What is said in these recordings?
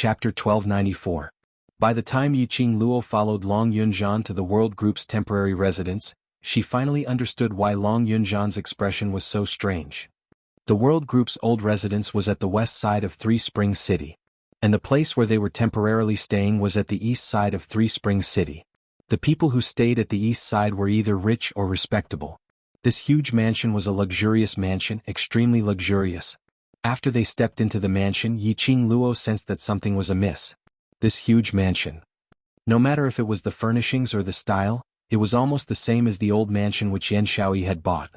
Chapter 1294. By the time Yiqing Luo followed Long Yunzhan to the World Group's temporary residence, she finally understood why Long Yunzhan's expression was so strange. The World Group's old residence was at the west side of Three Springs City, and the place where they were temporarily staying was at the east side of Three Springs City. The people who stayed at the east side were either rich or respectable. This huge mansion was a luxurious mansion, extremely luxurious. After they stepped into the mansion, Yiqing Luo sensed that something was amiss. This huge mansion. No matter if it was the furnishings or the style, it was almost the same as the old mansion which Yan Shaoyi had bought.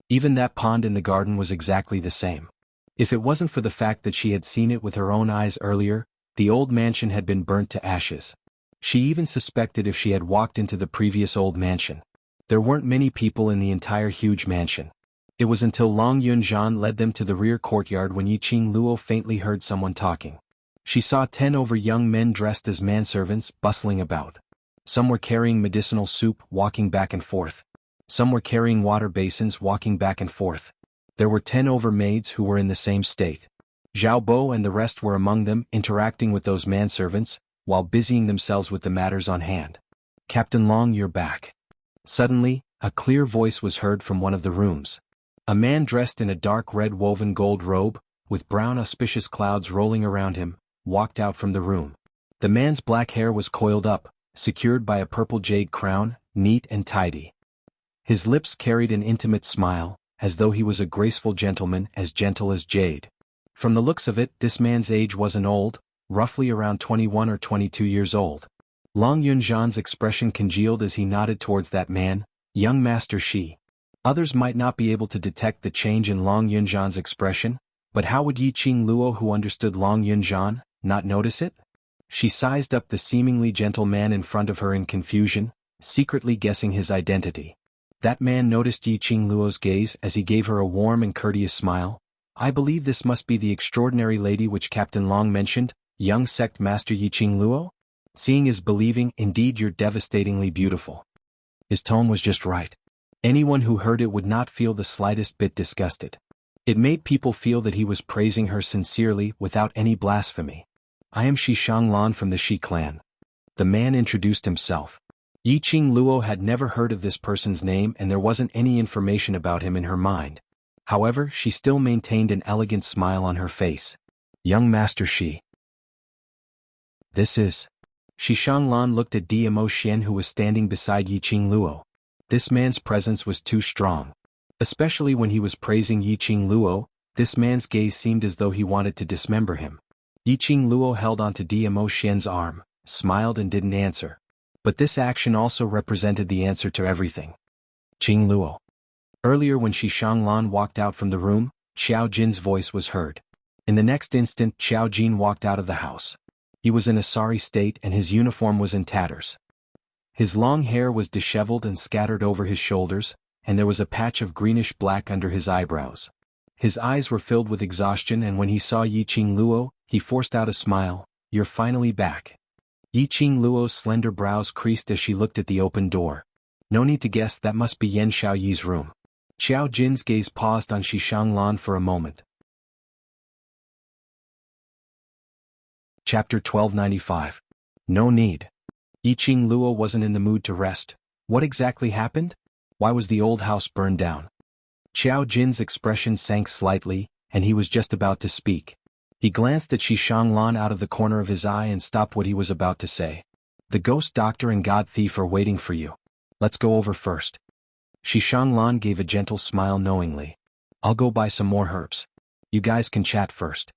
Even that pond in the garden was exactly the same. If it wasn't for the fact that she had seen it with her own eyes earlier, the old mansion had been burnt to ashes. She even suspected if she had walked into the previous old mansion. There weren't many people in the entire huge mansion. It was until Long Yunzhan led them to the rear courtyard when Yiqing Luo faintly heard someone talking. She saw 10 over young men dressed as manservants bustling about. Some were carrying medicinal soup, walking back and forth. Some were carrying water basins, walking back and forth. There were 10 over maids who were in the same state. Zhao Bo and the rest were among them, interacting with those manservants, while busying themselves with the matters on hand. "Captain Long, you're back." Suddenly, a clear voice was heard from one of the rooms. A man dressed in a dark red woven gold robe, with brown auspicious clouds rolling around him, walked out from the room. The man's black hair was coiled up, secured by a purple jade crown, neat and tidy. His lips carried an intimate smile, as though he was a graceful gentleman, as gentle as jade. From the looks of it, this man's age wasn't old, roughly around 21 or 22 years old. Long Yunzhan's expression congealed as he nodded towards that man. "Young Master Shi." Others might not be able to detect the change in Long Yunzhan's expression, but how would Yiqing Luo, who understood Long Yunzhan, not notice it? She sized up the seemingly gentle man in front of her in confusion, secretly guessing his identity. That man noticed Yiqing Luo's gaze as he gave her a warm and courteous smile. "I believe this must be the extraordinary lady which Captain Long mentioned, young sect master Yiqing Luo? Seeing is believing, indeed you're devastatingly beautiful." His tone was just right. Anyone who heard it would not feel the slightest bit disgusted. It made people feel that he was praising her sincerely, without any blasphemy. "I am Shi Shanglan from the Shi clan." The man introduced himself. Yiqing Luo had never heard of this person's name and there wasn't any information about him in her mind. However, she still maintained an elegant smile on her face. "Young Master Shi. This is..." Shi Shanglan looked at Dmo Xian, who was standing beside Yiqing Luo. This man's presence was too strong. Especially when he was praising Yiqing Luo, this man's gaze seemed as though he wanted to dismember him. Yiqing Luo held onto Dmo Xian's arm, smiled and didn't answer. But this action also represented the answer to everything. "Qing Luo." Earlier when Shi Shanglan walked out from the room, Xiao Jin's voice was heard. In the next instant, Xiao Jin walked out of the house. He was in a sorry state and his uniform was in tatters. His long hair was disheveled and scattered over his shoulders, and there was a patch of greenish-black under his eyebrows. His eyes were filled with exhaustion and when he saw Yiqing Luo, he forced out a smile. "You're finally back." Yiqing Luo's slender brows creased as she looked at the open door. No need to guess, that must be Yan Shaoyi's room. Xiao Jin's gaze paused on Shi Shanglan for a moment. Chapter 1295. No need. Yiqing Luo wasn't in the mood to rest. What exactly happened? Why was the old house burned down? Xiao Jin's expression sank slightly, and he was just about to speak. He glanced at Shi Shanglan out of the corner of his eye and stopped what he was about to say. "The ghost doctor and god thief are waiting for you. Let's go over first." Shi Shanglan gave a gentle smile knowingly. "I'll go buy some more herbs. You guys can chat first."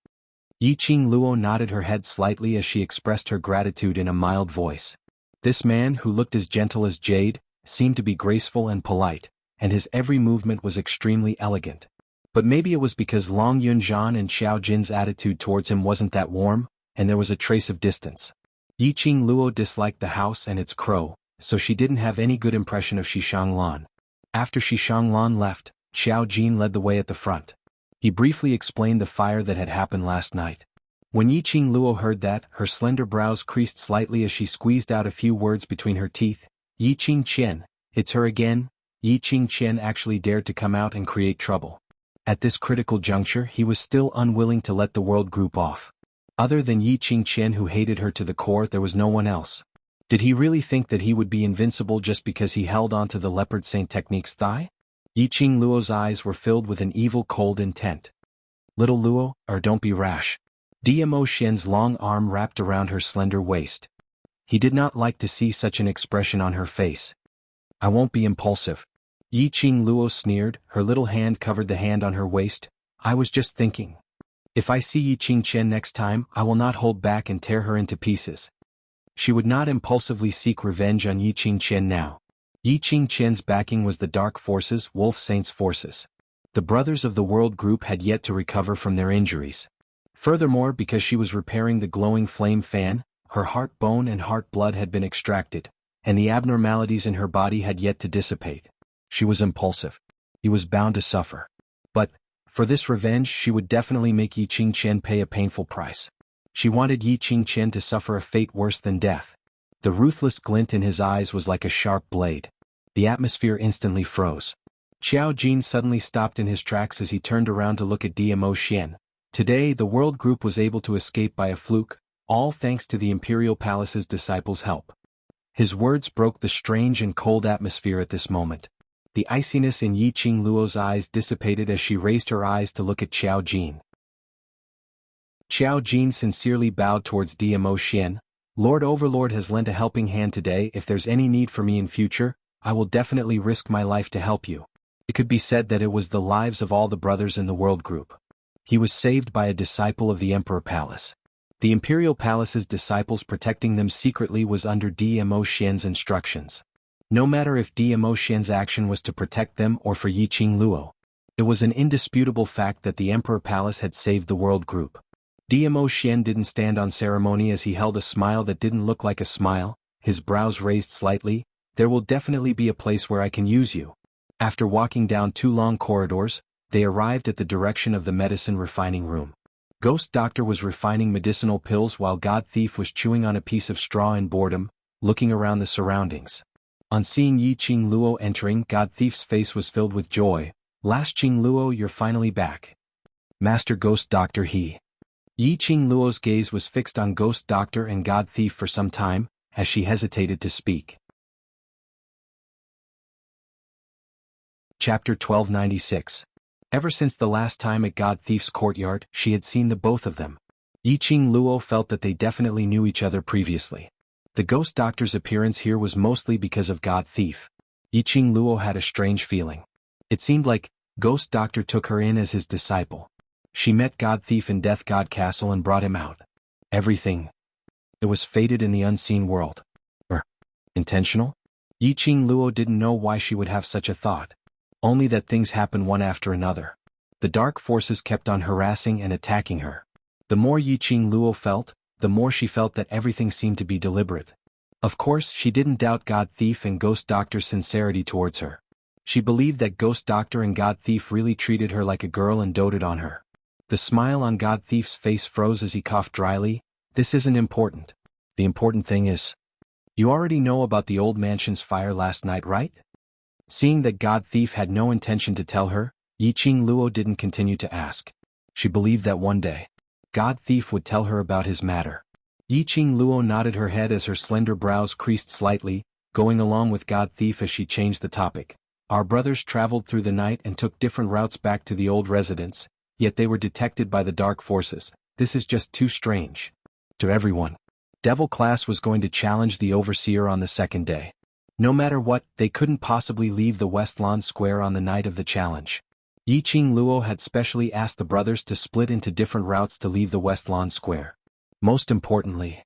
Yiqing Luo nodded her head slightly as she expressed her gratitude in a mild voice. This man, who looked as gentle as jade, seemed to be graceful and polite, and his every movement was extremely elegant. But maybe it was because Long Yunzhan and Xiao Jin's attitude towards him wasn't that warm, and there was a trace of distance. Yiqing Luo disliked the house and its crow, so she didn't have any good impression of Shi Shanglan. After Shi Shanglan left, Xiao Jin led the way at the front. He briefly explained the fire that had happened last night. When Yiqing Luo heard that, her slender brows creased slightly as she squeezed out a few words between her teeth. "Yiqing Qian, it's her again?" Yiqing Qian actually dared to come out and create trouble. At this critical juncture he was still unwilling to let the world group off. Other than Yi Qingqian, who hated her to the core, there was no one else. Did he really think that he would be invincible just because he held onto the leopard saint technique's thigh? Yi Qingluo's eyes were filled with an evil, cold intent. Little Luo, don't be rash. Dmo Xian's long arm wrapped around her slender waist. He did not like to see such an expression on her face. I won't be impulsive. Yi Qingluo sneered, her little hand covered the hand on her waist. I was just thinking. If I see Yi Qingqian next time, I will not hold back and tear her into pieces. She would not impulsively seek revenge on Yi Qingqian now. Yi Qingqian's backing was the Dark Forces, Wolf Saint's forces. The brothers of the World Group had yet to recover from their injuries. Furthermore, because she was repairing the glowing flame fan, her heart bone and heart blood had been extracted, and the abnormalities in her body had yet to dissipate. She was impulsive. He was bound to suffer. But, for this revenge, she would definitely make Yi Qingqian pay a painful price. She wanted Yi Qingqian to suffer a fate worse than death. The ruthless glint in his eyes was like a sharp blade. The atmosphere instantly froze. Xiao Jin suddenly stopped in his tracks as he turned around to look at Dmo Xian. Today, the World Group was able to escape by a fluke, all thanks to the Imperial Palace's disciples' help. His words broke the strange and cold atmosphere at this moment. The iciness in Yi Qingluo's eyes dissipated as she raised her eyes to look at Xiao Jin. Xiao Jin sincerely bowed towards Dmo Xian. Lord Overlord has lent a helping hand today. If there's any need for me in future, I will definitely risk my life to help you. It could be said that it was the lives of all the brothers in the World Group. He was saved by a disciple of the Emperor Palace. The Imperial Palace's disciples protecting them secretly was under Dmo Xian's instructions. No matter if Dmo Xian's action was to protect them or for Yi Qingluo, it was an indisputable fact that the Emperor Palace had saved the World Group. Dmo Xian didn't stand on ceremony as he held a smile that didn't look like a smile, his brows raised slightly. There will definitely be a place where I can use you. After walking down 2 long corridors, they arrived at the direction of the medicine refining room. Ghost Doctor was refining medicinal pills while God Thief was chewing on a piece of straw in boredom, looking around the surroundings. On seeing Yi Qingluo entering, God Thief's face was filled with joy. Last Qingluo, you're finally back. Master Ghost Doctor, Yi Qingluo's gaze was fixed on Ghost Doctor and God Thief for some time, as she hesitated to speak. Chapter 1296. Ever since the last time at God Thief's courtyard, she had seen the both of them. Yi Qingluo felt that they definitely knew each other previously. The Ghost Doctor's appearance here was mostly because of God Thief. Yi Qingluo had a strange feeling. It seemed like Ghost Doctor took her in as his disciple. She met God Thief in Death God Castle and brought him out. Everything. It was fated in the unseen world. Intentional? Yi Qingluo didn't know why she would have such a thought. Only that things happen one after another. The dark forces kept on harassing and attacking her. The more Yi Qingluo felt, the more she felt that everything seemed to be deliberate. Of course, she didn't doubt God Thief and Ghost Doctor's sincerity towards her. She believed that Ghost Doctor and God Thief really treated her like a girl and doted on her. The smile on God Thief's face froze as he coughed dryly. This isn't important. The important thing is, you already know about the old mansion's fire last night, right? Seeing that God Thief had no intention to tell her, Yi Qingluo didn't continue to ask. She believed that one day, God Thief would tell her about his matter. Yi Qingluo nodded her head as her slender brows creased slightly, going along with God Thief as she changed the topic. Our brothers traveled through the night and took different routes back to the old residence, yet they were detected by the dark forces. This is just too strange. To everyone, Devil Class was going to challenge the Overseer on the second day. No matter what, they couldn't possibly leave the West Lawn Square on the night of the challenge. Yi Qingluo had specially asked the brothers to split into different routes to leave the West Lawn Square. Most importantly,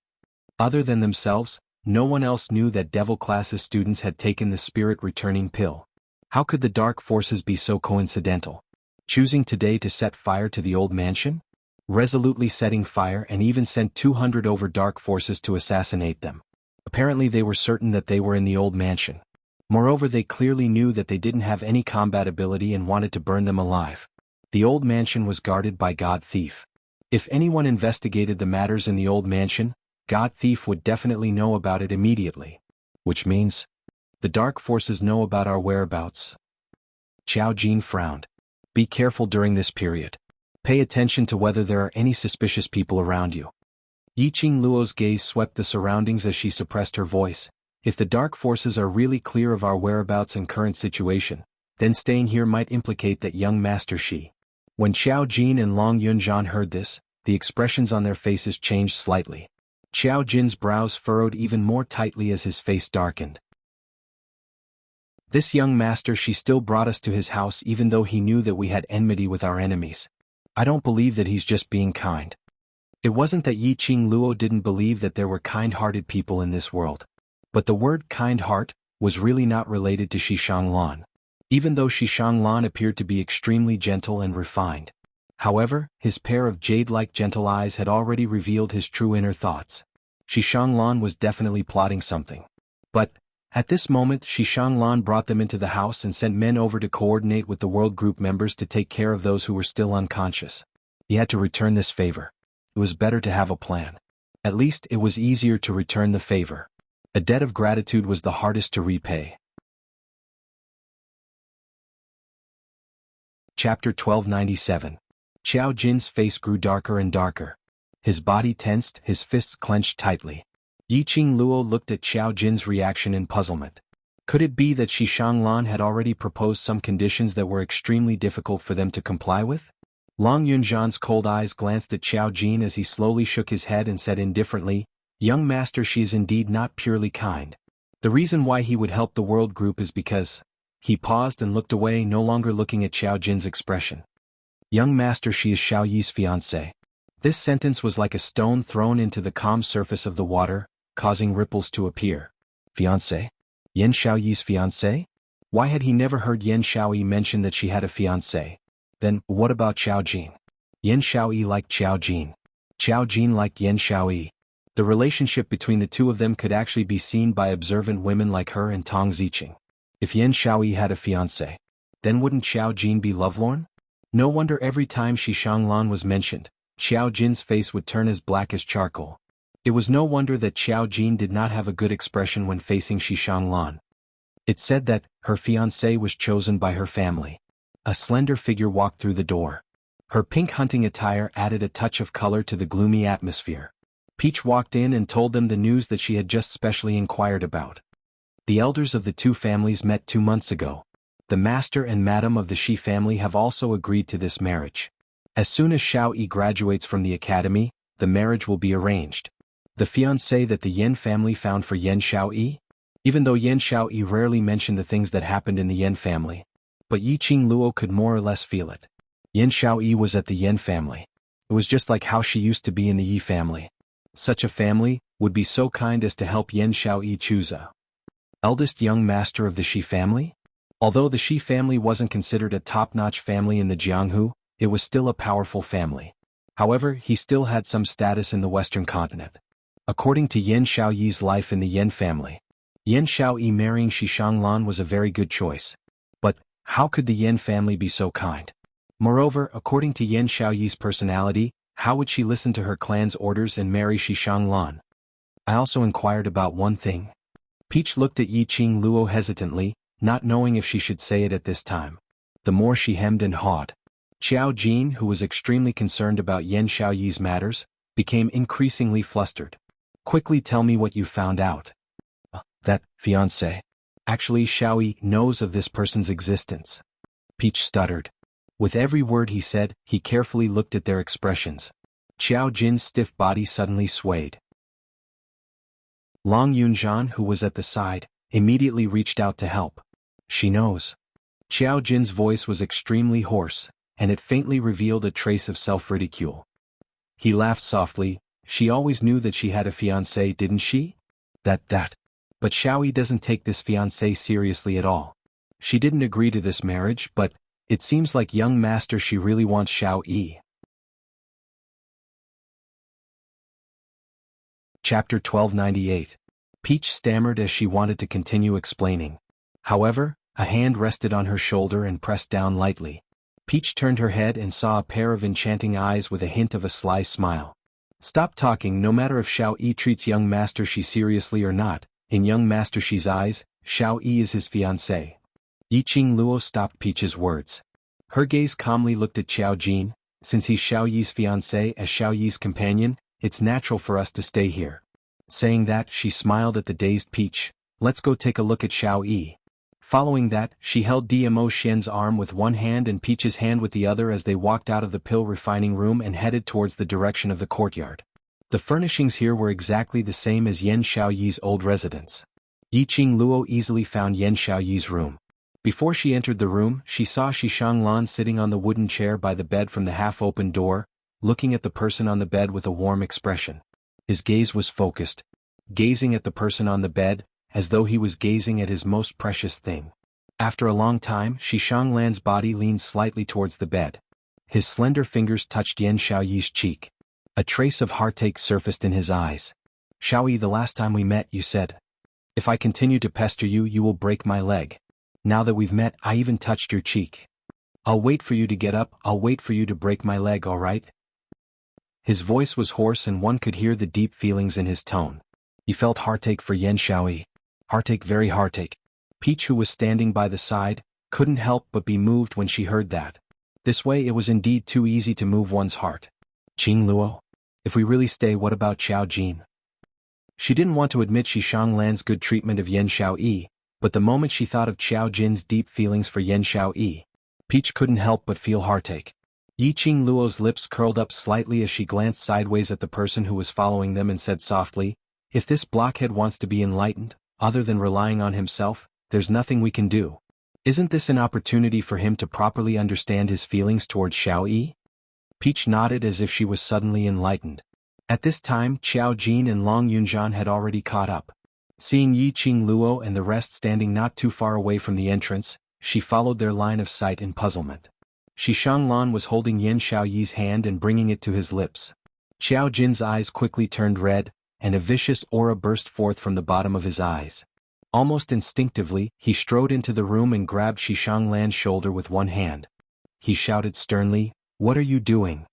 other than themselves, no one else knew that Devil Class's students had taken the spirit-returning pill. How could the dark forces be so coincidental? Choosing today to set fire to the old mansion? Resolutely setting fire and even sent 200 over dark forces to assassinate them. Apparently they were certain that they were in the old mansion. Moreover, they clearly knew that they didn't have any combat ability and wanted to burn them alive. The old mansion was guarded by God Thief. If anyone investigated the matters in the old mansion, God Thief would definitely know about it immediately. Which means, the dark forces know about our whereabouts. Xiao Jin frowned. Be careful during this period. Pay attention to whether there are any suspicious people around you. Yiqing Luo's gaze swept the surroundings as she suppressed her voice. If the dark forces are really clear of our whereabouts and current situation, then staying here might implicate that young Master Shi. When Qiao Jin and Long Yunzhan heard this, the expressions on their faces changed slightly. Qiao Jin's brows furrowed even more tightly as his face darkened. This young Master Shi still brought us to his house even though he knew that we had enmity with our enemies. I don't believe that he's just being kind. It wasn't that Yiqing Luo didn't believe that there were kind-hearted people in this world. But the word kind heart was really not related to Shishanglan. Even though Shishanglan appeared to be extremely gentle and refined. However, his pair of jade-like gentle eyes had already revealed his true inner thoughts. Shishanglan was definitely plotting something. But, at this moment Shishanglan brought them into the house and sent men over to coordinate with the world group members to take care of those who were still unconscious. He had to return this favor. It was better to have a plan. At least it was easier to return the favor. A debt of gratitude was the hardest to repay. Chapter 1297. Qiao Jin's face grew darker and darker. His body tensed, his fists clenched tightly. Yiqing Luo looked at Qiao Jin's reaction in puzzlement. Could it be that Shishanglan had already proposed some conditions that were extremely difficult for them to comply with? Long Yunzhan's cold eyes glanced at Qiao Jin as he slowly shook his head and said indifferently, "Young Master, she is indeed not purely kind. The reason why he would help the world group is because..." He paused and looked away, no longer looking at Qiao Jin's expression. "Young Master, she is Xiao Yi's fiancée." This sentence was like a stone thrown into the calm surface of the water, causing ripples to appear. Fiancé? Yan Xiaoyi's fiancé? Why had he never heard Yan Xiaoyi mention that she had a fiancé? Then, what about Qiao Jin? Yan Xiaoyi liked Qiao Jin. Qiao Jin liked Yan Xiaoyi. The relationship between the two of them could actually be seen by observant women like her and Tong Ziqing. If Yan Xiaoyi had a fiancé, then wouldn't Qiao Jin be lovelorn? No wonder every time Shishanglan was mentioned, Qiao Jin's face would turn as black as charcoal. It was no wonder that Qiao Jin did not have a good expression when facing Shishanglan. It said that her fiancé was chosen by her family. A slender figure walked through the door. Her pink hunting attire added a touch of color to the gloomy atmosphere. Peach walked in and told them the news that she had just specially inquired about. The elders of the two families met 2 months ago. The master and madam of the Shi family have also agreed to this marriage. As soon as Xiao Yi graduates from the academy, the marriage will be arranged. The fiancé that the Yan family found for Yan Xiaoyi? Even though Yan Xiaoyi rarely mentioned the things that happened in the Yan family. But Yiqing Luo could more or less feel it. Yan Xiaoyi was at the Yan family. It was just like how she used to be in the Yi family. Such a family would be so kind as to help Yan Xiaoyi choose a eldest young master of the Shi family? Although the Shi family wasn't considered a top-notch family in the Jianghu, it was still a powerful family. However, he still had some status in the Western continent. According to Yan Xiaoyi's life in the Yan family, Yan Xiaoyi marrying Shishanglan was a very good choice. But, how could the Yan family be so kind? Moreover, according to Yan Xiaoyi's personality, how would she listen to her clan's orders and marry Shishanglan? I also inquired about one thing. Peach looked at Yiqing Luo hesitantly, not knowing if she should say it at this time. The more she hemmed and hawed. Qiao Jin, who was extremely concerned about Yan Xiaoyi's matters, became increasingly flustered. "Quickly tell me what you found out." That fiancé. Actually, Xiaoyi knows of this person's existence." Peach stuttered. With every word he said, he carefully looked at their expressions. Qiao Jin's stiff body suddenly swayed. Long Yunzhan, who was at the side, immediately reached out to help. "She knows." Qiao Jin's voice was extremely hoarse, and it faintly revealed a trace of self-ridicule. He laughed softly. "She always knew that she had a fiancé, didn't she?" That. But Xiaoyi doesn't take this fiancé seriously at all. She didn't agree to this marriage, but it seems like young master she really wants Xiaoyi. Chapter 1298. Peach stammered as she wanted to continue explaining. However, a hand rested on her shoulder and pressed down lightly. Peach turned her head and saw a pair of enchanting eyes with a hint of a sly smile. "Stop talking. No matter if Xiaoyi treats young master Shi seriously or not, in young master Shi's eyes, Xiaoyi is his fiancé." Yiqing Luo stopped Peach's words. Her gaze calmly looked at Qiao Jin. Since he's Xiaoyi's fiancé as Xiaoyi's companion, it's natural for us to stay here. Saying that, she smiled at the dazed Peach. Let's go take a look at Xiao Yi. Following that, she held Dmo Xian's arm with one hand and Peach's hand with the other as they walked out of the pill refining room and headed towards the direction of the courtyard. The furnishings here were exactly the same as Yan Xiaoyi's old residence. Yiqing Luo easily found Yan Xiaoyi's room. Before she entered the room, she saw Xishanglan sitting on the wooden chair by the bed from the half-open door, looking at the person on the bed with a warm expression. His gaze was focused, gazing at the person on the bed, as though he was gazing at his most precious thing. After a long time, Xishanglan's body leaned slightly towards the bed. His slender fingers touched Yan Xiaoyi's cheek. A trace of heartache surfaced in his eyes. Xiaoyi, the last time we met you said, if I continue to pester you, you will break my leg. Now that we've met, I even touched your cheek. I'll wait for you to get up, I'll wait for you to break my leg, alright? His voice was hoarse and one could hear the deep feelings in his tone. He felt heartache for Yan Xiaoyi. Heartache, very heartache. Peach, who was standing by the side, couldn't help but be moved when she heard that. This way it was indeed too easy to move one's heart. Qing Luo? If we really stay, what about Xiao Jin? She didn't want to admit Xishanglan's good treatment of Yan Xiaoyi, but the moment she thought of Xiao Jin's deep feelings for Yan Xiaoyi, Peach couldn't help but feel heartache. Yiqing Luo's lips curled up slightly as she glanced sideways at the person who was following them and said softly, if this blockhead wants to be enlightened, other than relying on himself, there's nothing we can do. Isn't this an opportunity for him to properly understand his feelings towards Xiaoyi? Peach nodded as if she was suddenly enlightened. At this time, Xiao Jin and Long Yunjian had already caught up. Seeing Yiqing Luo and the rest standing not too far away from the entrance, she followed their line of sight in puzzlement. Xishanglan was holding Yan Xiaoyi's hand and bringing it to his lips. Xiao Jin's eyes quickly turned red, and a vicious aura burst forth from the bottom of his eyes. Almost instinctively, he strode into the room and grabbed Xishanglan's shoulder with one hand. He shouted sternly, "What are you doing?"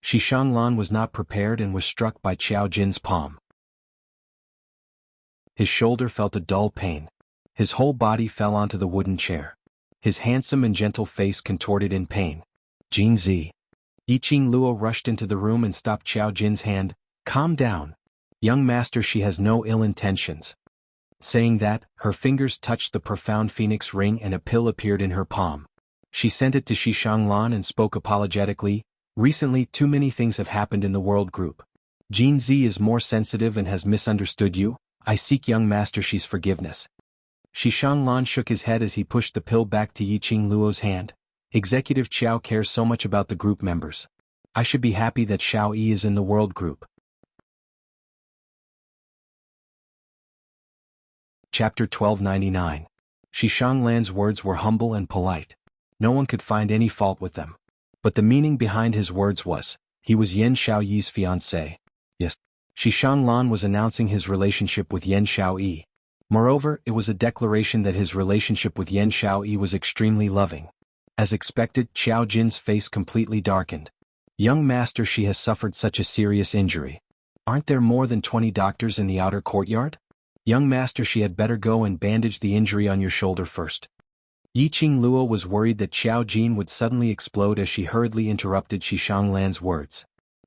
Xishanglan was not prepared and was struck by Xiao Jin's palm. His shoulder felt a dull pain. His whole body fell onto the wooden chair. His handsome and gentle face contorted in pain. Jin Zi. Yiqing Luo rushed into the room and stopped Xiao Jin's hand. Calm down. Young master, she has no ill intentions. Saying that, her fingers touched the profound phoenix ring and a pill appeared in her palm. She sent it to Xishanglan and spoke apologetically, recently too many things have happened in the world group. Jin Zi is more sensitive and has misunderstood you. I seek young master she's forgiveness. Xishanglan shook his head as he pushed the pill back to Yiqing Luo's hand. Executive Qiao cares so much about the group members. I should be happy that Xiao Yi is in the world group. Chapter 1299. Xishanglan's words were humble and polite. No one could find any fault with them. But the meaning behind his words was, he was Yan Xiaoyi's fiancé. Yes. Xishanglan was announcing his relationship with Yan Xiaoyi. Moreover, it was a declaration that his relationship with Yan Xiaoyi was extremely loving. As expected, Xiao Jin's face completely darkened. Young master, she has suffered such a serious injury. Aren't there more than 20 doctors in the outer courtyard? Young master, she had better go and bandage the injury on your shoulder first. Yiqing Luo was worried that Xiao Jin would suddenly explode as she hurriedly interrupted Xishanglan's words.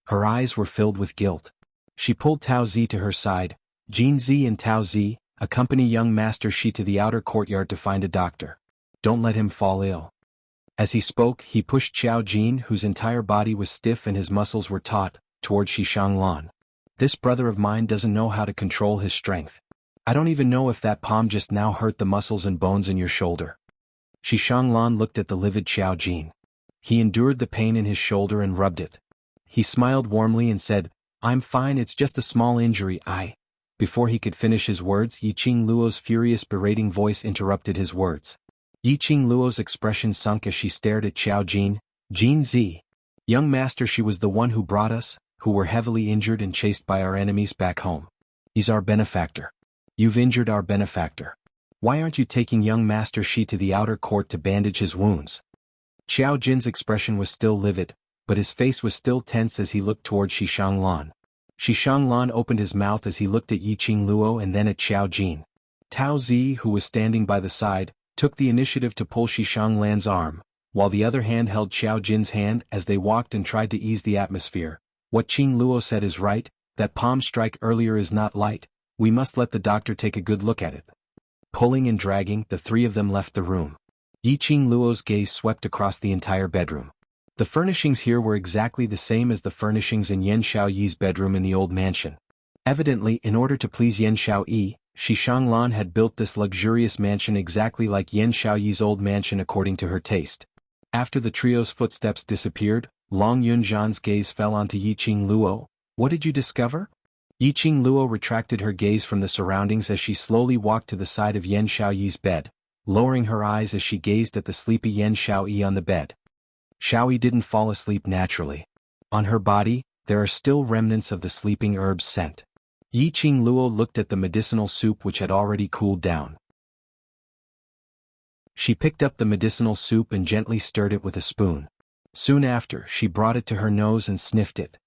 Her eyes were filled with guilt. She pulled Tao Zi to her side. Jin Zi and Tao Zi, accompany young master Shi to the outer courtyard to find a doctor. Don't let him fall ill. As he spoke, he pushed Xiao Jin, whose entire body was stiff and his muscles were taut, toward Xishanglan. This brother of mine doesn't know how to control his strength. I don't even know if that palm just now hurt the muscles and bones in your shoulder. Xishanglan looked at the livid Xiao Jin. He endured the pain in his shoulder and rubbed it. He smiled warmly and said, I'm fine, it's just a small injury. Before he could finish his words, Yiqing Luo's furious berating voice interrupted his words. Yiqing Luo's expression sunk as she stared at Xiao Jin. Jin Zi. Young master, she was the one who brought us, who were heavily injured and chased by our enemies back home. He's our benefactor. You've injured our benefactor. Why aren't you taking young master Shi to the outer court to bandage his wounds? Xiao Jin's expression was still livid, but his face was still tense as he looked toward Xishanglan. Xishanglan opened his mouth as he looked at Yiqing Luo and then at Xiao Jin. Tao Zi, who was standing by the side, took the initiative to pull Xishanglan's arm, while the other hand held Xiao Jin's hand as they walked and tried to ease the atmosphere. What Qing Luo said is right, that palm strike earlier is not light, we must let the doctor take a good look at it. Pulling and dragging, the three of them left the room. Yiqing Luo's gaze swept across the entire bedroom. The furnishings here were exactly the same as the furnishings in Yan Xiaoyi's bedroom in the old mansion. Evidently, in order to please Yan Xiaoyi, Shi Shanglan had built this luxurious mansion exactly like Yan Xiaoyi's old mansion according to her taste. After the trio's footsteps disappeared, Long Yunzhan's gaze fell onto Yiqing Luo. What did you discover? Yiqing Luo retracted her gaze from the surroundings as she slowly walked to the side of Yan Xiaoyi's bed, lowering her eyes as she gazed at the sleepy Yan Xiaoyi on the bed. Xiaoyi didn't fall asleep naturally. On her body, there are still remnants of the sleeping herb's scent. Yiqing Luo looked at the medicinal soup which had already cooled down. She picked up the medicinal soup and gently stirred it with a spoon. Soon after, she brought it to her nose and sniffed it.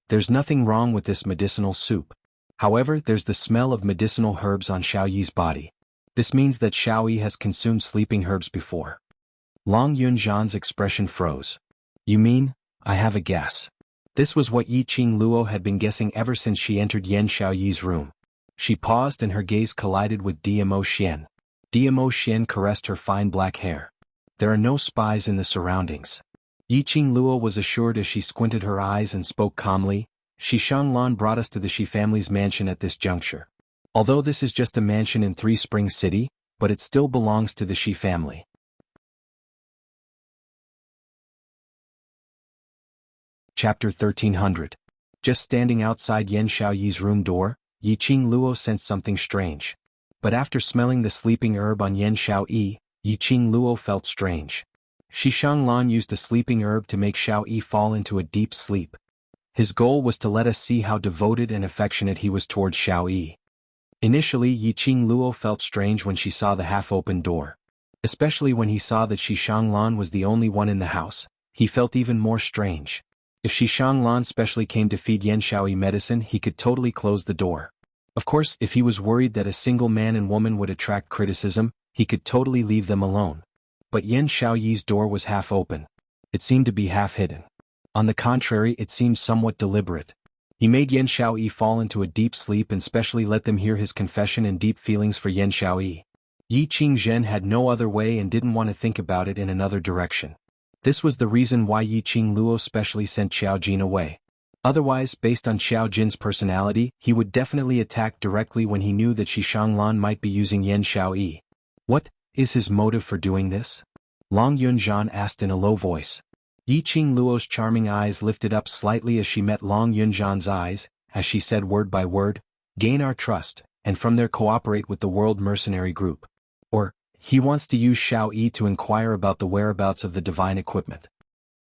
There's nothing wrong with this medicinal soup. However, there's the smell of medicinal herbs on Xiaoyi's body. This means that Xiaoyi has consumed sleeping herbs before. Long Yunzhan's expression froze. You mean? I have a guess. This was what Yiqing Luo had been guessing ever since she entered Yan Xiaoyi's room. She paused and her gaze collided with Dmo Xian. Dmo Xian caressed her fine black hair. There are no spies in the surroundings. Yiqing Luo was assured as she squinted her eyes and spoke calmly. Shi Shanglan brought us to the Shi family's mansion at this juncture. Although this is just a mansion in Three Springs City, but it still belongs to the Shi family. Chapter 1300. Just standing outside Yan Xiaoyi's room door, Yiqing Luo sensed something strange. But after smelling the sleeping herb on Yan Xiaoyi, Yiqing Luo felt strange. Shi Shanglan used a sleeping herb to make Xiaoyi fall into a deep sleep. His goal was to let us see how devoted and affectionate he was towards Xiaoyi. Initially, Yiqing Luo felt strange when she saw the half-open door. Especially when he saw that Shi Shanglan was the only one in the house, he felt even more strange. If Shi Shanglan specially came to feed Yan Xiaoyi medicine, he could totally close the door. Of course, if he was worried that a single man and woman would attract criticism, he could totally leave them alone. But Yan Xiaoyi's door was half open. It seemed to be half hidden. On the contrary, it seemed somewhat deliberate. He made Yan Xiaoyi fall into a deep sleep and specially let them hear his confession and deep feelings for Yan Xiaoyi. Yiqing Zhen had no other way and didn't want to think about it in another direction. This was the reason why Yiqing Luo specially sent Xiao Jin away. Otherwise, based on Xiao Jin's personality, he would definitely attack directly when he knew that Shi Shanglan might be using Yan Xiaoyi. What is his motive for doing this? Long Yunzhan asked in a low voice. Yiqing Luo's charming eyes lifted up slightly as she met Long Yunzhan's eyes, as she said word by word, gain our trust, and from there cooperate with the World Mercenary Group. Or, he wants to use Xiaoyi to inquire about the whereabouts of the divine equipment.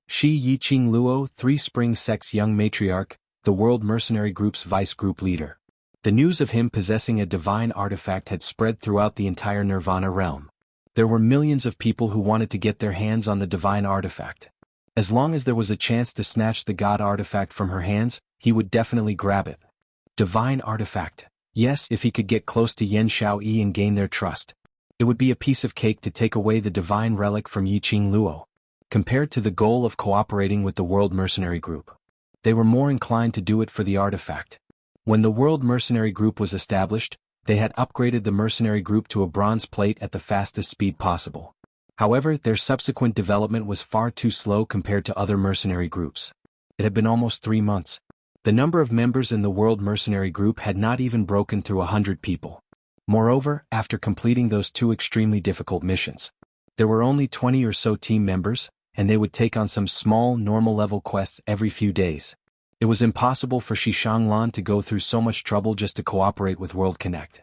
Shi Yiqing Luo, Three Springs Sect's young matriarch, the World Mercenary Group's vice group leader. The news of him possessing a divine artifact had spread throughout the entire Nirvana realm. There were millions of people who wanted to get their hands on the divine artifact. As long as there was a chance to snatch the god artifact from her hands, he would definitely grab it. Divine artifact. Yes, if he could get close to Yan Xiaoyi and gain their trust. It would be a piece of cake to take away the divine relic from Yiqing Luo. Compared to the goal of cooperating with the World Mercenary Group, they were more inclined to do it for the artifact. When the World Mercenary Group was established, they had upgraded the mercenary group to a bronze plate at the fastest speed possible. However, their subsequent development was far too slow compared to other mercenary groups. It had been almost 3 months. The number of members in the World Mercenary Group had not even broken through 100 people. Moreover, after completing those 2 extremely difficult missions, there were only 20 or so team members, and they would take on some small, normal-level quests every few days. It was impossible for Shi Shanglan to go through so much trouble just to cooperate with World Connect.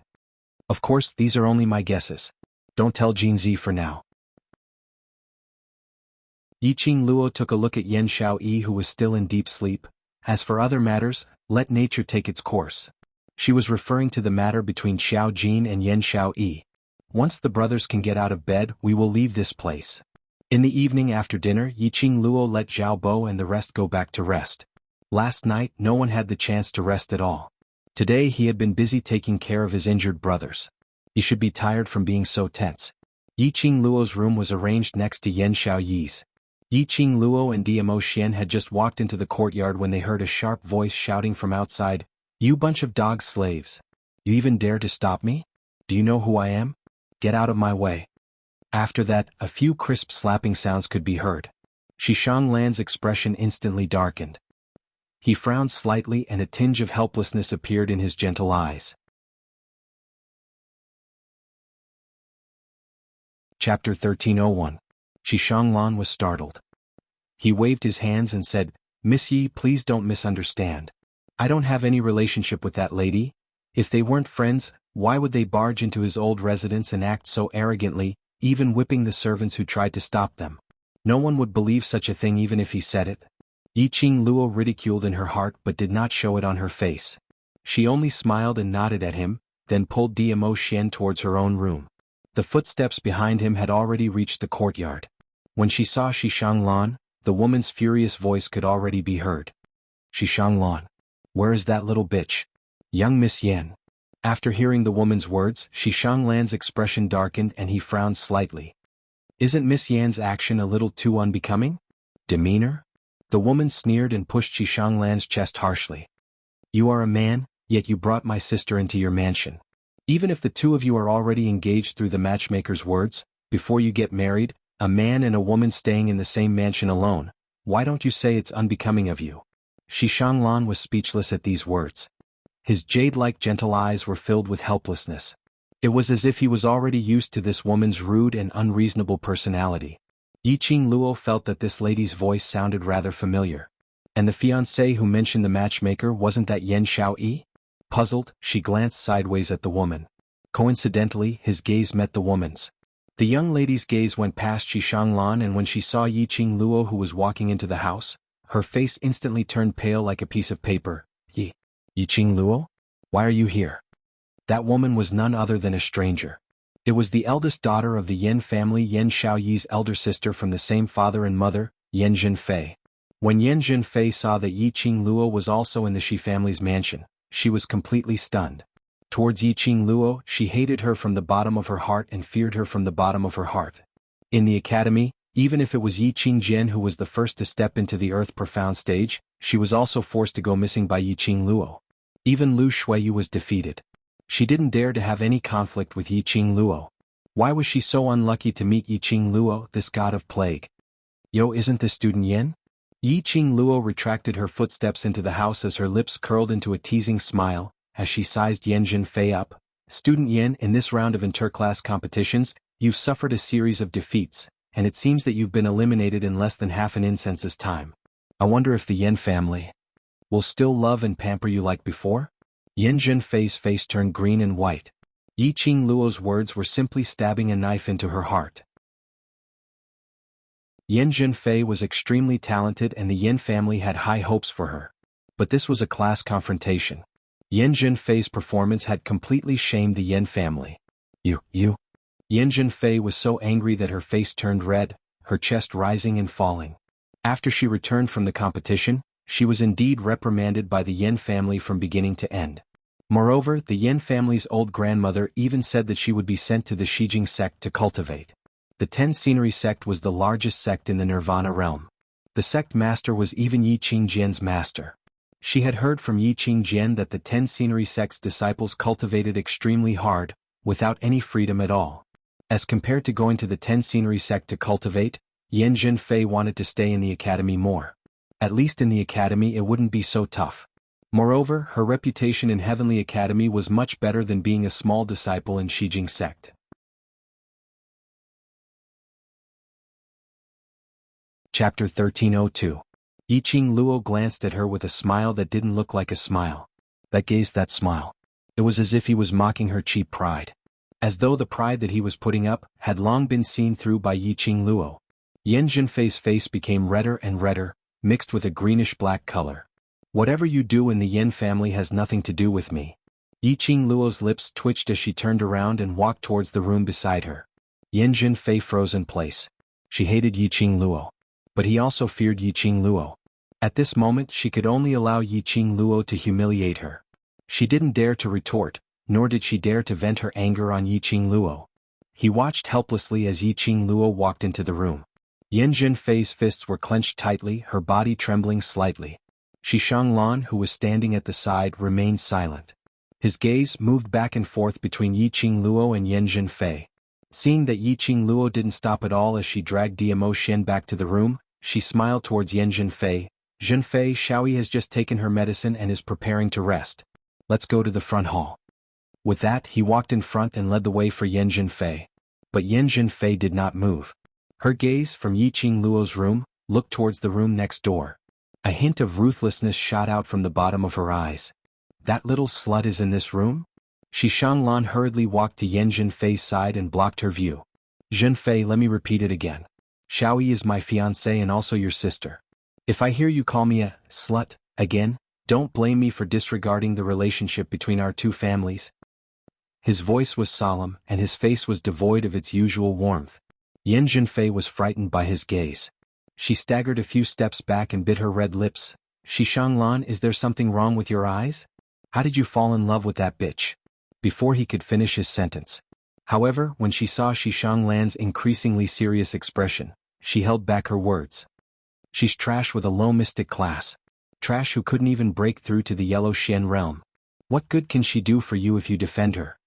Of course, these are only my guesses. Don't tell Jinzi for now. Yiqing Luo took a look at Yan Xiaoyi, who was still in deep sleep. As for other matters, let nature take its course. She was referring to the matter between Xiao Jin and Yan Xiaoyi. Once the brothers can get out of bed, we will leave this place. In the evening after dinner, Yiqing Luo let Zhao Bo and the rest go back to rest. Last night, no one had the chance to rest at all. Today he had been busy taking care of his injured brothers. He should be tired from being so tense. Yiqing Luo's room was arranged next to Yan Xiaoyi's. Yiqing Luo and Dmo Xian had just walked into the courtyard when they heard a sharp voice shouting from outside, You bunch of dog slaves. You even dare to stop me? Do you know who I am? Get out of my way. After that, a few crisp slapping sounds could be heard. Xishang Lan's expression instantly darkened. He frowned slightly and a tinge of helplessness appeared in his gentle eyes. Chapter 1301. Xishang Lan was startled. He waved his hands and said, Miss Yi, please don't misunderstand. I don't have any relationship with that lady. If they weren't friends, why would they barge into his old residence and act so arrogantly, even whipping the servants who tried to stop them? No one would believe such a thing even if he said it. Yiqing Luo ridiculed in her heart but did not show it on her face. She only smiled and nodded at him, then pulled Diamo Xian towards her own room. The footsteps behind him had already reached the courtyard. When she saw Xishang Lan, the woman's furious voice could already be heard. Xishang Lan. Where is that little bitch? Young Miss Yan. After hearing the woman's words, Xishang Lan's expression darkened and he frowned slightly. Isn't Miss Yan's action a little too unbecoming? Demeanor? The woman sneered and pushed Xishang Lan's chest harshly. You are a man, yet you brought my sister into your mansion. Even if the two of you are already engaged through the matchmaker's words, before you get married, a man and a woman staying in the same mansion alone, why don't you say it's unbecoming of you? Xishang Lan was speechless at these words. His jade-like gentle eyes were filled with helplessness. It was as if he was already used to this woman's rude and unreasonable personality. Yiqing Luo felt that this lady's voice sounded rather familiar. And the fiancé who mentioned the matchmaker, wasn't that Yan Xiaoyi? Puzzled, she glanced sideways at the woman. Coincidentally, his gaze met the woman's. The young lady's gaze went past Xishang Lan, and when she saw Yiqing Luo who was walking into the house, her face instantly turned pale like a piece of paper. Yiqing Luo? Why are you here? That woman was none other than a stranger. It was the eldest daughter of the Yan family, Yan Xiaoyi's elder sister from the same father and mother, Yan Zhenfei. When Yan Zhenfei saw that Yiqing Luo was also in the Shi family's mansion, she was completely stunned. Towards Yiqing Luo, she hated her from the bottom of her heart and feared her from the bottom of her heart. In the academy, even if it was Yiqing Jian who was the first to step into the earth-profound stage, she was also forced to go missing by Yiqing Luo. Even Lu Shuiyu was defeated. She didn't dare to have any conflict with Yiqing Luo. Why was she so unlucky to meet Yiqing Luo, this god of plague? Yo, isn't this student Yan? Yiqing Luo retracted her footsteps into the house as her lips curled into a teasing smile, as she sized Yan Zhenfei up. Student Yan, in this round of interclass competitions, you've suffered a series of defeats, and it seems that you've been eliminated in less than half an incense's time. I wonder if the Yan family will still love and pamper you like before? Yan Zhenfei's face turned green and white. Yiqing Luo's words were simply stabbing a knife into her heart. Yan Zhenfei was extremely talented and the Yan family had high hopes for her. But this was a class confrontation. Yan Zhenfei's performance had completely shamed the Yan family. You. Yan Zhenfei was so angry that her face turned red, her chest rising and falling. After she returned from the competition, she was indeed reprimanded by the Yan family from beginning to end. Moreover, the Yan family's old grandmother even said that she would be sent to the Shijing sect to cultivate. The Ten Scenery sect was the largest sect in the Nirvana realm. The sect master was even Yiqing Jian's master. She had heard from Yiqing Jian that the Ten Scenery sect's disciples cultivated extremely hard, without any freedom at all. As compared to going to the Ten Scenery sect to cultivate, Yan Zhenfei wanted to stay in the academy more. At least in the academy it wouldn't be so tough. Moreover, her reputation in Heavenly Academy was much better than being a small disciple in Shijing sect. Chapter 1302. Yiqing Luo glanced at her with a smile that didn't look like a smile. That smile. It was as if he was mocking her cheap pride. As though the pride that he was putting up had long been seen through by Yiqing Luo. Yan Zhenfei's face became redder and redder, mixed with a greenish-black color. Whatever you do in the Yan family has nothing to do with me. Yiqing Luo's lips twitched as she turned around and walked towards the room beside her. Yan Zhenfei froze in place. She hated Yiqing Luo. But he also feared Yiqing Luo. At this moment she could only allow Yiqing Luo to humiliate her. She didn't dare to retort, nor did she dare to vent her anger on Yiqing Luo. He watched helplessly as Yiqing Luo walked into the room. Yan Zhenfei's fists were clenched tightly, her body trembling slightly. Shishanglan, who was standing at the side, remained silent. His gaze moved back and forth between Yiqing Luo and Yan Zhenfei. Seeing that Yiqing Luo didn't stop at all as she dragged Diamo Shen back to the room, she smiled towards Yan Zhenfei. Zhenfei, Xiaoyi has just taken her medicine and is preparing to rest. Let's go to the front hall. With that, he walked in front and led the way for Yan Zhenfei. But Yan Zhenfei did not move. Her gaze, from Yiqing Luo's room, looked towards the room next door. A hint of ruthlessness shot out from the bottom of her eyes. That little slut is in this room? Shishanglan hurriedly walked to Yan Zhenfei's side and blocked her view. Zhenfei, let me repeat it again. Xiaoyi is my fiancée and also your sister. If I hear you call me a slut again, don't blame me for disregarding the relationship between our two families. His voice was solemn and his face was devoid of its usual warmth. Yan Zhenfei was frightened by his gaze. She staggered a few steps back and bit her red lips. Shishanglan, is there something wrong with your eyes? How did you fall in love with that bitch? Before he could finish his sentence. However, when she saw Shishanglan's increasingly serious expression, she held back her words. She's trash with a low mystic class. Trash who couldn't even break through to the Yellow Xian realm. What good can she do for you if you defend her?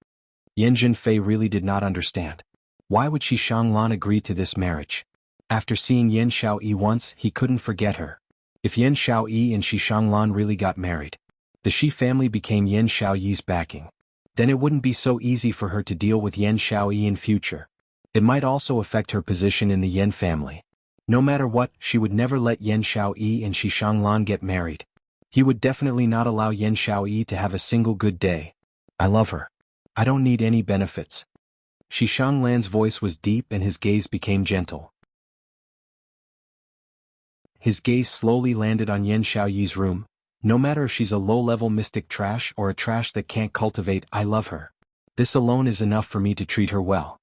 Yan Zhenfei really did not understand. Why would Shishanglan agree to this marriage? After seeing Yan Xiaoyi once, he couldn't forget her. If Yan Xiaoyi and Shishanglan really got married, the Shi family became Yan Xiaoyi's backing. Then it wouldn't be so easy for her to deal with Yan Xiaoyi in future. It might also affect her position in the Yan family. No matter what, she would never let Yan Xiaoyi and Shishanglan get married. He would definitely not allow Yan Xiaoyi to have a single good day. I love her. I don't need any benefits. Shishanglan's voice was deep and his gaze became gentle. His gaze slowly landed on Yan Xiaoyi's room. No matter if she's a low-level mystic trash or a trash that can't cultivate, I love her. This alone is enough for me to treat her well.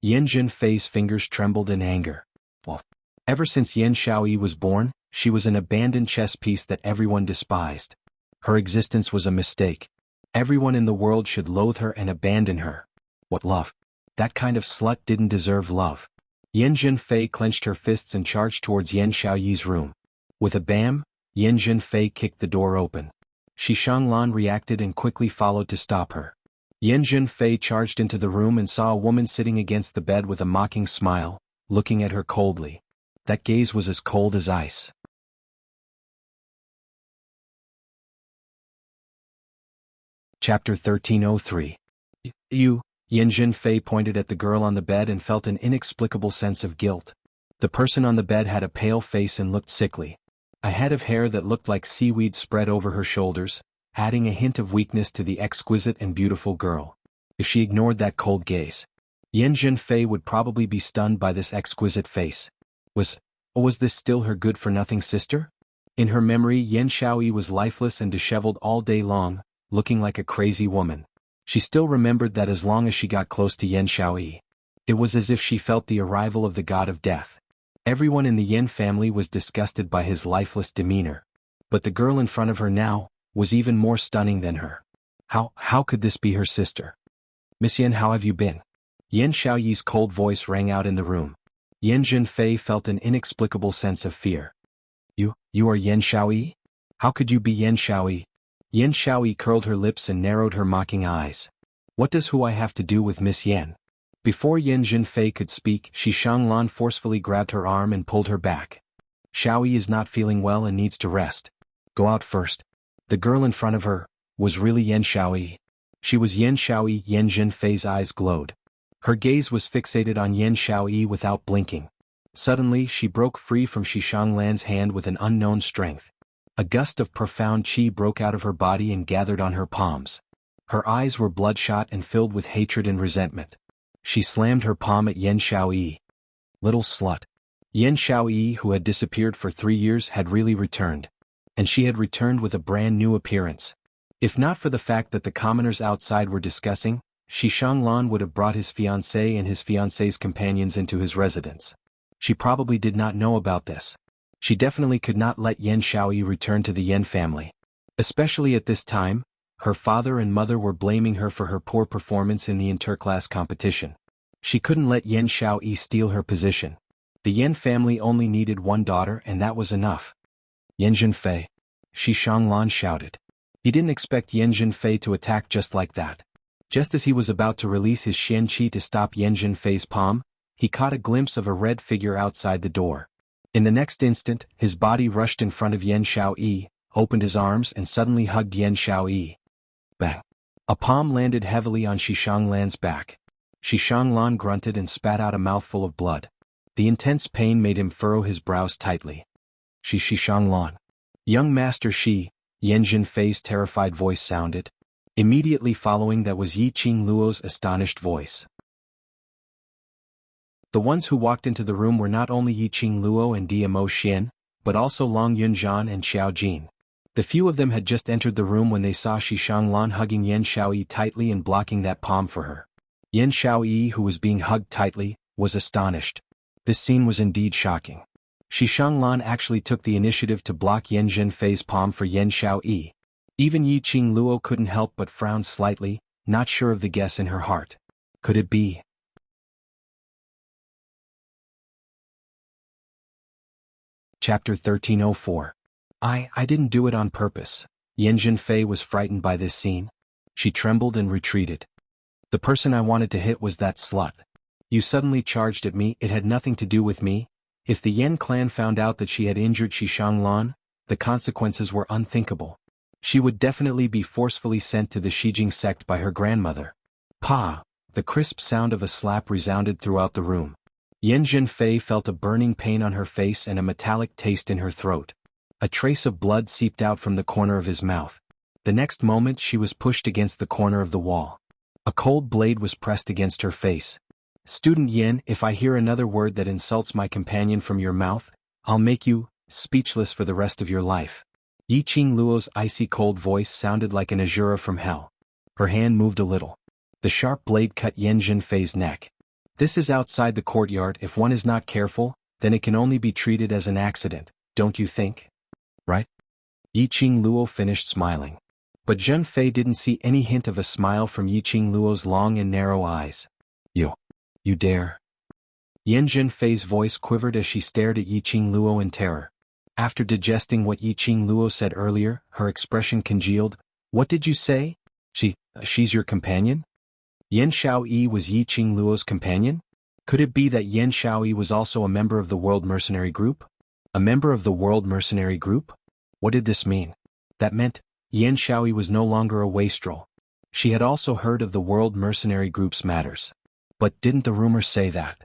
Yan Zhenfei's fingers trembled in anger. Well, ever since Yan Xiaoyi was born, she was an abandoned chess piece that everyone despised. Her existence was a mistake. Everyone in the world should loathe her and abandon her. What love? That kind of slut didn't deserve love. Yan Zhenfei clenched her fists and charged towards Yan Xiaoyi's room. With a bam, Yan Zhenfei kicked the door open. Shishanglan reacted and quickly followed to stop her. Yan Zhenfei charged into the room and saw a woman sitting against the bed with a mocking smile, looking at her coldly. That gaze was as cold as ice. Chapter 1303. You, Yan Zhenfei pointed at the girl on the bed and felt an inexplicable sense of guilt. The person on the bed had a pale face and looked sickly. A head of hair that looked like seaweed spread over her shoulders, adding a hint of weakness to the exquisite and beautiful girl. If she ignored that cold gaze, Yan Zhenfei would probably be stunned by this exquisite face. Was this still her good-for-nothing sister? In her memory, Yan Xiaoyi was lifeless and disheveled all day long, looking like a crazy woman. She still remembered that as long as she got close to Yan Xiaoyi, it was as if she felt the arrival of the god of death. Everyone in the Yan family was disgusted by his lifeless demeanor. But the girl in front of her now was even more stunning than her. How could this be her sister? Miss Yan, how have you been? Yan Xiaoyi's cold voice rang out in the room. Yan Zhenfei felt an inexplicable sense of fear. You are Yan Xiaoyi? How could you be Yan Xiaoyi? Yan Xiaoyi curled her lips and narrowed her mocking eyes. What does who I have to do with Miss Yan? Before Yan Zhenfei could speak, Shishanglan forcefully grabbed her arm and pulled her back. Xiaoyi is not feeling well and needs to rest. Go out first. The girl in front of her was really Yan Xiaoyi. She was Yan Xiaoyi. Yan Zhenfei's eyes glowed. Her gaze was fixated on Yan Xiaoyi without blinking. Suddenly, she broke free from Shishanglan's hand with an unknown strength. A gust of profound qi broke out of her body and gathered on her palms. Her eyes were bloodshot and filled with hatred and resentment. She slammed her palm at Yan Xiaoyi. Little slut. Yan Xiaoyi, who had disappeared for 3 years, had really returned. And she had returned with a brand new appearance. If not for the fact that the commoners outside were discussing, Shishanglan would have brought his fiancée and his fiancée's companions into his residence. She probably did not know about this. She definitely could not let Yan Xiaoyi return to the Yan family. Especially at this time, her father and mother were blaming her for her poor performance in the interclass competition. She couldn't let Yan Xiaoyi steal her position. The Yan family only needed one daughter and that was enough. Yan Zhenfei. Shi Shanglan shouted. He didn't expect Yan Zhenfei to attack just like that. Just as he was about to release his Xian Qi to stop Yan Zhenfei's palm, he caught a glimpse of a red figure outside the door. In the next instant, his body rushed in front of Yan Xiaoyi, opened his arms and suddenly hugged Yan Xiaoyi. Bang! A palm landed heavily on Shi Shanglan's back. Shi Shanglan grunted and spat out a mouthful of blood. The intense pain made him furrow his brows tightly. Shi Shanglan. Young Master Shi, Yan Zhenfei's terrified voice sounded. Immediately following that was Yi Qing Luo's astonished voice. The ones who walked into the room were not only Yi Qing Luo and Dmo Xian, but also Long Yunzhan and Xiao Jin. The few of them had just entered the room when they saw Shi Shanglan hugging Yan Xiaoyi tightly and blocking that palm for her. Yan Xiaoyi, who was being hugged tightly, was astonished. This scene was indeed shocking. Shi Shanglan actually took the initiative to block Yan Zhenfei's palm for Yan Xiaoyi. Even Yi Qing Luo couldn't help but frown slightly, not sure of the guess in her heart. Could it be? Chapter 1304. I didn't do it on purpose. Yan Zhenfei was frightened by this scene. She trembled and retreated. The person I wanted to hit was that slut. You suddenly charged at me, it had nothing to do with me. If the Yan clan found out that she had injured Shi Shanglan, the consequences were unthinkable. She would definitely be forcefully sent to the Shijing sect by her grandmother. Pa! The crisp sound of a slap resounded throughout the room. Yan Zhenfei felt a burning pain on her face and a metallic taste in her throat. A trace of blood seeped out from the corner of his mouth. The next moment she was pushed against the corner of the wall. A cold blade was pressed against her face. Student Yan, if I hear another word that insults my companion from your mouth, I'll make you speechless for the rest of your life. Yi Qing Luo's icy cold voice sounded like an Azura from hell. Her hand moved a little. The sharp blade cut Yan Zhenfei's neck. This is outside the courtyard. If one is not careful, then it can only be treated as an accident, don't you think? Right? Yi Qing Luo finished smiling. But Zhenfei didn't see any hint of a smile from Yi Qing Luo's long and narrow eyes. You dare? Yan Zhenfei's voice quivered as she stared at Yi Qing Luo in terror. After digesting what Yi Qing Luo said earlier, her expression congealed. What did you say? She's your companion? Yan Xiaoyi was Yi Qing Luo's companion? Could it be that Yan Xiaoyi was also a member of the World Mercenary Group? A member of the World Mercenary Group? What did this mean? That meant Yan Xiaoyi was no longer a wastrel. She had also heard of the World Mercenary Group's matters. But didn't the rumors say that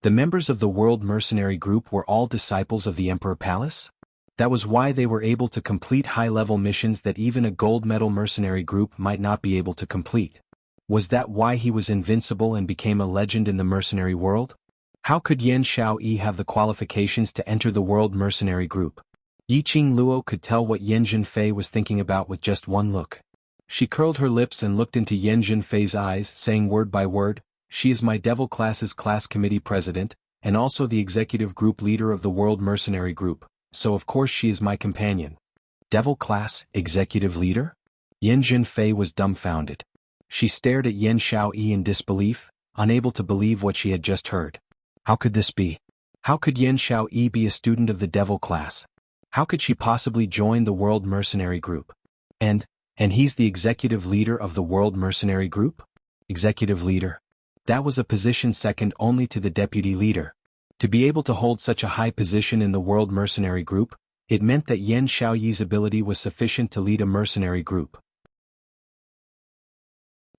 the members of the World Mercenary Group were all disciples of the Emperor Palace? That was why they were able to complete high-level missions that even a gold medal mercenary group might not be able to complete. Was that why he was invincible and became a legend in the mercenary world? How could Yan Xiaoyi have the qualifications to enter the World Mercenary Group? Yi Qing Luo could tell what Yan Zhenfei was thinking about with just one look. She curled her lips and looked into Yan Zhenfei's eyes, saying word by word, "She is my Devil Class's class committee president, and also the executive group leader of the World Mercenary Group, so of course she is my companion." Devil Class, executive leader? Yan Zhenfei was dumbfounded. She stared at Yan Xiaoyi in disbelief, unable to believe what she had just heard. How could this be? How could Yan Xiaoyi be a student of the Devil Class? How could she possibly join the World Mercenary Group? And he's the executive leader of the World Mercenary Group? Executive leader. That was a position second only to the deputy leader. To be able to hold such a high position in the World Mercenary Group, it meant that Yan Xiaoyi's ability was sufficient to lead a mercenary group.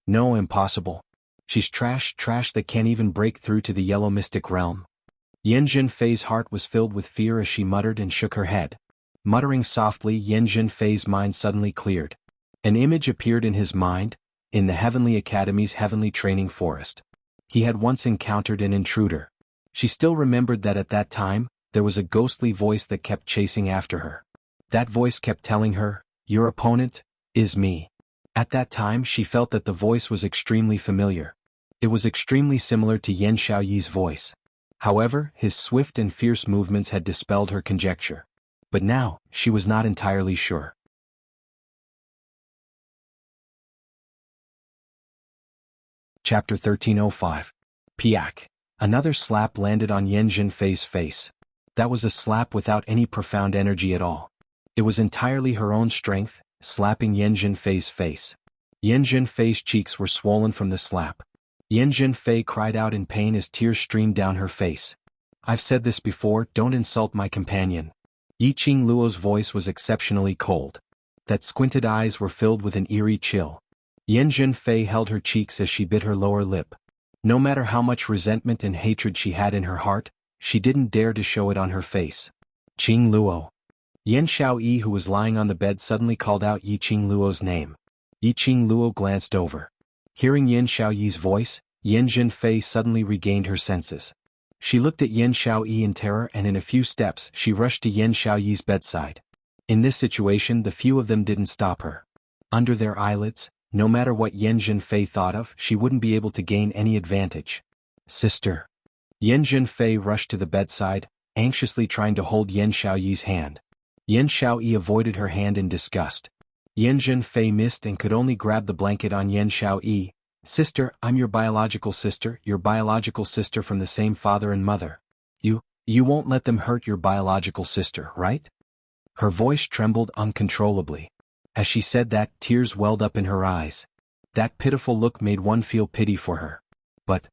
No, impossible. She's trash that can't even break through to the Yellow Mystic Realm. Yan Zhenfei's heart was filled with fear as she muttered and shook her head. Muttering softly, Yan Zhenfei's mind suddenly cleared. An image appeared in his mind, in the Heavenly Academy's Heavenly Training Forest. He had once encountered an intruder. She still remembered that at that time, there was a ghostly voice that kept chasing after her. That voice kept telling her, "Your opponent is me." At that time she felt that the voice was extremely familiar. It was extremely similar to Yan Xiaoyi's voice. However, his swift and fierce movements had dispelled her conjecture. But now, she was not entirely sure. Chapter 1305. Piak. Another slap landed on Yan Zhenfei's face. That was a slap without any profound energy at all. It was entirely her own strength, slapping Yan Zhenfei's face. Yan Zhenfei's cheeks were swollen from the slap. Yan Zhenfei cried out in pain as tears streamed down her face. I've said this before, don't insult my companion. Yiqing Luo's voice was exceptionally cold. That squinted eyes were filled with an eerie chill. Yan Zhenfei held her cheeks as she bit her lower lip. No matter how much resentment and hatred she had in her heart, she didn't dare to show it on her face. Qing Luo. Yan Xiaoyi, who was lying on the bed, suddenly called out Yiqing Luo's name. Yiqing Luo glanced over. Hearing Yan Xiaoyi's voice, Yan Zhenfei suddenly regained her senses. She looked at Yan Xiaoyi in terror, and in a few steps she rushed to Yan Xiaoyi's bedside. In this situation, the few of them didn't stop her. Under their eyelids, no matter what Yan Zhenfei thought of, she wouldn't be able to gain any advantage. Sister. Yan Zhenfei rushed to the bedside, anxiously trying to hold Yan Xiaoyi's hand. Yan Xiaoyi avoided her hand in disgust. Yan Zhenfei missed and could only grab the blanket on Yan Xiaoyi. Sister, I'm your biological sister from the same father and mother. You won't let them hurt your biological sister, right? Her voice trembled uncontrollably. As she said that, tears welled up in her eyes. That pitiful look made one feel pity for her. But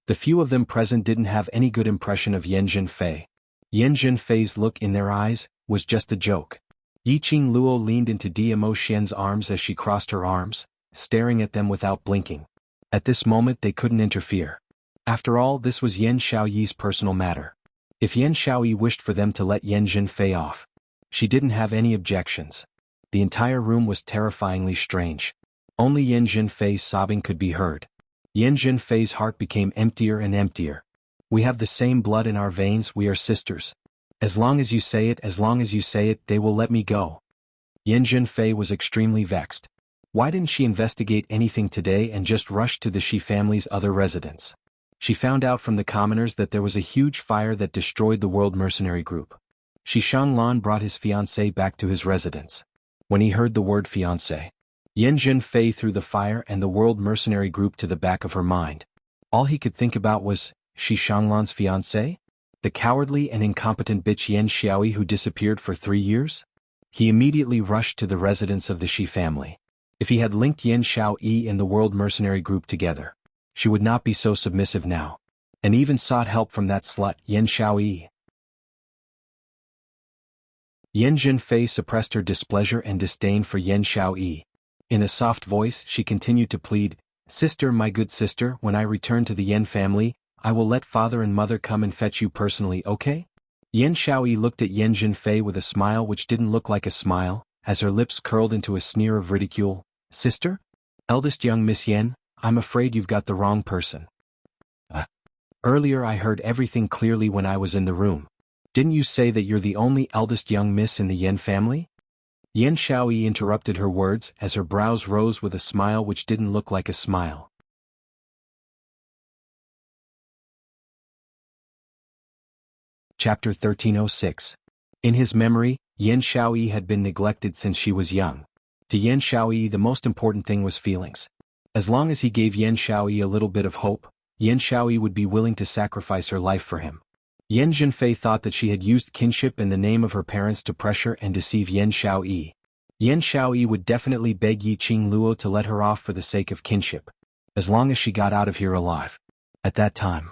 the few of them present didn't have any good impression of Yan Zhenfei. Yan Zhenfei's look in their eyes was just a joke. Yiqing Luo leaned into Dmo Xian's arms as she crossed her arms, staring at them without blinking. At this moment they couldn't interfere. After all, this was Yan Xiaoyi's personal matter. If Yan Xiaoyi wished for them to let Yan Zhenfei off, she didn't have any objections. The entire room was terrifyingly strange. Only Yan Zhenfei's sobbing could be heard. Yan Zhenfei's heart became emptier and emptier. We have the same blood in our veins, we are sisters. As long as you say it, they will let me go. Yan Zhenfei was extremely vexed. Why didn't she investigate anything today and just rush to the Shi family's other residence? She found out from the commoners that there was a huge fire that destroyed the World Mercenary Group. Shi Shanglan brought his fiancée back to his residence. When he heard the word fiancé, Yan Zhenfei threw the fire and the World Mercenary Group to the back of her mind. All he could think about was, Shi Shanglan's fiancé? The cowardly and incompetent bitch Yan Xiaoyi who disappeared for 3 years? He immediately rushed to the residence of the Shi family. If he had linked Yan Xiaoyi and the World Mercenary Group together, she would not be so submissive now. And even sought help from that slut, Yan Xiaoyi. Yan Zhenfei suppressed her displeasure and disdain for Yan Xiaoyi. In a soft voice, she continued to plead, Sister, my good sister, when I return to the Yan family, I will let father and mother come and fetch you personally, okay? Yan Xiaoyi looked at Yan Zhenfei with a smile which didn't look like a smile, as her lips curled into a sneer of ridicule. Sister? Eldest young Miss Yan, I'm afraid you've got the wrong person. Earlier I heard everything clearly when I was in the room. Didn't you say that you're the only eldest young miss in the Yan family? Yan Xiaoyi interrupted her words as her brows rose with a smile which didn't look like a smile. Chapter 1306. In his memory, Yan Xiaoyi had been neglected since she was young. To Yan Xiaoyi the most important thing was feelings. As long as he gave Yan Xiaoyi a little bit of hope, Yan Xiaoyi would be willing to sacrifice her life for him. Yan Zhenfei thought that she had used kinship in the name of her parents to pressure and deceive Yan Xiaoyi. Yan Xiaoyi would definitely beg Yiqing Luo to let her off for the sake of kinship, as long as she got out of here alive. At that time,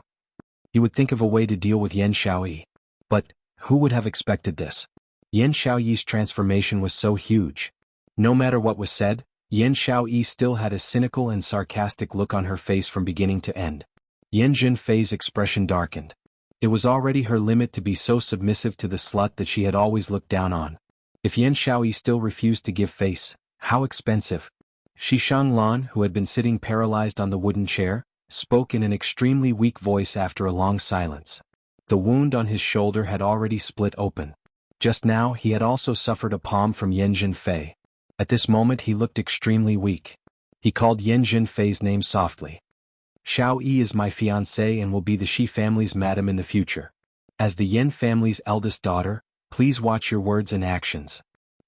he would think of a way to deal with Yan Xiaoyi. But who would have expected this? Yan Xiaoyi's transformation was so huge. No matter what was said, Yan Xiaoyi still had a cynical and sarcastic look on her face from beginning to end. Yan Zhenfei's expression darkened. It was already her limit to be so submissive to the slut that she had always looked down on. If Yan Xiaoyi still refused to give face, how expensive? Shi Shanglan, who had been sitting paralyzed on the wooden chair, spoke in an extremely weak voice after a long silence. The wound on his shoulder had already split open. Just now he had also suffered a palm from Yan Zhenfei. At this moment he looked extremely weak. He called Yan Zhenfei's name softly. Xiaoyi is my fiancée and will be the Shi family's madam in the future. As the Yan family's eldest daughter, please watch your words and actions.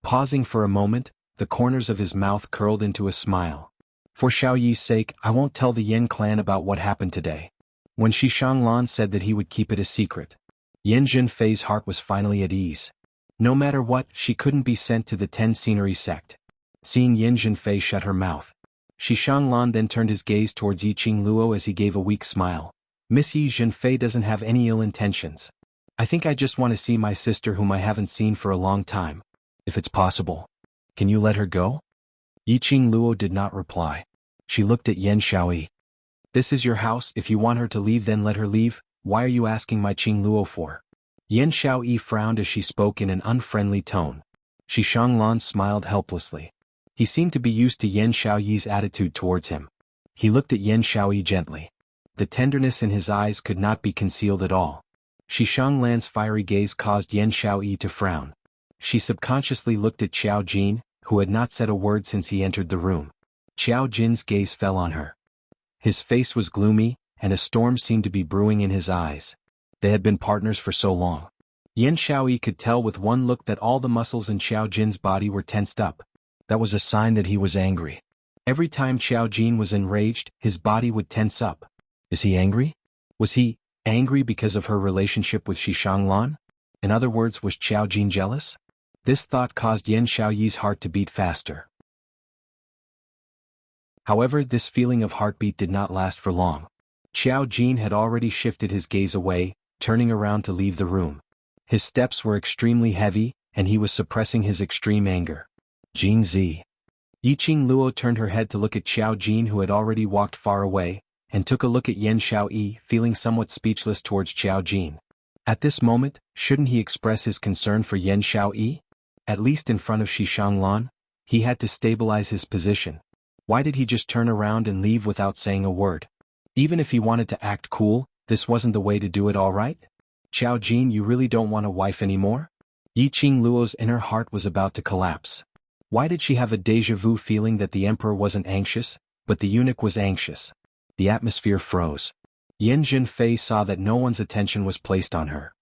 Pausing for a moment, the corners of his mouth curled into a smile. For Xiaoyi's sake, I won't tell the Yan clan about what happened today. When Shi Shanglan said that he would keep it a secret, Yan Zhenfei's heart was finally at ease. No matter what, she couldn't be sent to the 10 Scenery sect. Seeing Yin Zhenfei shut her mouth, Shi Shanglan then turned his gaze towards Yiqing Luo as he gave a weak smile. Miss Yi Zhenfei doesn't have any ill intentions. I think I just want to see my sister whom I haven't seen for a long time. If it's possible. Can you let her go? Yiqing Luo did not reply. She looked at Yan Xiaoyi. This is your house, if you want her to leave then let her leave, why are you asking my Qing Luo for? Yan Xiaoyi frowned as she spoke in an unfriendly tone. Shi Shanglan smiled helplessly. He seemed to be used to Yan Xiaoyi's attitude towards him. He looked at Yan Xiaoyi gently. The tenderness in his eyes could not be concealed at all. Shi Shanglan's fiery gaze caused Yan Xiaoyi to frown. She subconsciously looked at Qiao Jin, who had not said a word since he entered the room. Qiao Jin's gaze fell on her. His face was gloomy, and a storm seemed to be brewing in his eyes. They had been partners for so long. Yan Xiaoyi could tell with one look that all the muscles in Qiao Jin's body were tensed up. That was a sign that he was angry. Every time Qiao Jin was enraged, his body would tense up. Is he angry? Was he angry because of her relationship with Shi Shanglan? In other words, was Qiao Jin jealous? This thought caused Yan Xiaoyi's heart to beat faster. However, this feeling of heartbeat did not last for long. Qiao Jin had already shifted his gaze away, turning around to leave the room. His steps were extremely heavy, and he was suppressing his extreme anger. Jin Zi. Yiqing Luo turned her head to look at Qiao Jin, who had already walked far away, and took a look at Yan Xiaoyi, feeling somewhat speechless towards Qiao Jin. At this moment, shouldn't he express his concern for Yan Xiaoyi? At least in front of Shi Shanglan? He had to stabilize his position. Why did he just turn around and leave without saying a word? Even if he wanted to act cool, this wasn't the way to do it, all right? Qiao Jin, you really don't want a wife anymore? Yiqing Luo's inner heart was about to collapse. Why did she have a déjà vu feeling that the emperor wasn't anxious, but the eunuch was anxious? The atmosphere froze. Yin Zhenfei saw that no one's attention was placed on her.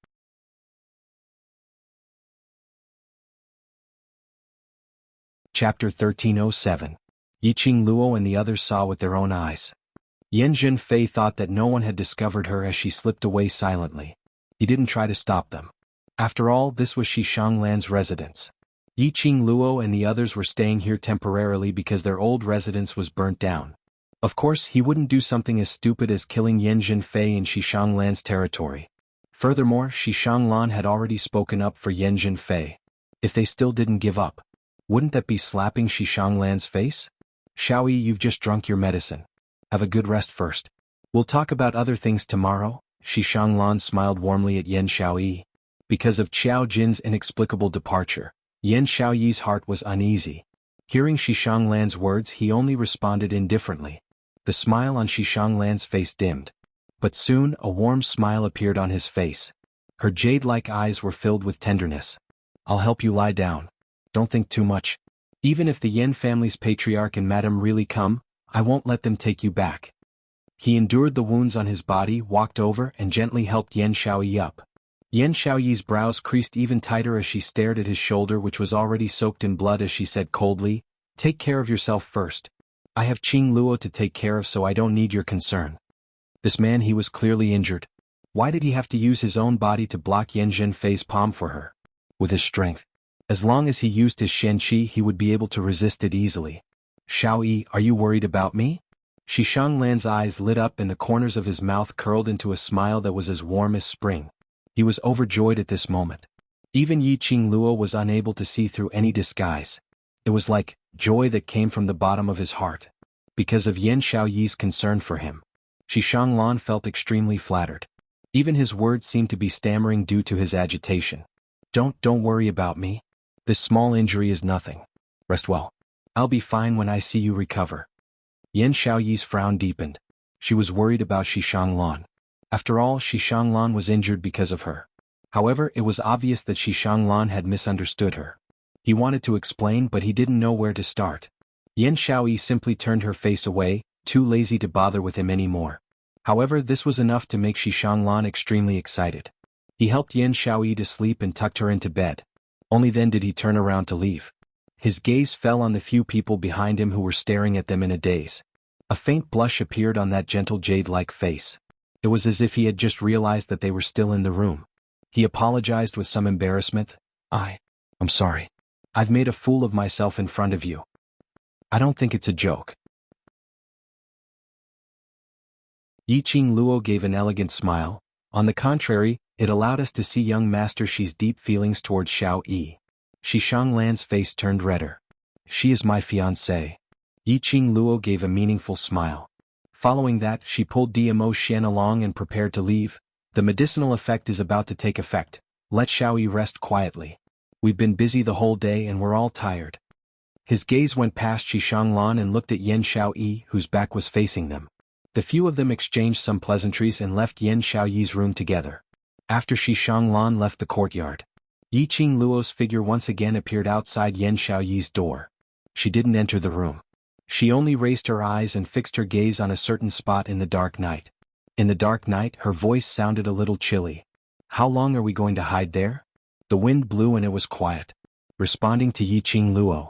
Chapter 1307. Yiqing Luo and the others saw with their own eyes. Yin Zhenfei thought that no one had discovered her as she slipped away silently. He didn't try to stop them. After all, this was Shi Shanglan's residence. Yiqing Luo and the others were staying here temporarily because their old residence was burnt down. Of course, he wouldn't do something as stupid as killing Yin Zhenfei in Shi Shanglan's territory. Furthermore, Shi Shanglan had already spoken up for Yin Zhenfei. If they still didn't give up, wouldn't that be slapping Shi Shanglan's face? Xiaoyi, you've just drunk your medicine. Have a good rest first. We'll talk about other things tomorrow. Shi Shanglan smiled warmly at Yan Xiaoyi. Because of Qiao Jin's inexplicable departure, Yan Xiaoyi's heart was uneasy. Hearing Shi Shanglan's words, he only responded indifferently. The smile on Shi Shanglan's face dimmed. But soon, a warm smile appeared on his face. Her jade-like eyes were filled with tenderness. I'll help you lie down. Don't think too much. Even if the Yan family's patriarch and madam really come, I won't let them take you back. He endured the wounds on his body, walked over and gently helped Yan Xiaoyi up. Yan Xiaoyi's brows creased even tighter as she stared at his shoulder, which was already soaked in blood, as she said coldly, "Take care of yourself first. I have Qing Luo to take care of, so I don't need your concern." This man, he was clearly injured. Why did he have to use his own body to block Yin Zhenfei's palm for her? With his strength. As long as he used his Shen Qi, he would be able to resist it easily. Xiaoyi, are you worried about me? Shi Shanglan's eyes lit up and the corners of his mouth curled into a smile that was as warm as spring. He was overjoyed at this moment. Even Yiqing Luo was unable to see through any disguise. It was like joy that came from the bottom of his heart. Because of Yan Xiaoyi's concern for him, Shi Shanglan felt extremely flattered. Even his words seemed to be stammering due to his agitation. Don't worry about me. This small injury is nothing. Rest well. I'll be fine when I see you recover. Yan Xiaoyi's frown deepened. She was worried about Shi Shanglan. After all, Shi Shanglan was injured because of her. However, it was obvious that Shi Shanglan had misunderstood her. He wanted to explain, but he didn't know where to start. Yan Xiaoyi simply turned her face away, too lazy to bother with him anymore. However, this was enough to make Shi Shanglan extremely excited. He helped Yan Xiaoyi to sleep and tucked her into bed. Only then did he turn around to leave. His gaze fell on the few people behind him who were staring at them in a daze. A faint blush appeared on that gentle jade-like face. It was as if he had just realized that they were still in the room. He apologized with some embarrassment. I'm sorry. I've made a fool of myself in front of you. I don't think it's a joke. Yiqing Luo gave an elegant smile. On the contrary, it allowed us to see young Master Shi's deep feelings towards Xiao Yi. Shi Shanglan's face turned redder. She is my fiancée. Yiqing Luo gave a meaningful smile. Following that, she pulled Dmo Xian along and prepared to leave. The medicinal effect is about to take effect. Let Xiao Yi rest quietly. We've been busy the whole day and we're all tired. His gaze went past Shi Shanglan and looked at Yan Xiaoyi, whose back was facing them. The few of them exchanged some pleasantries and left Yan Xiaoyi's room together. After Shi Shanglan left the courtyard, Yiqing Luo's figure once again appeared outside Yan Xiaoyi's door. She didn't enter the room. She only raised her eyes and fixed her gaze on a certain spot in the dark night. In the dark night, her voice sounded a little chilly. How long are we going to hide there? The wind blew and it was quiet. Responding to Yiqing Luo.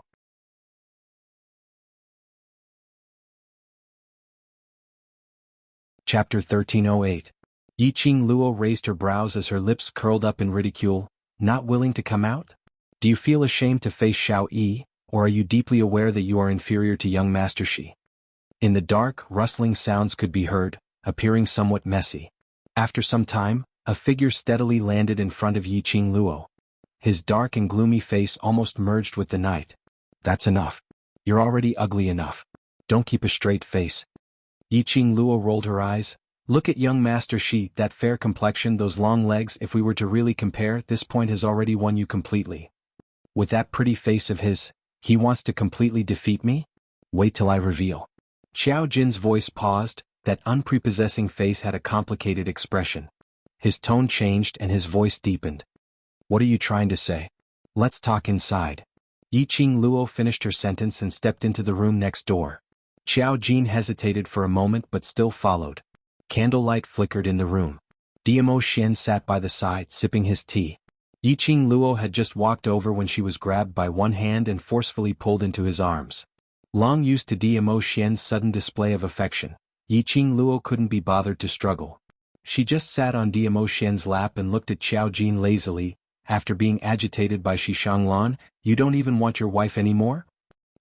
Chapter 1308. Yiqing Luo raised her brows as her lips curled up in ridicule. Not willing to come out? Do you feel ashamed to face Xiao Yi, or are you deeply aware that you are inferior to young Master Shi? In the dark, rustling sounds could be heard, appearing somewhat messy. After some time, a figure steadily landed in front of Yiqing Luo. His dark and gloomy face almost merged with the night. That's enough. You're already ugly enough. Don't keep a straight face. Yiqing Luo rolled her eyes. Look at young Master Shi, that fair complexion, those long legs. If we were to really compare, this point has already won you completely. With that pretty face of his, he wants to completely defeat me? Wait till I reveal. Xiao Jin's voice paused. That unprepossessing face had a complicated expression. His tone changed and his voice deepened. What are you trying to say? Let's talk inside. Yiqing Luo finished her sentence and stepped into the room next door. Xiao Jin hesitated for a moment but still followed. Candlelight flickered in the room. Dmo Xian sat by the side sipping his tea. Yiqing Luo had just walked over when she was grabbed by one hand and forcefully pulled into his arms. Long used to Dmo Xian's sudden display of affection, Yiqing Luo couldn't be bothered to struggle. She just sat on Dmo Xian's lap and looked at Xiao Jin lazily. After being agitated by Shi Shanglan, you don't even want your wife anymore?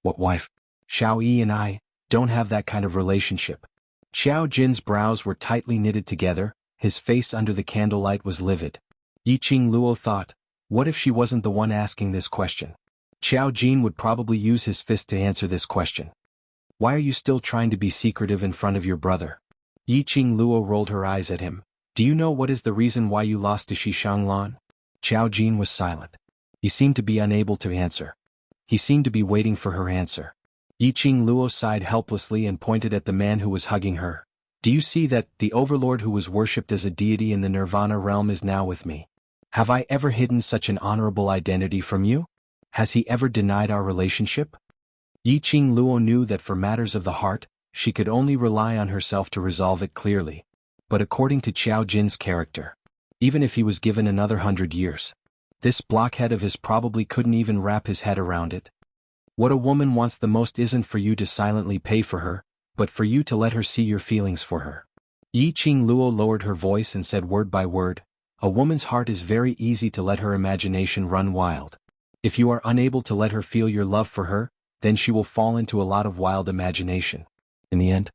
What wife? Xiao Yi and I don't have that kind of relationship. Xiao Jin's brows were tightly knitted together, his face under the candlelight was livid. Yiqing Luo thought, what if she wasn't the one asking this question? Xiao Jin would probably use his fist to answer this question. Why are you still trying to be secretive in front of your brother? Yiqing Luo rolled her eyes at him. Do you know what is the reason why you lost to Shi Shanglan? Xiao Jin was silent. He seemed to be unable to answer. He seemed to be waiting for her answer. Yiqing Luo sighed helplessly and pointed at the man who was hugging her. Do you see that the overlord who was worshipped as a deity in the Nirvana realm is now with me? Have I ever hidden such an honorable identity from you? Has he ever denied our relationship? Yiqing Luo knew that for matters of the heart, she could only rely on herself to resolve it clearly. But according to Xiao Jin's character, even if he was given another 100 years, this blockhead of his probably couldn't even wrap his head around it. What a woman wants the most isn't for you to silently pay for her, but for you to let her see your feelings for her. Yiqing Luo lowered her voice and said word by word, a woman's heart is very easy to let her imagination run wild. If you are unable to let her feel your love for her, then she will fall into a lot of wild imagination. In the end,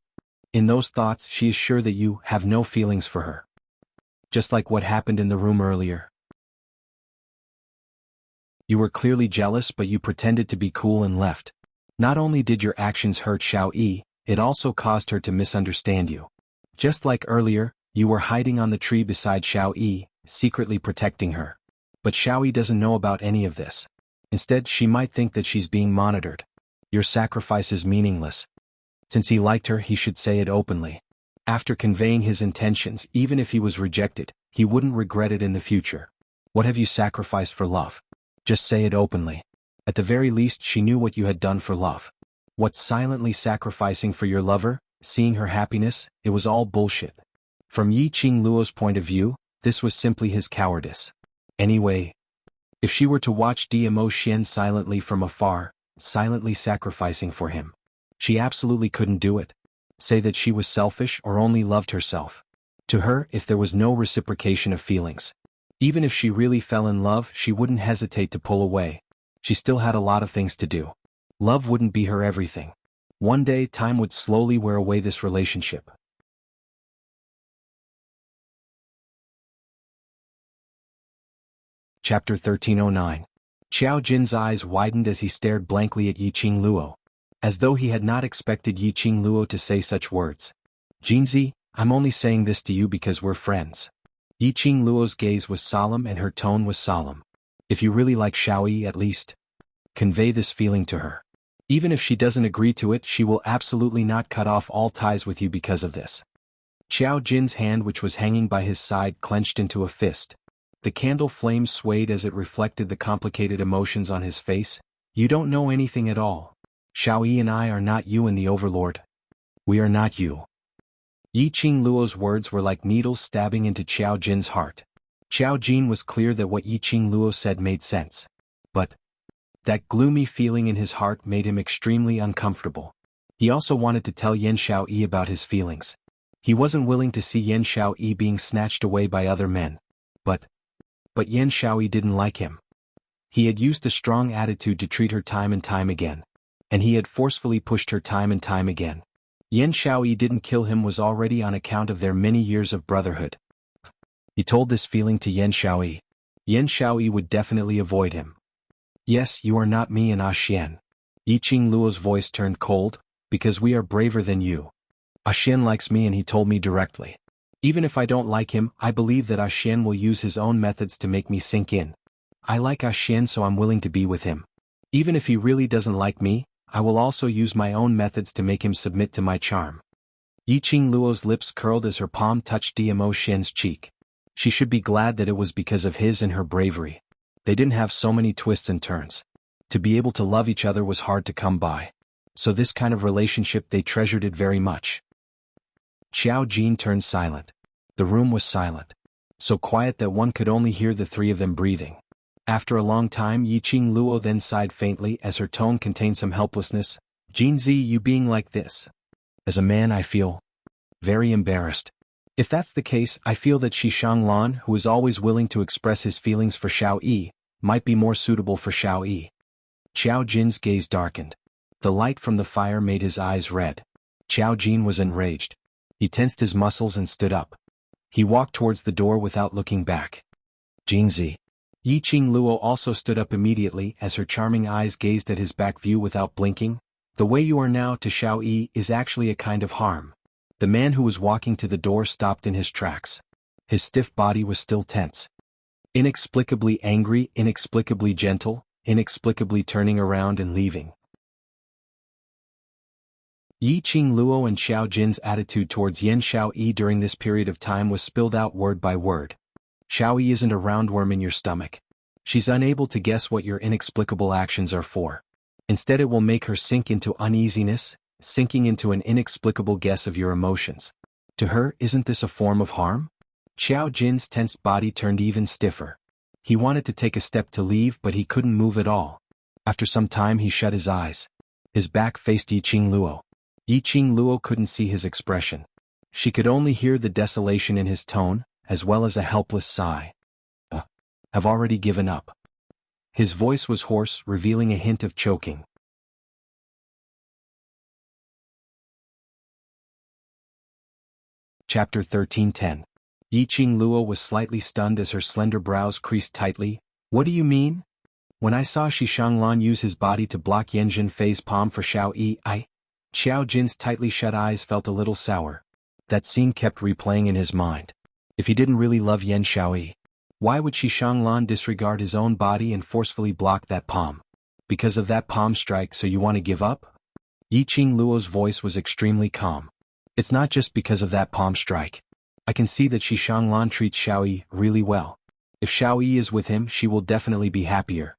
in those thoughts she is sure that you have no feelings for her. Just like what happened in the room earlier. You were clearly jealous but you pretended to be cool and left. Not only did your actions hurt Xiao Yi, it also caused her to misunderstand you. Just like earlier, you were hiding on the tree beside Xiao Yi, secretly protecting her. But Xiao Yi doesn't know about any of this. Instead, she might think that she's being monitored. Your sacrifice is meaningless. Since he liked her, he should say it openly. After conveying his intentions, even if he was rejected, he wouldn't regret it in the future. What have you sacrificed for love? Just say it openly. At the very least, she knew what you had done for love. What's silently sacrificing for your lover, seeing her happiness, it was all bullshit. From Yiqing Luo's point of view, this was simply his cowardice. Anyway, if she were to watch Dmo Xian silently from afar, silently sacrificing for him, she absolutely couldn't do it. Say that she was selfish or only loved herself. To her, if there was no reciprocation of feelings, Even if she really fell in love, she wouldn't hesitate to pull away. She still had a lot of things to do. Love wouldn't be her everything. One day, time would slowly wear away this relationship. Chapter 1309. Xiao Jin's eyes widened as he stared blankly at Yiqing Luo, as though he had not expected Yiqing Luo to say such words. Jinzi, I'm only saying this to you because we're friends. Yiqing Luo's gaze was solemn and her tone was solemn. If you really like Xiaoyi, at least convey this feeling to her. Even if she doesn't agree to it, she will absolutely not cut off all ties with you because of this. Xiao Jin's hand, which was hanging by his side, clenched into a fist. The candle flame swayed as it reflected the complicated emotions on his face. You don't know anything at all. Xiaoyi and I are not you and the Overlord. We are not you. Yiqing Luo's words were like needles stabbing into Xiao Jin's heart. Xiao Jin was clear that what Yiqing Luo said made sense. But that gloomy feeling in his heart made him extremely uncomfortable. He also wanted to tell Yan Xiaoyi about his feelings. He wasn't willing to see Yan Xiaoyi being snatched away by other men. But Yan Xiaoyi didn't like him. He had used a strong attitude to treat her time and time again. And he had forcefully pushed her time and time again. Yan Xiaoyi didn't kill him was already on account of their many years of brotherhood. He told this feeling to Yan Xiaoyi. Yan Xiaoyi would definitely avoid him. Yes, you are not me and Xian. Yiqing Luo's voice turned cold, because we are braver than you. Xian likes me and he told me directly. Even if I don't like him, I believe that Xian will use his own methods to make me sink in. I like Xian, so I'm willing to be with him. Even if he really doesn't like me, I will also use my own methods to make him submit to my charm. Yiqing Luo's lips curled as her palm touched Dmo Xian's cheek. She should be glad that it was because of his and her bravery. They didn't have so many twists and turns. To be able to love each other was hard to come by. So this kind of relationship, they treasured it very much. Xiao Jin turned silent. The room was silent. So quiet that one could only hear the three of them breathing. After a long time, Yiqing Luo then sighed faintly as her tone contained some helplessness. Jinzi, you being like this. As a man, I feel very embarrassed. If that's the case, I feel that Xishang Lan, who is always willing to express his feelings for Xiao Yi, might be more suitable for Xiao Yi. Xiao Jin's gaze darkened. The light from the fire made his eyes red. Xiao Jin was enraged. He tensed his muscles and stood up. He walked towards the door without looking back. Jinzi. Yiqing Luo also stood up immediately as her charming eyes gazed at his back view without blinking. The way you are now to Xiao Yi is actually a kind of harm. The man who was walking to the door stopped in his tracks. His stiff body was still tense. Inexplicably angry, inexplicably gentle, inexplicably turning around and leaving. Yiqing Luo and Xiao Jin's attitude towards Yan Xiaoyi during this period of time was spilled out word by word. Xiaoyi isn't a roundworm in your stomach. She's unable to guess what your inexplicable actions are for. Instead, it will make her sink into uneasiness, sinking into an inexplicable guess of your emotions. To her, isn't this a form of harm? Xiao Jin's tensed body turned even stiffer. He wanted to take a step to leave, but he couldn't move at all. After some time, he shut his eyes. His back faced Yiqing Luo. Yiqing Luo couldn't see his expression. She could only hear the desolation in his tone, as well as a helpless sigh. Have already given up. His voice was hoarse, revealing a hint of choking. Chapter 1310. Yiqing Luo was slightly stunned as her slender brows creased tightly. What do you mean? When I saw Xishang Lan use his body to block Yan Zhenfei's palm for Xiao Yi, Xiao Jin's tightly shut eyes felt a little sour. That scene kept replaying in his mind. If he didn't really love Yan Xiaoyi, why would Xishang Lan disregard his own body and forcefully block that palm? Because of that palm strike, so you want to give up? Yiqing Luo's voice was extremely calm. It's not just because of that palm strike. I can see that Xishang Lan treats Xiaoyi really well. If Xiaoyi is with him, she will definitely be happier.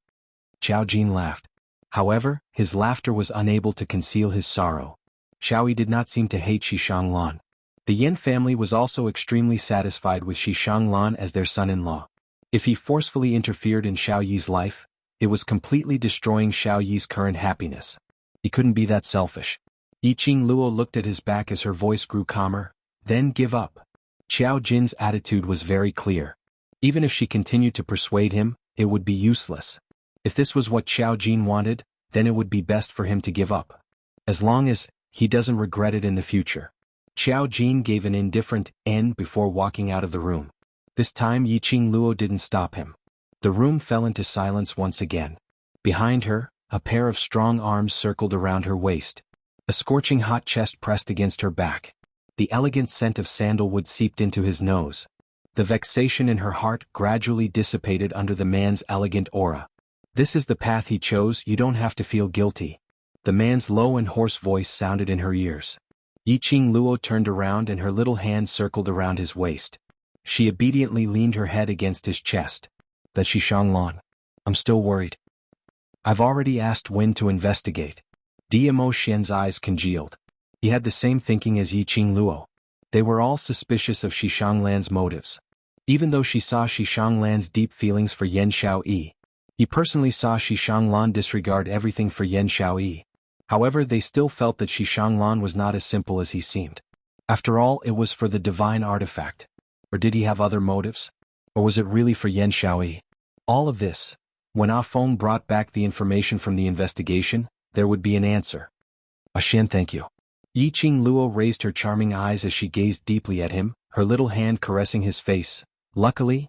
Xiao Jin laughed. However, his laughter was unable to conceal his sorrow. Xiaoyi did not seem to hate Xishang Lan. The Yin family was also extremely satisfied with Xishang Lan as their son-in-law. If he forcefully interfered in Xiao Yi's life, it was completely destroying Xiao Yi's current happiness. He couldn't be that selfish. Yiqing Luo looked at his back as her voice grew calmer. Then give up. Xiao Jin's attitude was very clear. Even if she continued to persuade him, it would be useless. If this was what Xiao Jin wanted, then it would be best for him to give up. As long as he doesn't regret it in the future. Xiao Jin gave an indifferent "N" before walking out of the room. This time Yiqing Luo didn't stop him. The room fell into silence once again. Behind her, a pair of strong arms circled around her waist. A scorching hot chest pressed against her back. The elegant scent of sandalwood seeped into his nose. The vexation in her heart gradually dissipated under the man's elegant aura. This is the path he chose, you don't have to feel guilty. The man's low and hoarse voice sounded in her ears. Yiqing Luo turned around and her little hand circled around his waist. She obediently leaned her head against his chest. That Xishanglan. I'm still worried. I've already asked Wen to investigate. Dmo Xian's eyes congealed. He had the same thinking as Yiqing Luo. They were all suspicious of Xishanglan's motives. Even though she saw Xishanglan's deep feelings for Yan Xiaoyi, he personally saw Xishanglan disregard everything for Yan Xiaoyi. However, they still felt that Xishanglan was not as simple as he seemed. After all, it was for the divine artifact. Or did he have other motives? Or was it really for Yan Xiaoyi? All of this. When Ah Feng brought back the information from the investigation, there would be an answer. Ah Xian, thank you. Yiqing Luo raised her charming eyes as she gazed deeply at him, her little hand caressing his face. Luckily,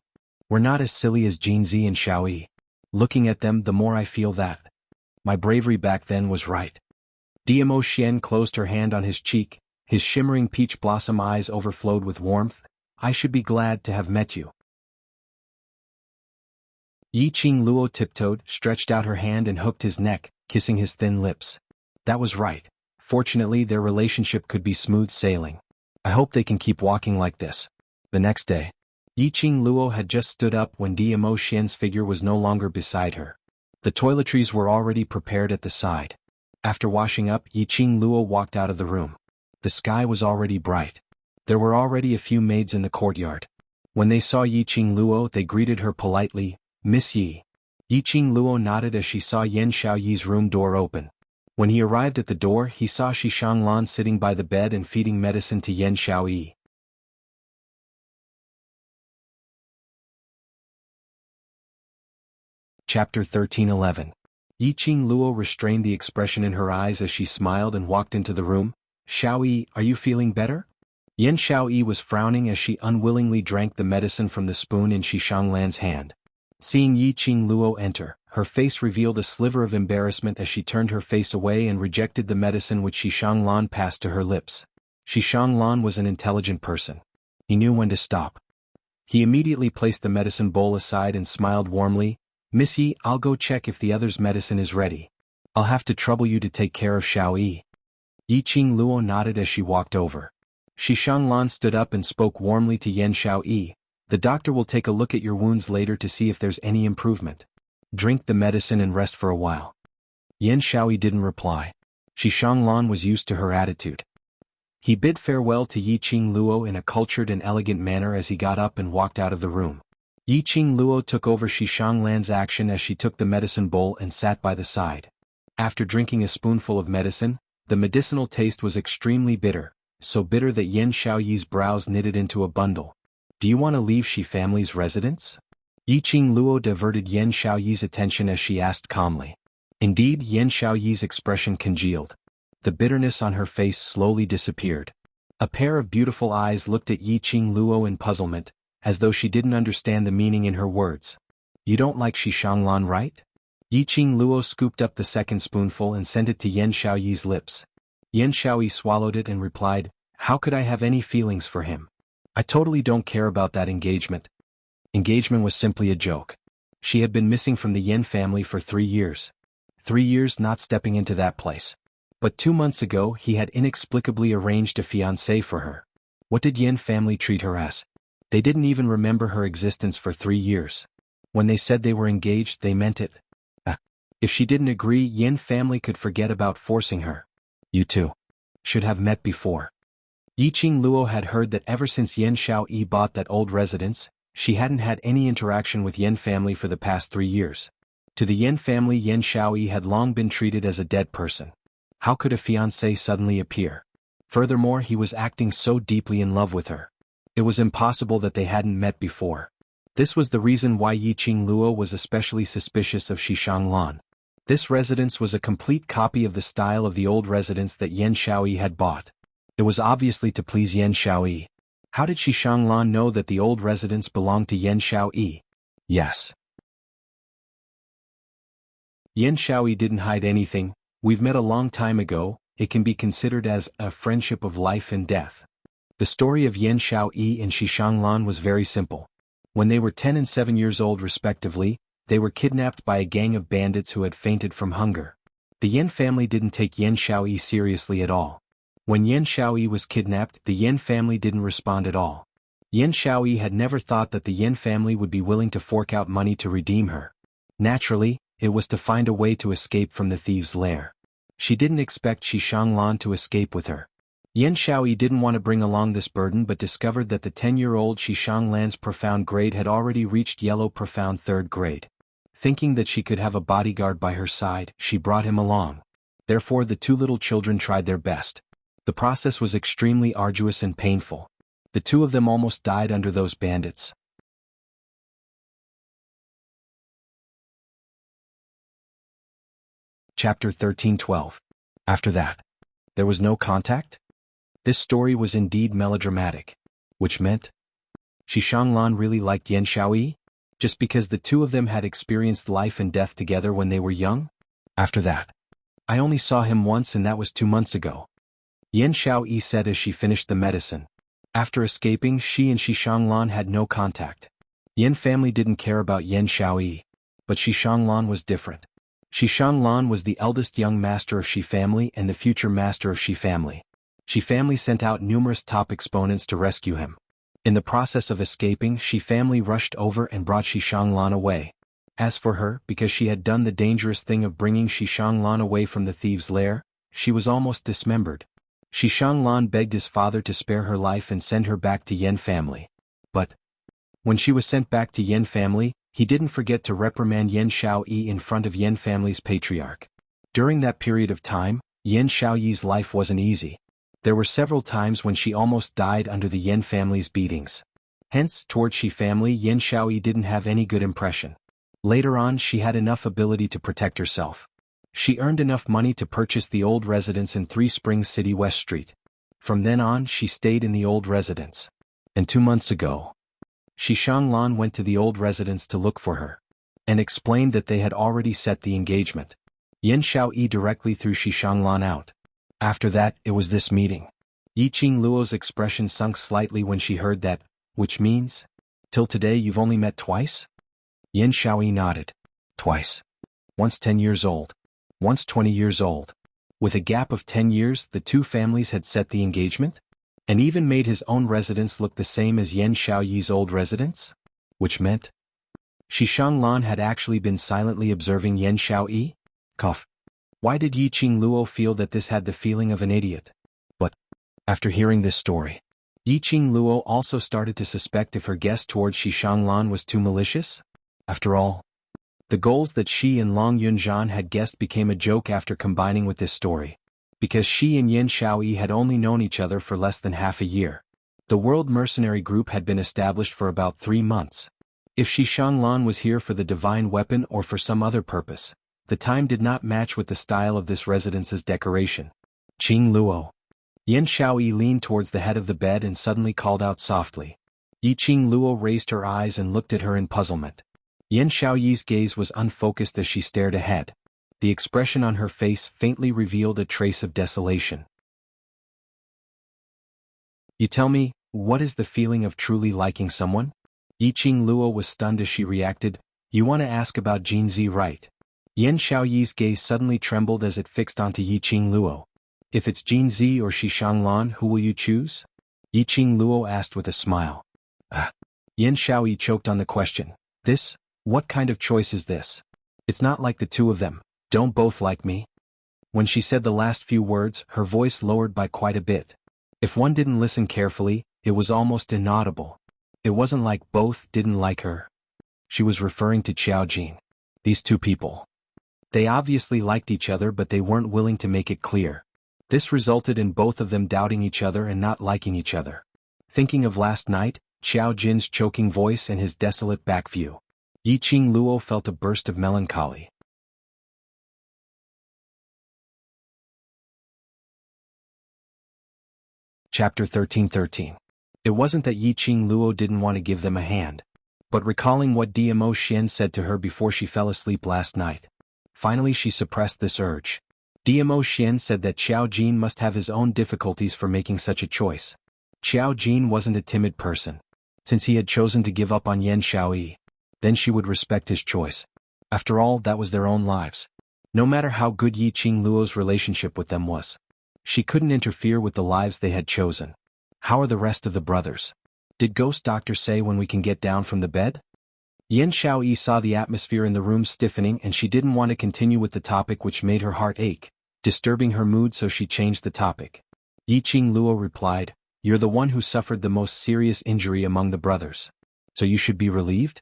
we're not as silly as Jinzi and Xiaoyi. Looking at them, the more I feel that my bravery back then was right. Dmo Xian closed her hand on his cheek, his shimmering peach blossom eyes overflowed with warmth. I should be glad to have met you. Yiqing Luo tiptoed, stretched out her hand and hooked his neck, kissing his thin lips. That was right. Fortunately, their relationship could be smooth sailing. I hope they can keep walking like this. The next day, Yiqing Luo had just stood up when Dmo Xian's figure was no longer beside her. The toiletries were already prepared at the side. After washing up, Yiqing Luo walked out of the room. The sky was already bright. There were already a few maids in the courtyard. When they saw Yiqing Luo, they greeted her politely, Miss Yi. Yiqing Luo nodded as she saw Yan Xiaoyi's room door open. When he arrived at the door, he saw Xishanglan sitting by the bed and feeding medicine to Yan Xiaoyi. Chapter 13:11. Yiqing Luo restrained the expression in her eyes as she smiled and walked into the room. Xiaoyi, are you feeling better? Yan Xiaoyi was frowning as she unwillingly drank the medicine from the spoon in Xishanglan's hand. Seeing Yiqing Luo enter, her face revealed a sliver of embarrassment as she turned her face away and rejected the medicine which Xishanglan passed to her lips. Xishanglan was an intelligent person. He knew when to stop. He immediately placed the medicine bowl aside and smiled warmly. Miss Yi, I'll go check if the other's medicine is ready. I'll have to trouble you to take care of Xiaoyi. Yiqing Luo nodded as she walked over. Xishanglan stood up and spoke warmly to Yan Xiaoyi. The doctor will take a look at your wounds later to see if there's any improvement. Drink the medicine and rest for a while. Yan Xiaoyi didn't reply. Xishanglan was used to her attitude. He bid farewell to Yiqing Luo in a cultured and elegant manner as he got up and walked out of the room. Yiqing Luo took over Xishanglan's action as she took the medicine bowl and sat by the side. After drinking a spoonful of medicine, the medicinal taste was extremely bitter, so bitter that Yan Xiaoyi's brows knitted into a bundle. Do you want to leave Xi family's residence? Yiqing Luo diverted Yan Xiaoyi's attention as she asked calmly. Indeed, Yan Xiaoyi's expression congealed. The bitterness on her face slowly disappeared. A pair of beautiful eyes looked at Yiqing Luo in puzzlement, as though she didn't understand the meaning in her words. You don't like Xishanglan, right? Yiqing Luo scooped up the second spoonful and sent it to Yan Xiaoyi's lips. Yan Xiaoyi swallowed it and replied, How could I have any feelings for him? I totally don't care about that engagement. Engagement was simply a joke. She had been missing from the Yan family for 3 years. 3 years not stepping into that place. But 2 months ago he had inexplicably arranged a fiancé for her. What did Yan family treat her as? They didn't even remember her existence for 3 years. When they said they were engaged, they meant it. If she didn't agree, Yan family could forget about forcing her. You two should have met before. Yiqing Luo had heard that ever since Yan Xiaoyi bought that old residence, she hadn't had any interaction with Yan family for the past 3 years. To the Yan family, Yan Xiaoyi had long been treated as a dead person. How could a fiancé suddenly appear? Furthermore, he was acting so deeply in love with her. It was impossible that they hadn't met before. This was the reason why Yiqing Luo was especially suspicious of Xishanglan. This residence was a complete copy of the style of the old residence that Yan Xiaoyi had bought. It was obviously to please Yan Xiaoyi. How did Xishanglan know that the old residence belonged to Yan Xiaoyi? Yes. Yan Xiaoyi didn't hide anything. We've met a long time ago. It can be considered as a friendship of life and death. The story of Yan Xiaoyi and Xishanglan was very simple. When they were 10 and 7 years old respectively, they were kidnapped by a gang of bandits who had fainted from hunger. The Yan family didn't take Yan Xiaoyi seriously at all. When Yan Xiaoyi was kidnapped, the Yan family didn't respond at all. Yan Xiaoyi had never thought that the Yan family would be willing to fork out money to redeem her. Naturally, it was to find a way to escape from the thieves' lair. She didn't expect Xishanglan to escape with her. Yan Xiaoyi didn't want to bring along this burden but discovered that the 10-year-old Xishanglan's profound grade had already reached yellow profound 3rd grade. Thinking that she could have a bodyguard by her side, she brought him along. Therefore the two little children tried their best. The process was extremely arduous and painful. The two of them almost died under those bandits. Chapter 13:12. After that, there was no contact? This story was indeed melodramatic. Which meant? Xishanglan really liked Yan Xiaoyi? Just because the two of them had experienced life and death together when they were young? After that, I only saw him once and that was 2 months ago. Yan Xiaoyi said as she finished the medicine. After escaping, she and Xishanglan had no contact. Yan family didn't care about Yan Xiaoyi. But Xishanglan was different. Xishanglan was the eldest young master of Shi family and the future master of Shi family. Shi family sent out numerous top exponents to rescue him. In the process of escaping, Shi family rushed over and brought Xishanglan away. As for her, because she had done the dangerous thing of bringing Xishanglan away from the thieves' lair, she was almost dismembered. Xishanglan begged his father to spare her life and send her back to Yan family. But when she was sent back to Yan family, he didn't forget to reprimand Yan Xiaoyi in front of Yan family's patriarch. During that period of time, Yan Xiaoyi's life wasn't easy. There were several times when she almost died under the Yan family's beatings. Hence, toward Shi family, Yan Xiaoyi didn't have any good impression. Later on, she had enough ability to protect herself. She earned enough money to purchase the old residence in 3 Springs City West Street. From then on, she stayed in the old residence. And 2 months ago, Xishanglan went to the old residence to look for her, and explained that they had already set the engagement. Yan Xiaoyi directly threw Xishanglan out. After that, it was this meeting. Yiqing Luo's expression sunk slightly when she heard that, which means, till today you've only met twice? Yan Xiaoyi nodded. Twice. Once 10 years old. Once 20 years old. With a gap of 10 years, the two families had set the engagement? And even made his own residence look the same as Yan Xiaoyi's old residence? Which meant? Xishanglan had actually been silently observing Yan Xiaoyi? Cough. Why did Yiqing Luo feel that this had the feeling of an idiot? But, after hearing this story, Yiqing Luo also started to suspect if her guess towards Xishanglan was too malicious? After all, the goals that she and Long Yunzhan had guessed became a joke after combining with this story. Because she and Yan Xiaoyi had only known each other for less than half a year. The World Mercenary Group had been established for about 3 months. If Xishanglan was here for the divine weapon or for some other purpose, the time did not match with the style of this residence's decoration. Qing Luo. Yan Xiaoyi leaned towards the head of the bed and suddenly called out softly. Yiqing Luo raised her eyes and looked at her in puzzlement. Yan Xiaoyi's gaze was unfocused as she stared ahead. The expression on her face faintly revealed a trace of desolation. You tell me, what is the feeling of truly liking someone? Yiqing Luo was stunned as she reacted. You want to ask about Jinzi, right? Yan Xiaoyi's gaze suddenly trembled as it fixed onto Yiqing Luo. If it's Jinzi or Xishanglan, who will you choose? Yiqing Luo asked with a smile. Yan Xiaoyi choked on the question. What kind of choice is this? It's not like the two of them. Don't both like me? When she said the last few words, her voice lowered by quite a bit. If one didn't listen carefully, it was almost inaudible. It wasn't like both didn't like her. She was referring to Qiaojin. These two people. They obviously liked each other but they weren't willing to make it clear. This resulted in both of them doubting each other and not liking each other. Thinking of last night, Xiao Jin's choking voice and his desolate back view. Yiqing Luo felt a burst of melancholy. Chapter 13:13. It wasn't that Yiqing Luo didn't want to give them a hand, but recalling what Dmo Xian said to her before she fell asleep last night. Finally she suppressed this urge. Dmo Xian said that Xiao Jin must have his own difficulties for making such a choice. Xiao Jin wasn't a timid person. Since he had chosen to give up on Yan Xiaoyi, then she would respect his choice. After all, that was their own lives. No matter how good Yiqing Luo's relationship with them was, she couldn't interfere with the lives they had chosen. How are the rest of the brothers? Did Ghost Doctor say when we can get down from the bed? Yan Xiaoyi saw the atmosphere in the room stiffening and she didn't want to continue with the topic, which made her heart ache, disturbing her mood, so she changed the topic. Yiqing Luo replied, "You're the one who suffered the most serious injury among the brothers. So you should be relieved?"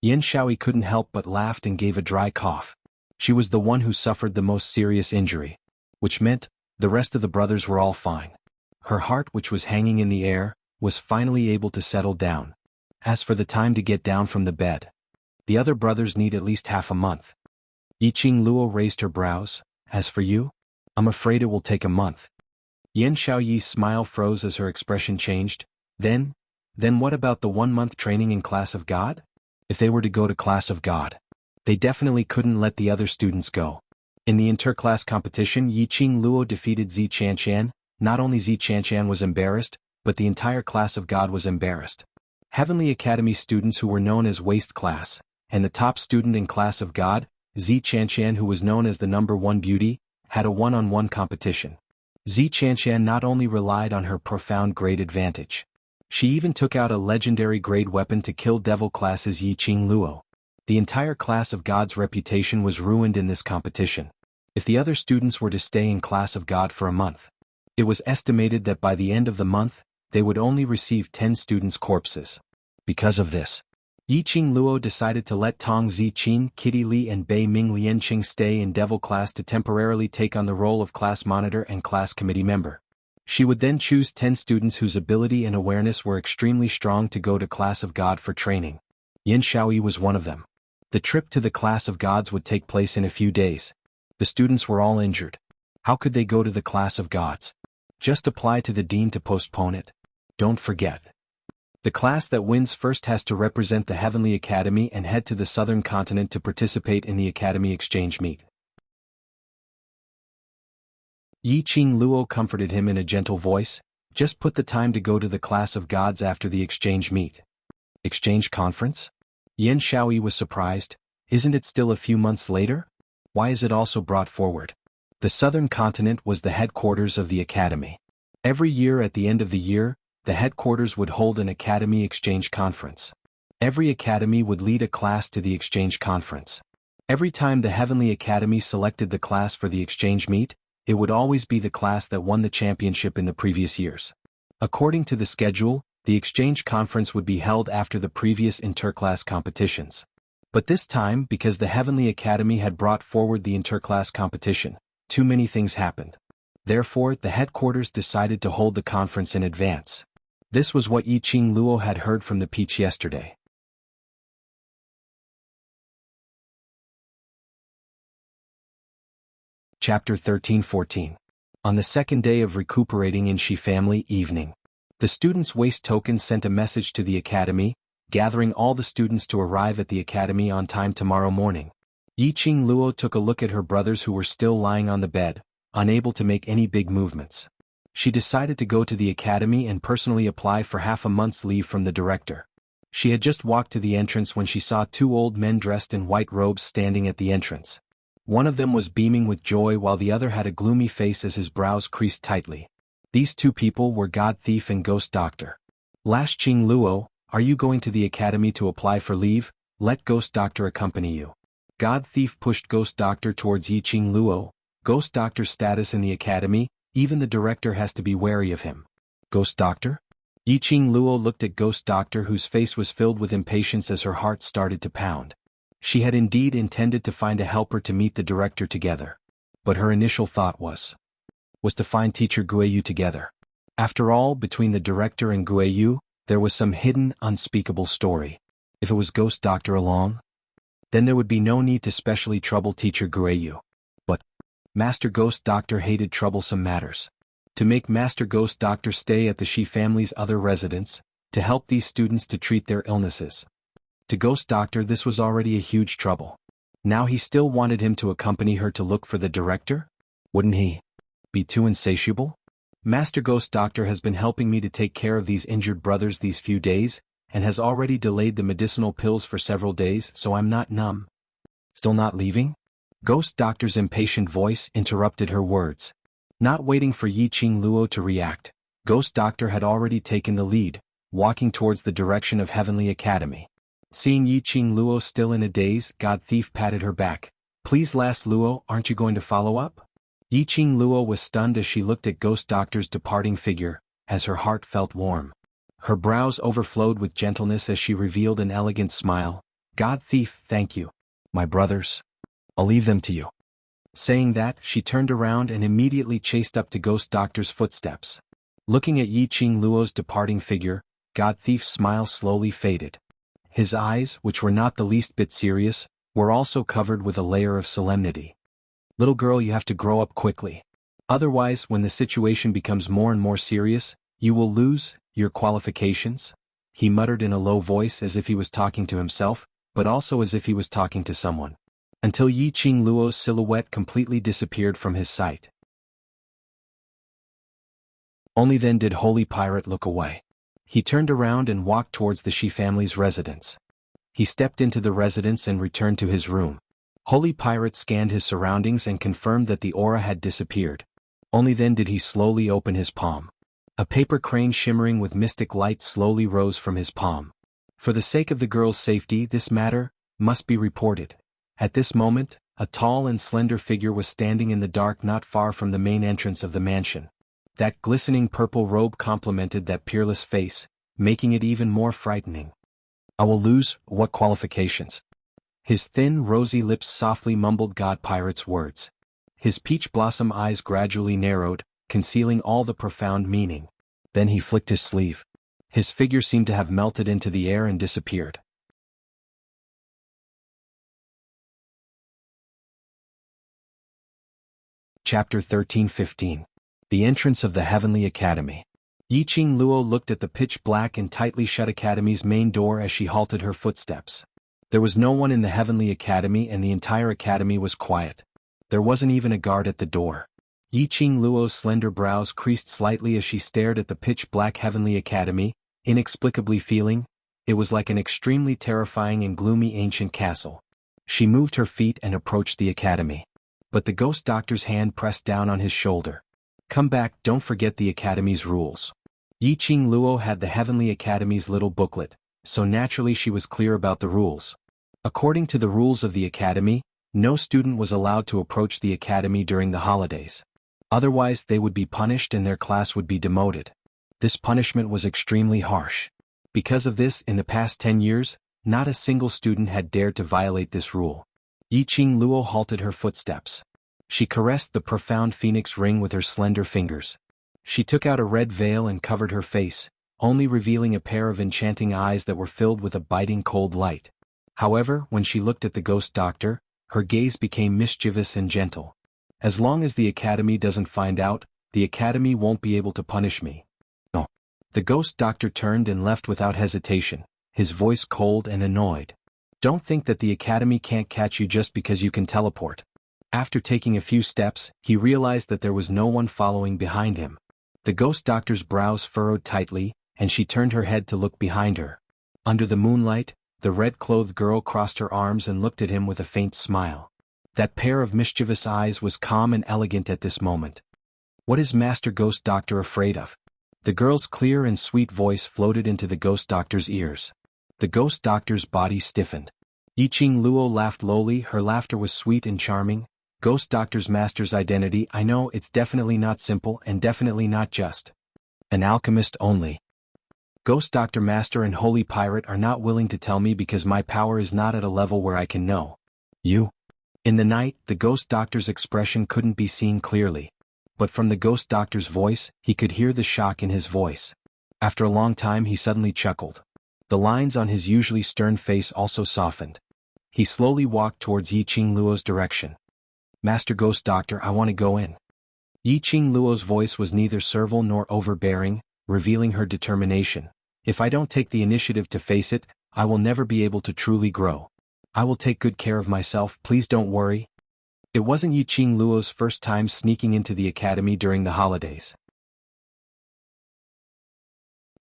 Yan Xiaoyi couldn't help but laughed and gave a dry cough. She was the one who suffered the most serious injury, which meant the rest of the brothers were all fine. Her heart, which was hanging in the air, was finally able to settle down. As for the time to get down from the bed, the other brothers need at least half a month. Yiqing Luo raised her brows. As for you, I'm afraid it will take a month. Yan Xiaoyi's smile froze as her expression changed. Then what about the 1-month training in Class of God? If they were to go to Class of God, they definitely couldn't let the other students go. In the interclass competition, Yiqing Luo defeated Zi Chanshan. Not only Zi Chanshan was embarrassed, but the entire Class of God was embarrassed. Heavenly Academy students who were known as Waste Class, and the top student in Class of God, Zi Chanshan, who was known as the #1 beauty, had a one-on-one competition. Zi Chanshan not only relied on her profound grade advantage, she even took out a legendary grade weapon to kill Devil Class's Yiqing Luo. The entire Class of God's reputation was ruined in this competition. If the other students were to stay in Class of God for a month, it was estimated that by the end of the month, they would only receive 10 students' corpses. Because of this, Yiqing Luo decided to let Tong Ziqin, Kitty Li and Bei Ming Lianqing stay in Devil Class to temporarily take on the role of class monitor and class committee member. She would then choose 10 students whose ability and awareness were extremely strong to go to Class of God for training. Yan Xiaoyi was one of them. The trip to the Class of Gods would take place in a few days. The students were all injured. How could they go to the Class of Gods? Just apply to the dean to postpone it. Don't forget. The class that wins first has to represent the Heavenly Academy and head to the southern continent to participate in the Academy exchange meet. Yiqing Luo comforted him in a gentle voice. Just put the time to go to the Class of Gods after the exchange meet. Exchange conference? Yan Xiaoyi was surprised. Isn't it still a few months later? Why is it also brought forward? The southern continent was the headquarters of the Academy. Every year at the end of the year, the headquarters would hold an Academy exchange conference. Every Academy would lead a class to the exchange conference. Every time the Heavenly Academy selected the class for the exchange meet, it would always be the class that won the championship in the previous years. According to the schedule, the exchange conference would be held after the previous interclass competitions. But this time, because the Heavenly Academy had brought forward the interclass competition, too many things happened. Therefore, the headquarters decided to hold the conference in advance. This was what Yiqing Luo had heard from the Peach yesterday. Chapter 13:14. On the second day of recuperating in Shi family evening, the students' waste token sent a message to the Academy, gathering all the students to arrive at the Academy on time tomorrow morning. Yiqing Luo took a look at her brothers who were still lying on the bed, unable to make any big movements. She decided to go to the Academy and personally apply for half a month's leave from the director. She had just walked to the entrance when she saw 2 old men dressed in white robes standing at the entrance. One of them was beaming with joy while the other had a gloomy face as his brows creased tightly. These 2 people were God Thief and Ghost Doctor. Yiqing Luo, are you going to the Academy to apply for leave? Let Ghost Doctor accompany you. God Thief pushed Ghost Doctor towards Yiqing Luo. Ghost Doctor's status in the Academy, even the director has to be wary of him. Ghost Doctor? Yiqing Luo looked at Ghost Doctor, whose face was filled with impatience as her heart started to pound. She had indeed intended to find a helper to meet the director together. But her initial thought was to find teacher Guiyu together. After all, between the director and Guiyu, There was some hidden, unspeakable story. If it was Ghost Doctor along, then there would be no need to specially trouble Teacher Guiyu. But Master Ghost Doctor hated troublesome matters. To make Master Ghost Doctor stay at the Shi family's other residence, to help these students to treat their illnesses. To Ghost Doctor this was already a huge trouble. Now he still wanted him to accompany her to look for the director? Wouldn't he be too insatiable? Master Ghost Doctor has been helping me to take care of these injured brothers these few days, and has already delayed the medicinal pills for several days, so I'm not numb. Still not leaving? Ghost Doctor's impatient voice interrupted her words. Not waiting for Yiqing Luo to react, Ghost Doctor had already taken the lead, walking towards the direction of Heavenly Academy. Seeing Yiqing Luo still in a daze, God Thief patted her back. Please last Luo, aren't you going to follow up? Yiqing Luo was stunned as she looked at Ghost Doctor's departing figure, as her heart felt warm. Her brows overflowed with gentleness as she revealed an elegant smile. God Thief, thank you. My brothers. I'll leave them to you. Saying that, she turned around and immediately chased up to Ghost Doctor's footsteps. Looking at Yiqing Luo's departing figure, God Thief's smile slowly faded. His eyes, which were not the least bit serious, were also covered with a layer of solemnity. Little girl, you have to grow up quickly. Otherwise, when the situation becomes more and more serious, you will lose your qualifications, he muttered in a low voice as if he was talking to himself, but also as if he was talking to someone. Until Yiqing Luo's silhouette completely disappeared from his sight. Only then did Holy Pirate look away. He turned around and walked towards the Shi family's residence. He stepped into the residence and returned to his room. Holy Pirate scanned his surroundings and confirmed that the aura had disappeared. Only then did he slowly open his palm. A paper crane shimmering with mystic light slowly rose from his palm. For the sake of the girl's safety, this matter must be reported. At this moment, a tall and slender figure was standing in the dark not far from the main entrance of the mansion. That glistening purple robe complemented that peerless face, making it even more frightening. I will lose, what qualifications? His thin, rosy lips softly mumbled God Pirate's words. His peach blossom eyes gradually narrowed, concealing all the profound meaning. Then he flicked his sleeve. His figure seemed to have melted into the air and disappeared. Chapter 13-15. The Entrance of the Heavenly Academy. Yiqing Luo looked at the pitch-black and tightly shut academy's main door as she halted her footsteps. There was no one in the Heavenly Academy and the entire academy was quiet. There wasn't even a guard at the door. Yiqing Luo's slender brows creased slightly as she stared at the pitch-black Heavenly Academy, inexplicably feeling it was like an extremely terrifying and gloomy ancient castle. She moved her feet and approached the academy. But the Ghost Doctor's hand pressed down on his shoulder. Come back, don't forget the academy's rules. Yiqing Luo had the Heavenly Academy's little booklet, so naturally she was clear about the rules. According to the rules of the academy, no student was allowed to approach the academy during the holidays. Otherwise they would be punished and their class would be demoted. This punishment was extremely harsh. Because of this, in the past 10 years, not a single student had dared to violate this rule. Yiqing Luo halted her footsteps. She caressed the profound phoenix ring with her slender fingers. She took out a red veil and covered her face, only revealing a pair of enchanting eyes that were filled with a biting cold light. However, when she looked at the Ghost Doctor, her gaze became mischievous and gentle. As long as the academy doesn't find out, the academy won't be able to punish me. No. The Ghost Doctor turned and left without hesitation, his voice cold and annoyed. Don't think that the academy can't catch you just because you can teleport. After taking a few steps, he realized that there was no one following behind him. The Ghost Doctor's brows furrowed tightly, and she turned her head to look behind her. Under the moonlight, the red-clothed girl crossed her arms and looked at him with a faint smile. That pair of mischievous eyes was calm and elegant at this moment. What is Master Ghost Doctor afraid of? The girl's clear and sweet voice floated into the Ghost Doctor's ears. The Ghost Doctor's body stiffened. Yiqing Luo laughed lowly, her laughter was sweet and charming. Ghost Doctor's master's identity, I know, it's definitely not simple and definitely not just an alchemist only. Ghost Doctor Master and Holy Pirate are not willing to tell me because my power is not at a level where I can know. You? In the night, the Ghost Doctor's expression couldn't be seen clearly. But from the Ghost Doctor's voice, he could hear the shock in his voice. After a long time he suddenly chuckled. The lines on his usually stern face also softened. He slowly walked towards Yi Qingluo's direction. Master Ghost Doctor, I want to go in. Yi Qingluo's voice was neither servile nor overbearing, revealing her determination. If I don't take the initiative to face it, I will never be able to truly grow. I will take good care of myself, please don't worry. It wasn't Yi Qingluo's first time sneaking into the academy during the holidays.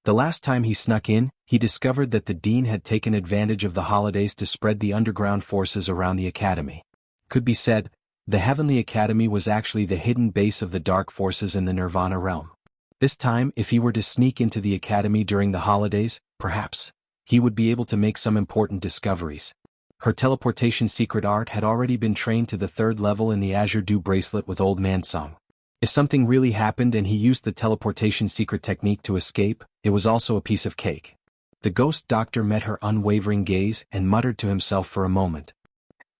The last time he snuck in, he discovered that the dean had taken advantage of the holidays to spread the underground forces around the academy. Could be said, the Heavenly Academy was actually the hidden base of the dark forces in the Nirvana realm. This time, if he were to sneak into the academy during the holidays, perhaps, he would be able to make some important discoveries. Her teleportation secret art had already been trained to the 3rd level in the Azure Dew bracelet with Old Man Song. If something really happened and he used the teleportation secret technique to escape, it was also a piece of cake. The Ghost Doctor met her unwavering gaze and muttered to himself for a moment.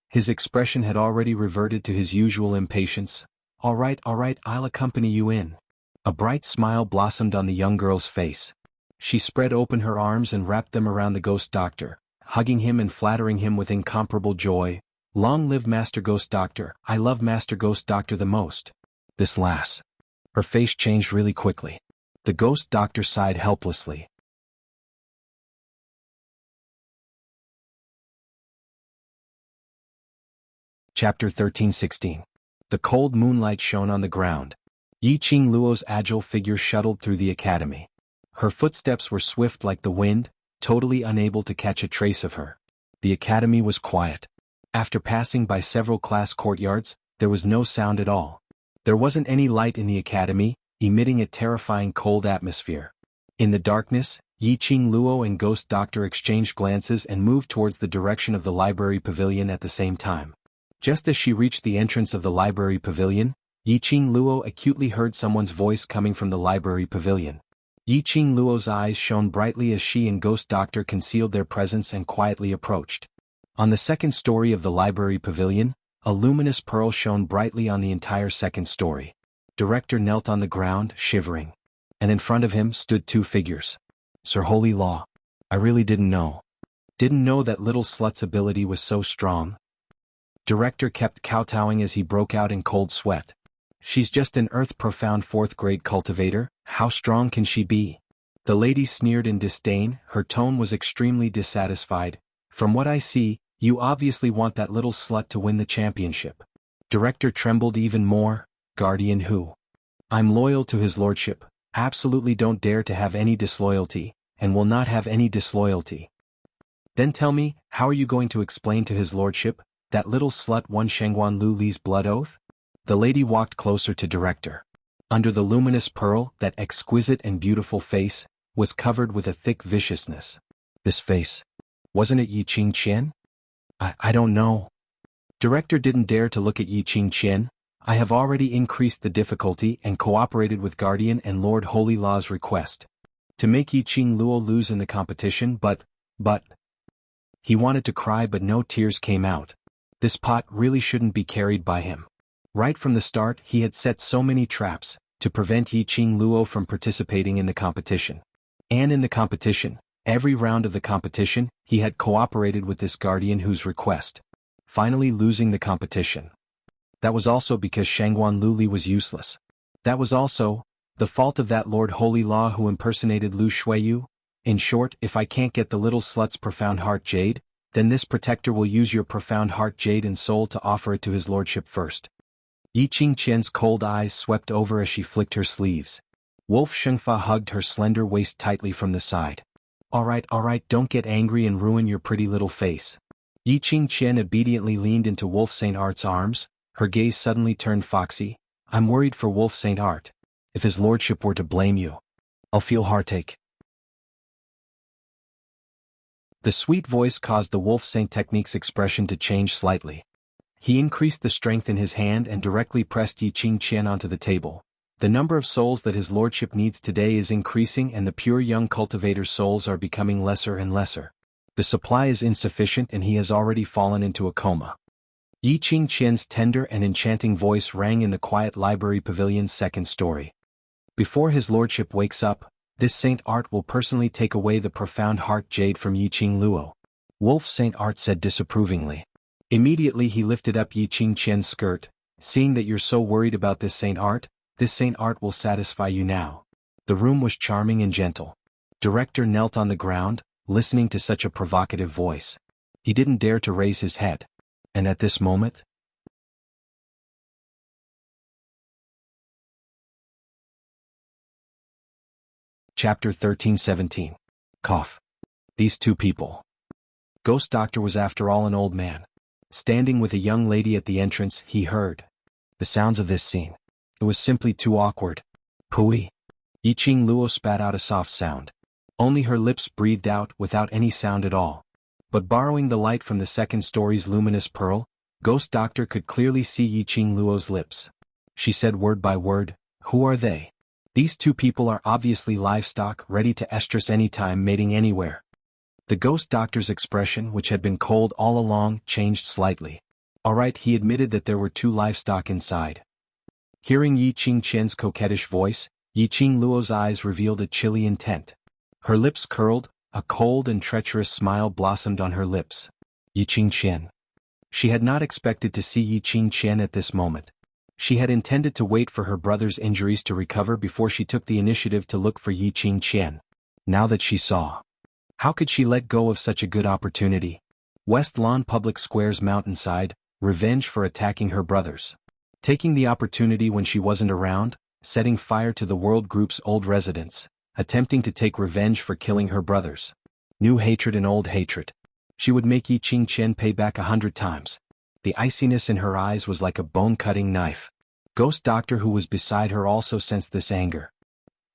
His expression had already reverted to his usual impatience. All right, I'll accompany you in. A bright smile blossomed on the young girl's face. She spread open her arms and wrapped them around the Ghost Doctor, hugging him and flattering him with incomparable joy. Long live Master Ghost Doctor, I love Master Ghost Doctor the most. This lass. Her face changed really quickly. The Ghost Doctor sighed helplessly. Chapter 13-16. The cold moonlight shone on the ground. Yi Qingluo's agile figure shuttled through the academy. Her footsteps were swift like the wind, totally unable to catch a trace of her. The academy was quiet. After passing by several class courtyards, there was no sound at all. There wasn't any light in the academy, emitting a terrifying cold atmosphere. In the darkness, Yi Qingluo and Ghost Doctor exchanged glances and moved towards the direction of the library pavilion at the same time. Just as she reached the entrance of the library pavilion, Yi Qingluo acutely heard someone's voice coming from the library pavilion. Yi Qingluo's eyes shone brightly as she and Ghost Doctor concealed their presence and quietly approached. On the 2nd story of the library pavilion, a luminous pearl shone brightly on the entire 2nd story. Director knelt on the ground, shivering. And in front of him stood 2 figures. Sir Holy Law. I really didn't know. Didn't know that little slut's ability was so strong. Director kept kowtowing as he broke out in cold sweat. She's just an earth-profound 4th grade cultivator, how strong can she be? The lady sneered in disdain, her tone was extremely dissatisfied. From what I see, you obviously want that little slut to win the championship. Director trembled even more. Guardian who? I'm loyal to his lordship, absolutely don't dare to have any disloyalty, and will not have any disloyalty. Then tell me, how are you going to explain to his lordship, that little slut won Shangguan Lu Li's blood oath? The lady walked closer to Director. Under the luminous pearl, that exquisite and beautiful face, was covered with a thick viciousness. This face. Wasn't it Yi Qingqian? I don't know. Director didn't dare to look at Yi Qingqian. I have already increased the difficulty and cooperated with Guardian and Lord Holy Law's request. To make Yi Qingluo lose in the competition, but... He wanted to cry but no tears came out. This pot really shouldn't be carried by him. Right from the start he had set so many traps, to prevent Yi Qingluo from participating in the competition. And in the competition, every round of the competition, he had cooperated with this guardian whose request. Finally losing the competition. That was also because Shangguan Lu Li was useless. That was also the fault of that Lord Holy Law who impersonated Lu Shuiyu. In short, if I can't get the little slut's profound heart jade, then this protector will use your profound heart jade and soul to offer it to his lordship first. Yi Qingqian's cold eyes swept over as she flicked her sleeves. Wolf Shengfa hugged her slender waist tightly from the side. All right, don't get angry and ruin your pretty little face. Yi Qingqian obediently leaned into Wolf Saint Art's arms, her gaze suddenly turned foxy. I'm worried for Wolf Saint Art. If his lordship were to blame you, I'll feel heartache. The sweet voice caused the Wolf Saint technique's expression to change slightly. He increased the strength in his hand and directly pressed Yi Qingqian onto the table. The number of souls that his lordship needs today is increasing and the pure young cultivator's souls are becoming lesser and lesser. The supply is insufficient and he has already fallen into a coma. Yi Qingqian's tender and enchanting voice rang in the quiet library pavilion's 2nd story. Before his lordship wakes up, This Saint Art will personally take away the profound heart jade from Yiqing Luo. Wolf Saint Art said disapprovingly. Immediately he lifted up Yiqing Qian's skirt, seeing that you're so worried about this Saint Art will satisfy you now. The room was charming and gentle. Director knelt on the ground, listening to such a provocative voice. He didn't dare to raise his head. And at this moment, Chapter 13-17. Cough. These two people. Ghost Doctor was after all an old man. Standing with a young lady at the entrance, he heard the sounds of this scene. It was simply too awkward. Pooey. Yiqing Luo spat out a soft sound. Only her lips breathed out without any sound at all. But borrowing the light from the second story's luminous pearl, Ghost Doctor could clearly see Yiqing Luo's lips. She said word by word, "Who are they?" These two people are obviously livestock ready to estrus anytime, mating anywhere. The Ghost Doctor's expression, which had been cold all along, changed slightly. Alright, he admitted that there were two livestock inside. Hearing Yiqing Qian's coquettish voice, Yiqing Luo's eyes revealed a chilly intent. Her lips curled, a cold and treacherous smile blossomed on her lips. Yiqing Qian. She had not expected to see Yiqing Qian at this moment. She had intended to wait for her brother's injuries to recover before she took the initiative to look for Yiqing Qian. Now that she saw, how could she let go of such a good opportunity? West Lawn Public Square's mountainside, revenge for attacking her brothers. Taking the opportunity when she wasn't around, setting fire to the World Group's old residence, attempting to take revenge for killing her brothers. New hatred and old hatred. She would make Yiqing Qian pay back 100 times. The iciness in her eyes was like a bone-cutting knife. Ghost Doctor, who was beside her, also sensed this anger.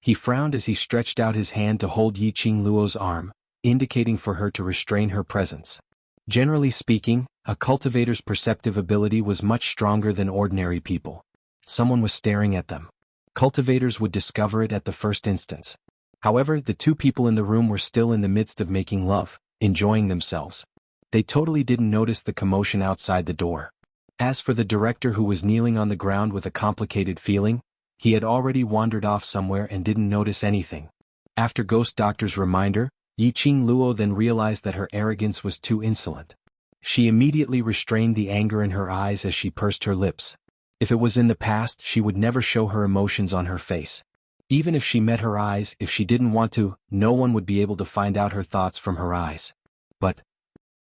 He frowned as he stretched out his hand to hold Yiqing Luo's arm, indicating for her to restrain her presence. Generally speaking, a cultivator's perceptive ability was much stronger than ordinary people. Someone was staring at them. Cultivators would discover it at the first instance. However, the two people in the room were still in the midst of making love, enjoying themselves. They totally didn't notice the commotion outside the door. As for the director, who was kneeling on the ground with a complicated feeling, he had already wandered off somewhere and didn't notice anything. After Ghost Doctor's reminder, Yiqing Luo then realized that her arrogance was too insolent. She immediately restrained the anger in her eyes as she pursed her lips. If it was in the past, she would never show her emotions on her face. Even if she met her eyes, if she didn't want to, no one would be able to find out her thoughts from her eyes. But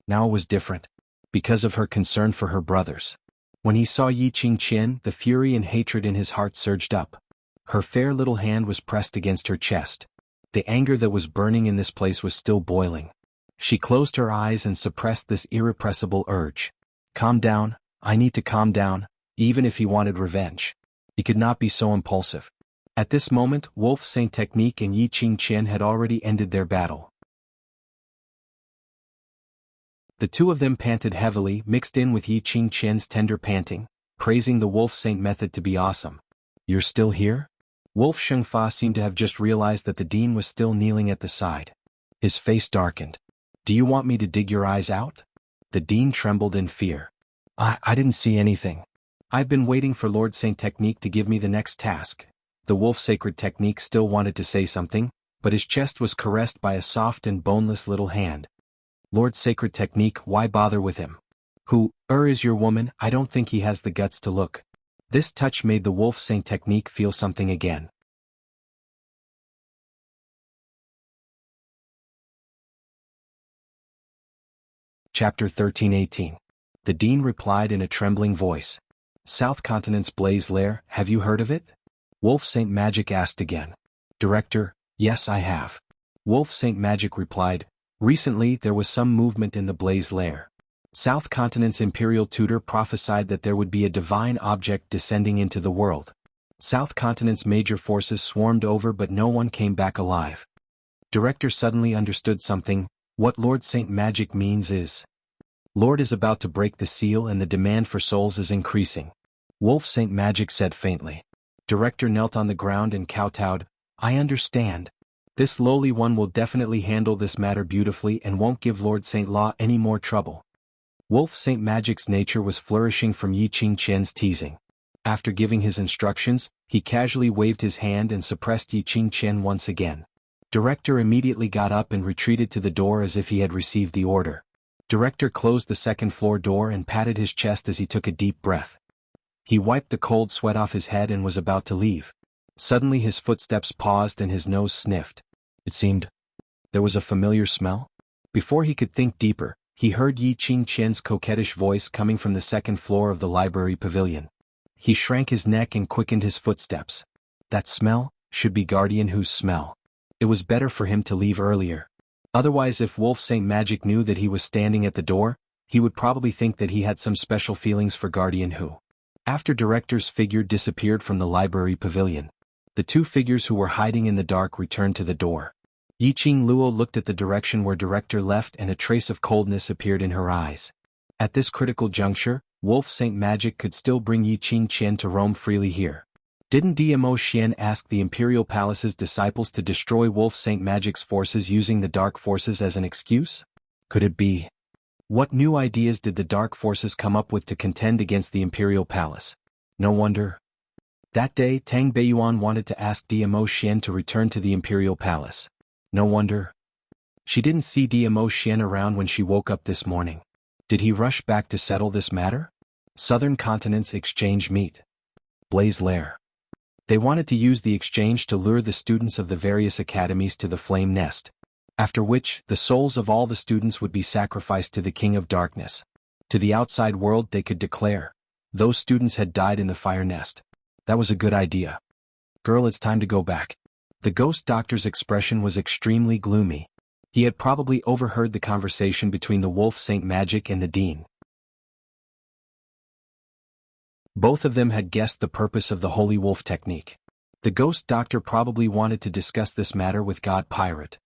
now it was different. Because of her concern for her brothers. When he saw Yiqing Qian, the fury and hatred in his heart surged up. Her fair little hand was pressed against her chest. The anger that was burning in this place was still boiling. She closed her eyes and suppressed this irrepressible urge. Calm down, I need to calm down, even if he wanted revenge. He could not be so impulsive. At this moment, Wolf Saint Technique and Yiqing Qian had already ended their battle. The two of them panted heavily, mixed in with Yiqing Qian's tender panting, praising the Wolf Saint method to be awesome. You're still here? Wolf Shengfa seemed to have just realized that the dean was still kneeling at the side. His face darkened. Do you want me to dig your eyes out? The dean trembled in fear. I didn't see anything. I've been waiting for Lord Saint Technique to give me the next task. The Wolf Sacred Technique still wanted to say something, but his chest was caressed by a soft and boneless little hand. Lord Sacred Technique, why bother with him? Who is your woman? I don't think he has the guts to look. This touch made the Wolf Saint Technique feel something again. Chapter 13-18. The Dean replied in a trembling voice. South Continent's Blaze Lair, have you heard of it? Wolf Saint Magic asked again. Director, yes I have. Wolf Saint Magic replied, recently there was some movement in the Blaze Lair. South Continent's Imperial Tutor prophesied that there would be a divine object descending into the world. South Continent's major forces swarmed over but no one came back alive. Director suddenly understood something. What Lord Saint Magic means is, Lord is about to break the seal and the demand for souls is increasing. Wolf Saint Magic said faintly. Director knelt on the ground and kowtowed. I understand. This lowly one will definitely handle this matter beautifully and won't give Lord Saint Law any more trouble. Wolf Saint Magic's nature was flourishing from Yiqing Qian's teasing. After giving his instructions, he casually waved his hand and suppressed Yiqing Qian once again. Director immediately got up and retreated to the door as if he had received the order. Director closed the second-floor door and patted his chest as he took a deep breath. He wiped the cold sweat off his head and was about to leave. Suddenly his footsteps paused and his nose sniffed. It seemed there was a familiar smell. Before he could think deeper, he heard Yi Qingqian's coquettish voice coming from the second floor of the library pavilion. He shrank his neck and quickened his footsteps. That smell should be Guardian Hu's smell. It was better for him to leave earlier. Otherwise, if Wolf Saint Magic knew that he was standing at the door, he would probably think that he had some special feelings for Guardian Hu. After Director's figure disappeared from the library pavilion, the two figures who were hiding in the dark returned to the door. Yiqing Luo looked at the direction where Director left and a trace of coldness appeared in her eyes. At this critical juncture, Wolf Saint Magic could still bring Yi Qingqian to roam freely here. Didn't Dmo Xian ask the Imperial Palace's disciples to destroy Wolf Saint Magic's forces using the Dark Forces as an excuse? Could it be? What new ideas did the Dark Forces come up with to contend against the Imperial Palace? No wonder. That day, Tang Beiyuan wanted to ask Dmo Xian to return to the Imperial Palace. No wonder. She didn't see Dmo Xian around when she woke up this morning. Did he rush back to settle this matter? Southern continents exchange meet. Blaze Lair. They wanted to use the exchange to lure the students of the various academies to the Flame Nest, after which the souls of all the students would be sacrificed to the King of Darkness. To the outside world they could declare, those students had died in the Fire Nest. That was a good idea. Girl, it's time to go back. The ghost doctor's expression was extremely gloomy. He had probably overheard the conversation between the Wolf Saint Magic and the Dean. Both of them had guessed the purpose of the Holy Wolf technique. The ghost doctor probably wanted to discuss this matter with God Pirate.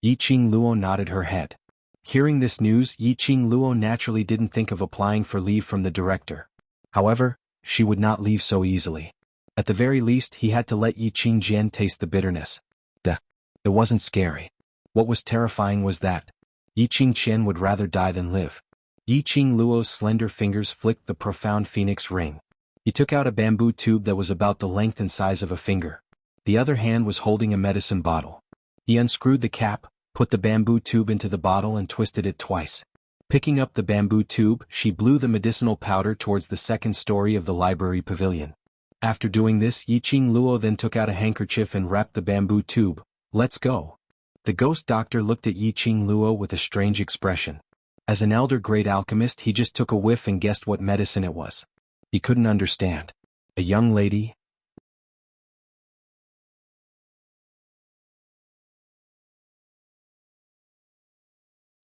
Yiqing Luo nodded her head. Hearing this news, Yiqing Luo naturally didn't think of applying for leave from the director. However, she would not leave so easily. At the very least, he had to let Yi Qingjian taste the bitterness. It wasn't scary. What was terrifying was that Yi Qingqian would rather die than live. Yiqing Luo's slender fingers flicked the profound phoenix ring. He took out a bamboo tube that was about the length and size of a finger. The other hand was holding a medicine bottle. He unscrewed the cap, put the bamboo tube into the bottle and twisted it twice. Picking up the bamboo tube, she blew the medicinal powder towards the second story of the library pavilion. After doing this, Yiqing Luo then took out a handkerchief and wrapped the bamboo tube. Let's go. The ghost doctor looked at Yiqing Luo with a strange expression. As an elder great alchemist, he just took a whiff and guessed what medicine it was. He couldn't understand. A young lady?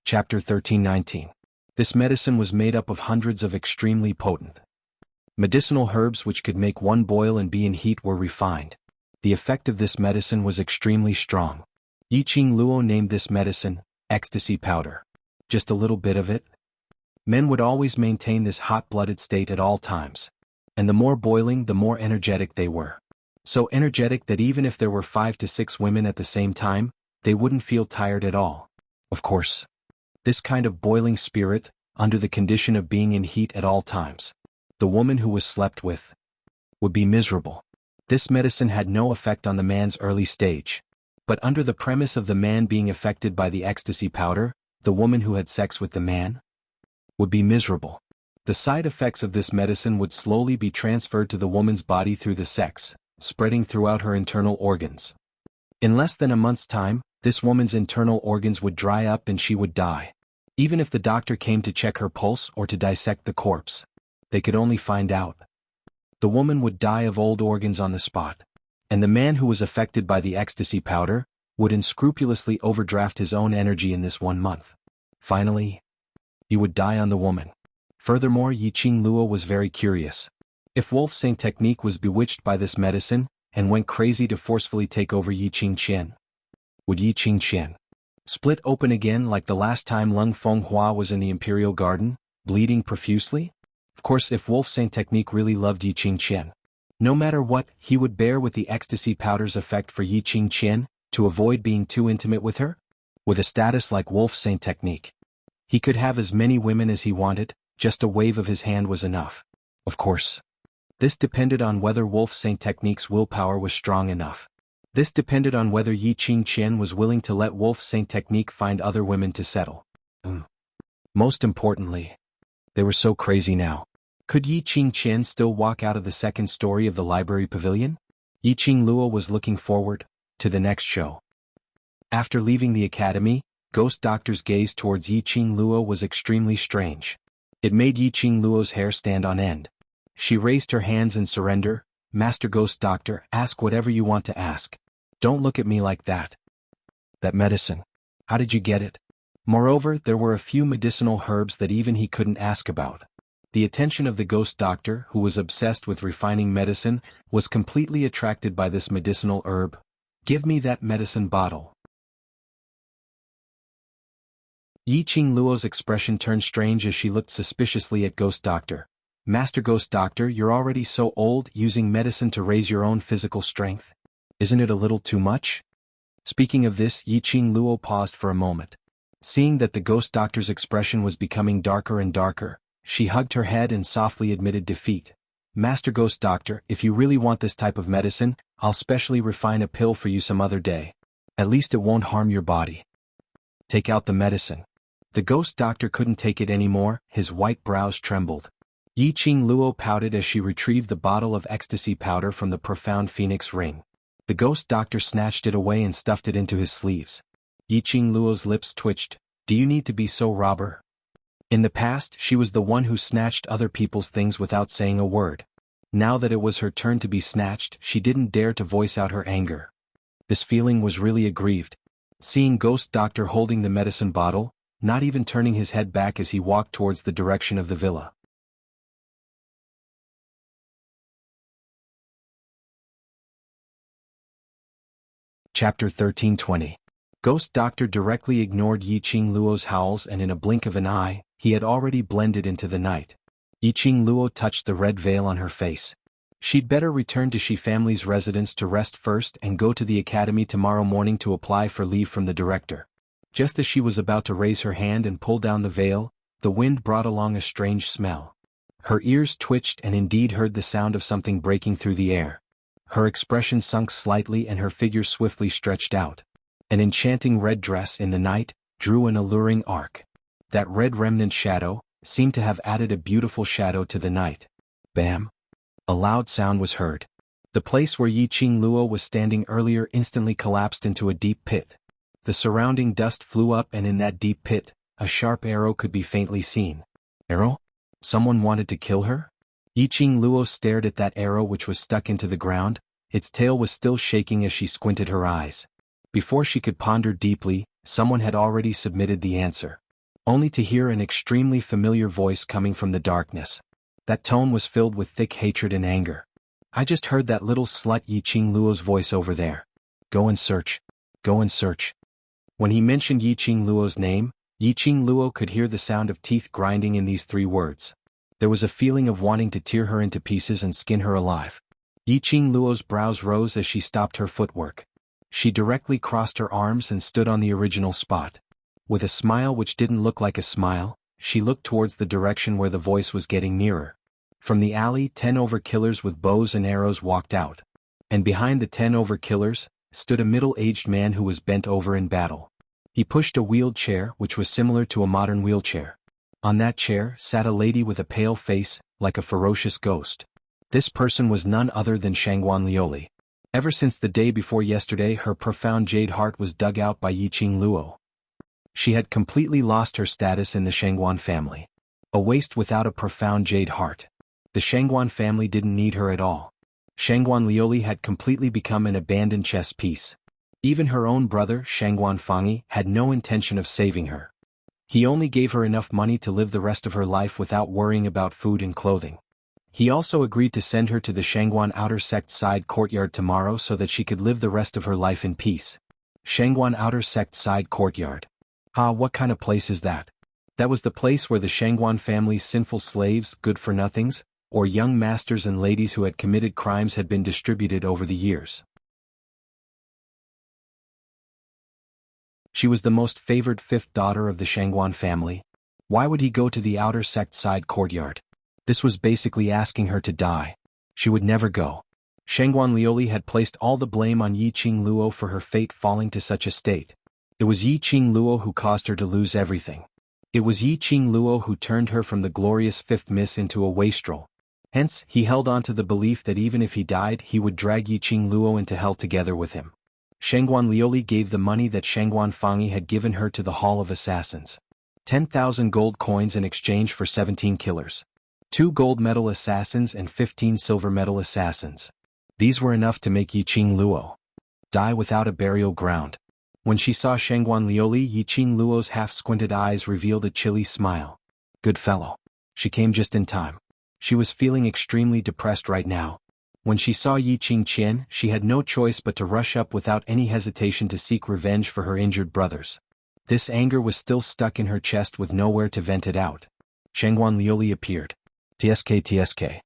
Chapter 13-19. This medicine was made up of hundreds of extremely potent medicinal herbs which could make one boil and be in heat were refined. The effect of this medicine was extremely strong. Yiqing Luo named this medicine ecstasy powder. Just a little bit of it? Men would always maintain this hot-blooded state at all times. And the more boiling, the more energetic they were. So energetic that even if there were 5 to 6 women at the same time, they wouldn't feel tired at all. Of course. This kind of boiling spirit, under the condition of being in heat at all times, the woman who was slept with would be miserable. This medicine had no effect on the man's early stage. But under the premise of the man being affected by the ecstasy powder, the woman who had sex with the man would be miserable. The side effects of this medicine would slowly be transferred to the woman's body through the sex, spreading throughout her internal organs. In less than a month's time, this woman's internal organs would dry up and she would die. Even if the doctor came to check her pulse or to dissect the corpse, they could only find out. The woman would die of old organs on the spot. And the man who was affected by the ecstasy powder would unscrupulously overdraft his own energy in this 1 month. Finally, he would die on the woman. Furthermore, Yiqing Luo was very curious. If Wolf Saint technique was bewitched by this medicine and went crazy to forcefully take over Yi Qingqian, would Yi Qingqian split open again like the last time Lung Fenghua was in the Imperial Garden, bleeding profusely? Of course, if Wolf Saint technique really loved Yi Qingqian, no matter what, he would bear with the ecstasy powder's effect for Yi Qingqian, to avoid being too intimate with her? With a status like Wolf Saint technique, he could have as many women as he wanted, just a wave of his hand was enough. Of course. This depended on whether Wolf Saint technique's willpower was strong enough. This depended on whether Yi Qingqian was willing to let Wolf Saint Technique find other women to settle. Most importantly, they were so crazy now. Could Yi Qingqian still walk out of the second story of the library pavilion? Yi Qingluo was looking forward to the next show. After leaving the academy, Ghost Doctor's gaze towards Yi Qingluo was extremely strange. It made Yi Qingluo's hair stand on end. She raised her hands in surrender. Master Ghost Doctor, ask whatever you want to ask. Don't look at me like that. That medicine. How did you get it? Moreover, there were a few medicinal herbs that even he couldn't ask about. The attention of the Ghost Doctor, who was obsessed with refining medicine, was completely attracted by this medicinal herb. Give me that medicine bottle. Yi Qingluo's expression turned strange as she looked suspiciously at Ghost Doctor. Master Ghost Doctor, you're already so old, using medicine to raise your own physical strength. Isn't it a little too much? Speaking of this, Yi Qingluo paused for a moment. Seeing that the Ghost Doctor's expression was becoming darker and darker, she hugged her head and softly admitted defeat. Master Ghost Doctor, if you really want this type of medicine, I'll specially refine a pill for you some other day. At least it won't harm your body. Take out the medicine. The Ghost Doctor couldn't take it anymore, his white brows trembled. Yi Qingluo pouted as she retrieved the bottle of ecstasy powder from the profound phoenix ring. The Ghost Doctor snatched it away and stuffed it into his sleeves. Yi Qingluo's lips twitched. Do you need to be so robber? In the past, she was the one who snatched other people's things without saying a word. Now that it was her turn to be snatched, she didn't dare to voice out her anger. This feeling was really aggrieved. Seeing Ghost Doctor holding the medicine bottle, not even turning his head back as he walked towards the direction of the villa. Chapter 1320. Ghost Doctor directly ignored Yi Qingluo's howls, and in a blink of an eye, he had already blended into the night. Yi Qingluo touched the red veil on her face. She'd better return to Shi family's residence to rest first and go to the academy tomorrow morning to apply for leave from the director. Just as she was about to raise her hand and pull down the veil, the wind brought along a strange smell. Her ears twitched and indeed heard the sound of something breaking through the air. Her expression sunk slightly and her figure swiftly stretched out. An enchanting red dress in the night drew an alluring arc. That red remnant shadow seemed to have added a beautiful shadow to the night. Bam! A loud sound was heard. The place where Yi Qingluo was standing earlier instantly collapsed into a deep pit. The surrounding dust flew up, and in that deep pit, a sharp arrow could be faintly seen. Arrow? Someone wanted to kill her? Yi Qingluo stared at that arrow which was stuck into the ground. Its tail was still shaking as she squinted her eyes. Before she could ponder deeply, someone had already submitted the answer. Only to hear an extremely familiar voice coming from the darkness. That tone was filled with thick hatred and anger. I just heard that little slut Yi Qingluo's voice over there. Go and search. Go and search. When he mentioned Yi Qingluo's name, Yi Qingluo could hear the sound of teeth grinding in these 3 words. There was a feeling of wanting to tear her into pieces and skin her alive. Yi Qingluo's brows rose as she stopped her footwork. She directly crossed her arms and stood on the original spot. With a smile which didn't look like a smile, she looked towards the direction where the voice was getting nearer. From the alley, 10 overkillers with bows and arrows walked out. And behind the 10 overkillers stood a middle-aged man who was bent over in battle. He pushed a wheeled chair which was similar to a modern wheelchair. On that chair sat a lady with a pale face, like a ferocious ghost. This person was none other than Shangguan Lioli. Ever since the day before yesterday, her profound jade heart was dug out by Yi Qingluo. She had completely lost her status in the Shangguan family. A waste without a profound jade heart. The Shangguan family didn't need her at all. Shangguan Lioli had completely become an abandoned chess piece. Even her own brother, Shangguan Fangi, had no intention of saving her. He only gave her enough money to live the rest of her life without worrying about food and clothing. He also agreed to send her to the Shangguan Outer Sect Side Courtyard tomorrow so that she could live the rest of her life in peace. Shangguan Outer Sect Side Courtyard. Ah, what kind of place is that? That was the place where the Shangguan family's sinful slaves, good-for-nothings, or young masters and ladies who had committed crimes had been distributed over the years. She was the most favored 5th daughter of the Shangguan family. Why would he go to the Outer Sect Side Courtyard? This was basically asking her to die. She would never go. Shangguan Liuli had placed all the blame on Yiqing Luo for her fate falling to such a state. It was Yiqing Luo who caused her to lose everything. It was Yiqing Luo who turned her from the glorious fifth miss into a wastrel. Hence, he held on to the belief that even if he died he would drag Yiqing Luo into hell together with him. Shangguan Liuli gave the money that Shangguan Fangyi had given her to the Hall of Assassins. 10,000 gold coins in exchange for 17 killers. 2 gold medal assassins and 15 silver medal assassins. These were enough to make Yiqing Luo die without a burial ground. When she saw Shangguan Liuli, Yiqing Luo's half-squinted eyes revealed a chilly smile. Good fellow. She came just in time. She was feeling extremely depressed right now. When she saw Yiqing Qian, she had no choice but to rush up without any hesitation to seek revenge for her injured brothers. This anger was still stuck in her chest with nowhere to vent it out. Shangguan Liuli appeared. TSK.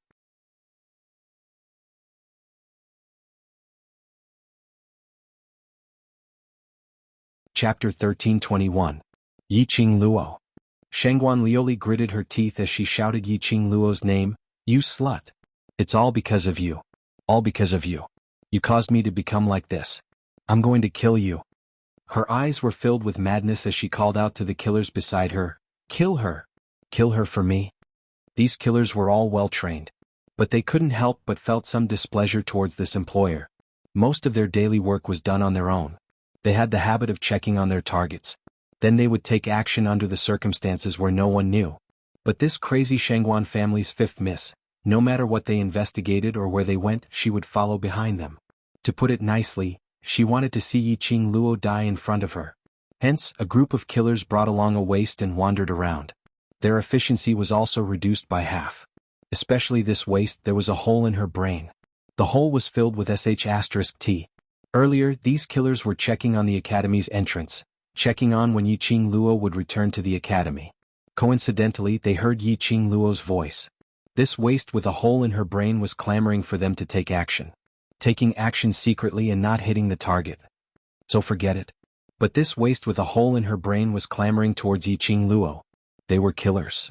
Chapter 1321. Yiqing Luo. Shangguan Liuli gritted her teeth as she shouted Yiqing Luo's name. You slut. It's all because of you. All because of you. You caused me to become like this. I'm going to kill you. Her eyes were filled with madness as she called out to the killers beside her. Kill her. Kill her for me. These killers were all well trained. But they couldn't help but felt some displeasure towards this employer. Most of their daily work was done on their own. They had the habit of checking on their targets. Then they would take action under the circumstances where no one knew. But this crazy Shangguan family's fifth miss, no matter what they investigated or where they went, she would follow behind them. To put it nicely, she wanted to see Yiqing Luo die in front of her. Hence, a group of killers brought along a waist and wandered around. Their efficiency was also reduced by half. Especially this waist, there was a hole in her brain. The hole was filled with sh*t. Earlier, these killers were checking on the academy's entrance, checking on when Yiqing Luo would return to the academy. Coincidentally, they heard Yiqing Luo's voice. This waist with a hole in her brain was clamoring for them to take action. Taking action secretly and not hitting the target. So forget it. But this waist with a hole in her brain was clamoring towards Yiqing Luo. They were killers.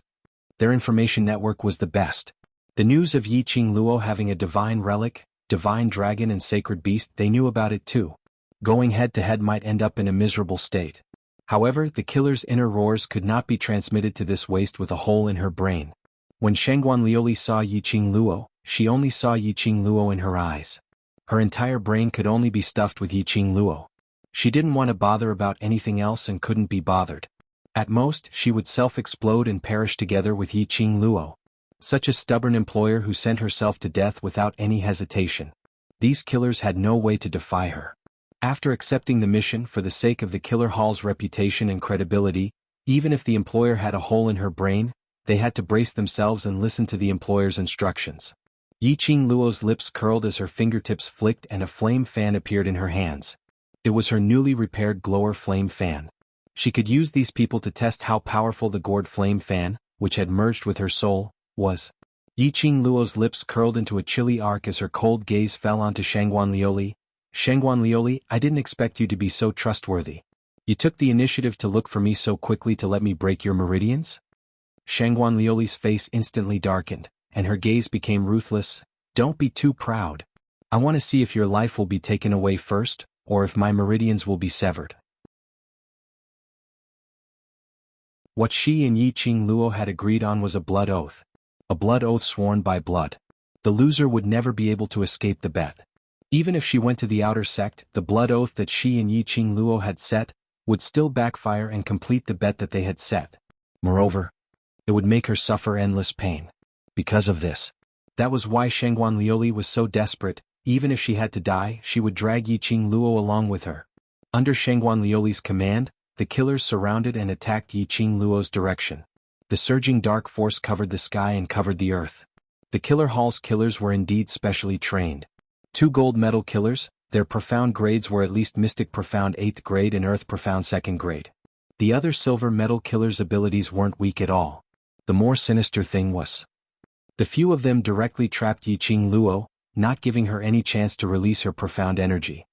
Their information network was the best. The news of Yiqing Luo having a divine relic, divine dragon and sacred beast, they knew about it too. Going head-to-head might end up in a miserable state. However, the killer's inner roars could not be transmitted to this waist with a hole in her brain. When Shangguan Liuli saw Yiqing Luo, she only saw Yiqing Luo in her eyes. Her entire brain could only be stuffed with Yiqing Luo. She didn't want to bother about anything else and couldn't be bothered. At most, she would self-explode and perish together with Yiqing Luo. Such a stubborn employer who sent herself to death without any hesitation. These killers had no way to defy her. After accepting the mission for the sake of the killer hall's reputation and credibility, even if the employer had a hole in her brain, they had to brace themselves and listen to the employer's instructions. Yiqing Luo's lips curled as her fingertips flicked and a flame fan appeared in her hands. It was her newly repaired glower flame fan. She could use these people to test how powerful the gourd flame fan, which had merged with her soul, was. Yiqing Luo's lips curled into a chilly arc as her cold gaze fell onto Shangguan Liuli. Shangguan Liuli, I didn't expect you to be so trustworthy. You took the initiative to look for me so quickly to let me break your meridians? Shangguan Liuli's face instantly darkened, and her gaze became ruthless. Don't be too proud. I want to see if your life will be taken away first, or if my meridians will be severed. What she and Yiqing Luo had agreed on was a blood oath. A blood oath sworn by blood. The loser would never be able to escape the bet. Even if she went to the outer sect, the blood oath that she and Yiqing Luo had set would still backfire and complete the bet that they had set. Moreover, it would make her suffer endless pain. Because of this. That was why Shangguan Liuli was so desperate. Even if she had to die, she would drag Yiqing Luo along with her. Under Shangguan Liuli's command, the killers surrounded and attacked Yiqing Luo's direction. The surging dark force covered the sky and covered the earth. The killer hall's killers were indeed specially trained. 2 gold medal killers, their profound grades were at least Mystic Profound 8th grade and Earth Profound 2nd grade. The other silver medal killers' abilities weren't weak at all. The more sinister thing was, the few of them directly trapped Yiqing Luo, not giving her any chance to release her profound energy.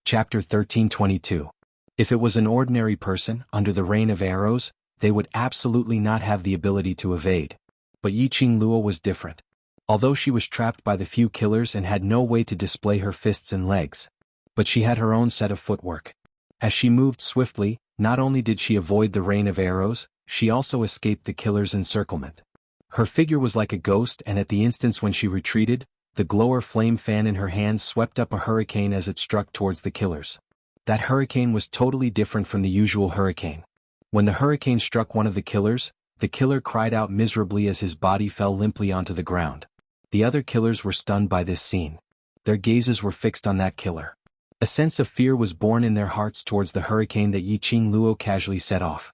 Chapter 1322. If it was an ordinary person, under the rain of arrows, they would absolutely not have the ability to evade. But Yiqing Luo was different. Although she was trapped by the few killers and had no way to display her fists and legs. But she had her own set of footwork. As she moved swiftly, not only did she avoid the rain of arrows, she also escaped the killer's encirclement. Her figure was like a ghost, and at the instance when she retreated, the glower flame fan in her hands swept up a hurricane as it struck towards the killers. That hurricane was totally different from the usual hurricane. When the hurricane struck one of the killers, the killer cried out miserably as his body fell limply onto the ground. The other killers were stunned by this scene. Their gazes were fixed on that killer. A sense of fear was born in their hearts towards the hurricane that Yiqing Luo casually set off.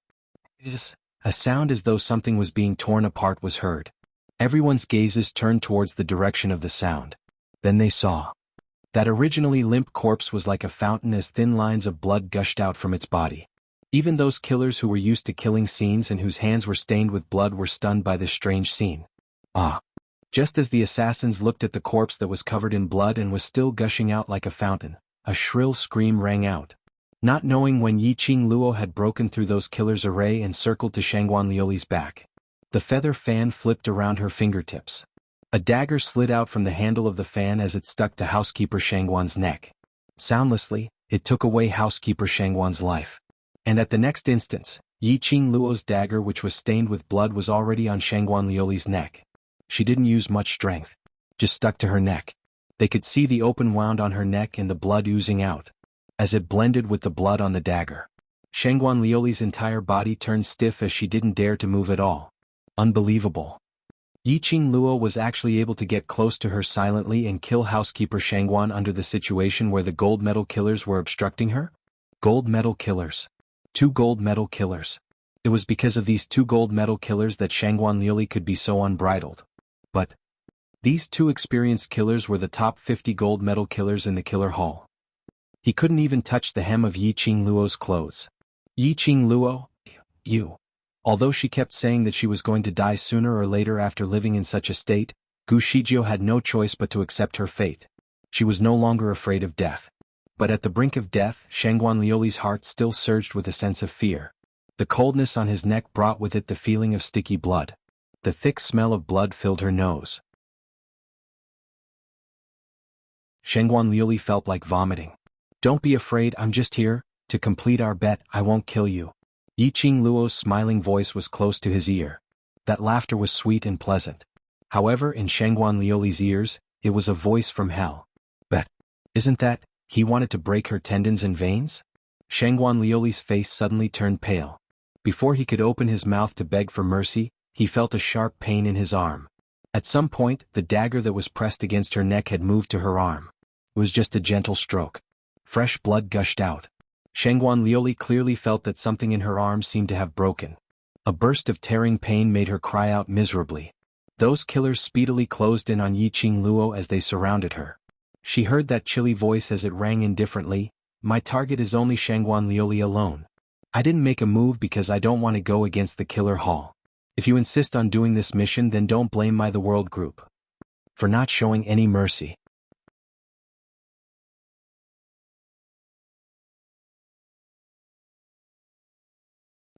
A sound as though something was being torn apart was heard. Everyone's gazes turned towards the direction of the sound. Then they saw. That originally limp corpse was like a fountain as thin lines of blood gushed out from its body. Even those killers who were used to killing scenes and whose hands were stained with blood were stunned by this strange scene. Just as the assassins looked at the corpse that was covered in blood and was still gushing out like a fountain, a shrill scream rang out. Not knowing when Yiqing Luo had broken through those killers' array and circled to Shangguan Liuli's back. The feather fan flipped around her fingertips. A dagger slid out from the handle of the fan as it stuck to housekeeper Shangguan's neck. Soundlessly, it took away housekeeper Shangguan's life. And at the next instance, Yiqing Luo's dagger, which was stained with blood, was already on Shangguan Liuli's neck. She didn't use much strength. Just stuck to her neck. They could see the open wound on her neck and the blood oozing out. As it blended with the blood on the dagger, Shangguan Liuli's entire body turned stiff as she didn't dare to move at all. Unbelievable. Yiqing Luo was actually able to get close to her silently and kill housekeeper Shangguan under the situation where the gold medal killers were obstructing her? Gold medal killers. 2 gold medal killers. It was because of these 2 gold medal killers that Shangguan Liuli could be so unbridled. But these 2 experienced killers were the top 50 gold medal killers in the killer hall. He couldn't even touch the hem of Yiqing Luo's clothes. Yiqing Luo, you. Although she kept saying that she was going to die sooner or later after living in such a state, Gu Shijio had no choice but to accept her fate. She was no longer afraid of death. But at the brink of death, Shangguan Liuli's heart still surged with a sense of fear. The coldness on his neck brought with it the feeling of sticky blood. The thick smell of blood filled her nose. Shangguan Liuli felt like vomiting. Don't be afraid, I'm just here to complete our bet. I won't kill you. Yiqing Luo's smiling voice was close to his ear. That laughter was sweet and pleasant. However, in Shangguan Liuli's ears, it was a voice from hell. Bet. Isn't that, he wanted to break her tendons and veins? Shangguan Liuli's face suddenly turned pale. Before he could open his mouth to beg for mercy, he felt a sharp pain in his arm. At some point, the dagger that was pressed against her neck had moved to her arm. It was just a gentle stroke. Fresh blood gushed out. Shangguan Liuli clearly felt that something in her arm seemed to have broken. A burst of tearing pain made her cry out miserably. Those killers speedily closed in on Yiqing Luo as they surrounded her. She heard that chilly voice as it rang indifferently, "My target is only Shangguan Liuli alone. I didn't make a move because I don't want to go against the killer hall. If you insist on doing this mission, then don't blame the world group for not showing any mercy."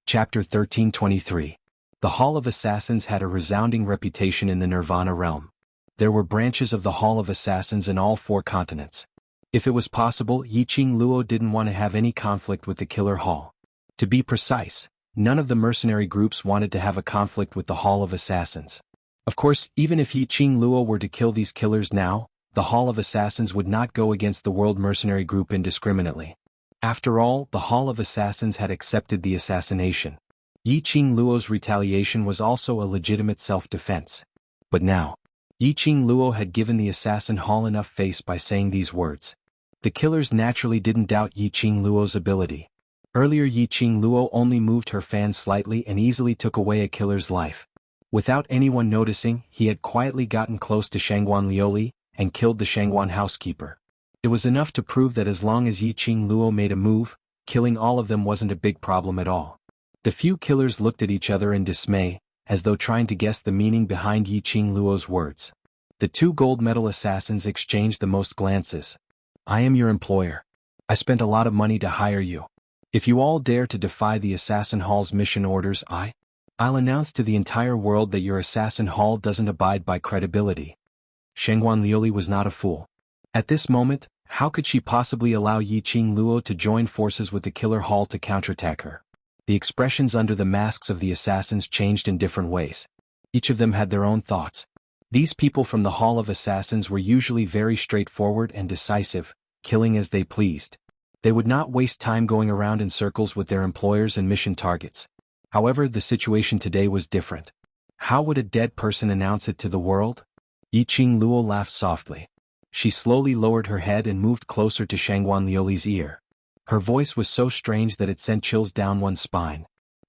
Chapter 1323. The Hall of Assassins had a resounding reputation in the Nirvana realm. There were branches of the Hall of Assassins in all 4 continents. If it was possible, Yiqing Luo didn't want to have any conflict with the killer hall. To be precise, none of the mercenary groups wanted to have a conflict with the Hall of Assassins. Of course, even if Yiqing Luo were to kill these killers now, the Hall of Assassins would not go against the World Mercenary Group indiscriminately. After all, the Hall of Assassins had accepted the assassination. Yiqing Luo's retaliation was also a legitimate self-defense. But now, Yiqing Luo had given the assassin hall enough face by saying these words. The killers naturally didn't doubt Yiqing Luo's ability. Earlier, Yiqing Luo only moved her fan slightly and easily took away a killer's life. Without anyone noticing, he had quietly gotten close to Shangguan Liuli and killed the Shangguan housekeeper. It was enough to prove that as long as Yiqing Luo made a move, killing all of them wasn't a big problem at all. The few killers looked at each other in dismay, as though trying to guess the meaning behind Yiqing Luo's words. The 2 gold medal assassins exchanged the most glances. "I am your employer. I spent a lot of money to hire you. If you all dare to defy the Assassin Hall's mission orders, I'll announce to the entire world that your Assassin Hall doesn't abide by credibility. Shangguan Liuli was not a fool. At this moment, how could she possibly allow Yiqing Luo to join forces with the Killer Hall to counterattack her? The expressions under the masks of the assassins changed in different ways. Each of them had their own thoughts. These people from the Hall of Assassins were usually very straightforward and decisive, killing as they pleased. They would not waste time going around in circles with their employers and mission targets. However, the situation today was different. How would a dead person announce it to the world? Yiqing Luo laughed softly. She slowly lowered her head and moved closer to Shangguan Liuli's ear. Her voice was so strange that it sent chills down one's spine.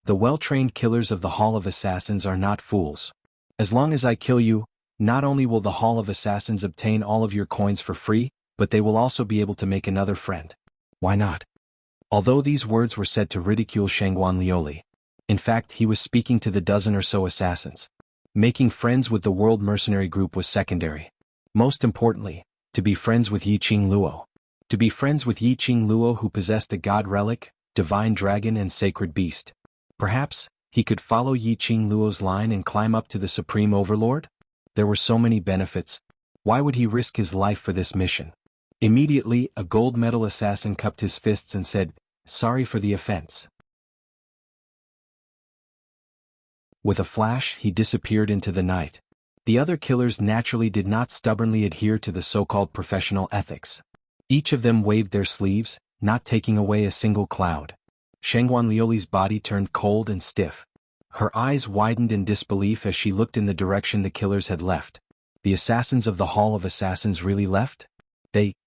The well-trained killers of the Hall of Assassins are not fools. As long as I kill you, not only will the Hall of Assassins obtain all of your coins for free, but they will also be able to make another friend. Why not? Although these words were said to ridicule Shangguan Liuli, in fact he was speaking to the dozen or so assassins. Making friends with the World Mercenary Group was secondary. Most importantly, to be friends with Yiqing Luo. To be friends with Yiqing Luo who possessed a god relic, divine dragon and sacred beast. Perhaps, he could follow Yiqing Luo's line and climb up to the Supreme Overlord? There were so many benefits. Why would he risk his life for this mission? Immediately, a gold medal assassin cupped his fists and said, "Sorry for the offense." With a flash, he disappeared into the night. The other killers naturally did not stubbornly adhere to the so-called professional ethics. Each of them waved their sleeves, not taking away a single cloud. Shangguan Liuli's body turned cold and stiff. Her eyes widened in disbelief as she looked in the direction the killers had left. The assassins of the Hall of Assassins really left?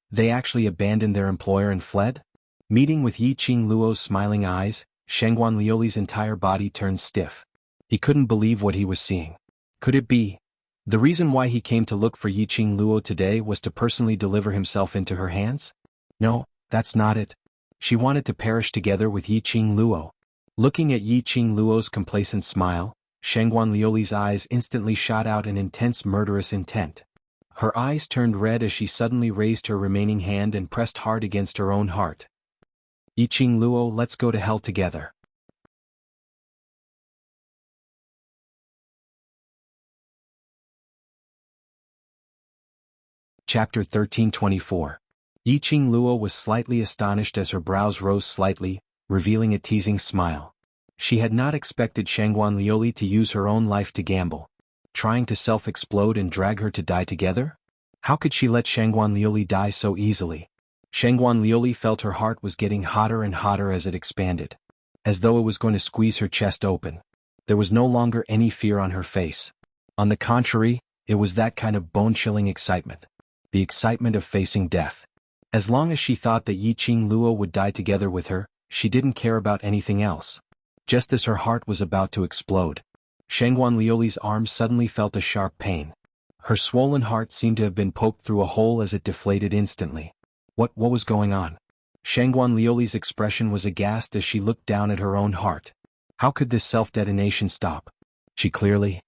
They actually abandoned their employer and fled? Meeting with Yiqing Luo's smiling eyes, Shangguan Liuli's entire body turned stiff. He couldn't believe what he was seeing. Could it be? The reason why he came to look for Yiqing Luo today was to personally deliver himself into her hands? No, that's not it. She wanted to perish together with Yiqing Luo. Looking at Yiqing Luo's complacent smile, Shangguan Liuli's eyes instantly shot out an intense murderous intent. Her eyes turned red as she suddenly raised her remaining hand and pressed hard against her own heart. Yiqing Luo, let's go to hell together. Chapter 1324. Yiqing Luo was slightly astonished as her brows rose slightly, revealing a teasing smile. She had not expected Shangguan Liuli to use her own life to gamble. Trying to self-explode and drag her to die together? How could she let Shangguan Liuli die so easily? Shangguan Liuli felt her heart was getting hotter and hotter as it expanded. As though it was going to squeeze her chest open. There was no longer any fear on her face. On the contrary, it was that kind of bone-chilling excitement. The excitement of facing death. As long as she thought that Yiqing Luo would die together with her, she didn't care about anything else. Just as her heart was about to explode, Shangguan Liuli's arm suddenly felt a sharp pain. Her swollen heart seemed to have been poked through a hole as it deflated instantly. What was going on? Shangguan Liuli's expression was aghast as she looked down at her own heart. How could this self-detonation stop? She clearly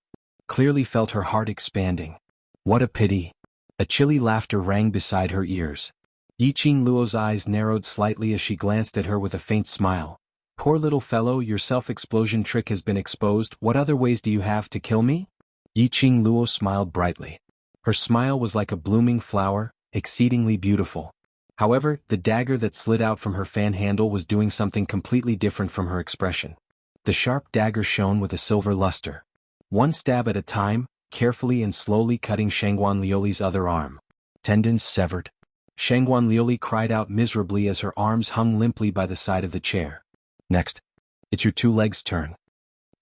felt her heart expanding. What a pity. A chilly laughter rang beside her ears. Yiqing Luo's eyes narrowed slightly as she glanced at her with a faint smile. Poor little fellow, your self-explosion trick has been exposed. What other ways do you have to kill me? Yiqing Luo smiled brightly. Her smile was like a blooming flower, exceedingly beautiful. However, the dagger that slid out from her fan handle was doing something completely different from her expression. The sharp dagger shone with a silver luster. One stab at a time, carefully and slowly cutting Shangguan Liuli's other arm. Tendons severed. Shangguan Liuli cried out miserably as her arms hung limply by the side of the chair. Next. It's your two legs' turn.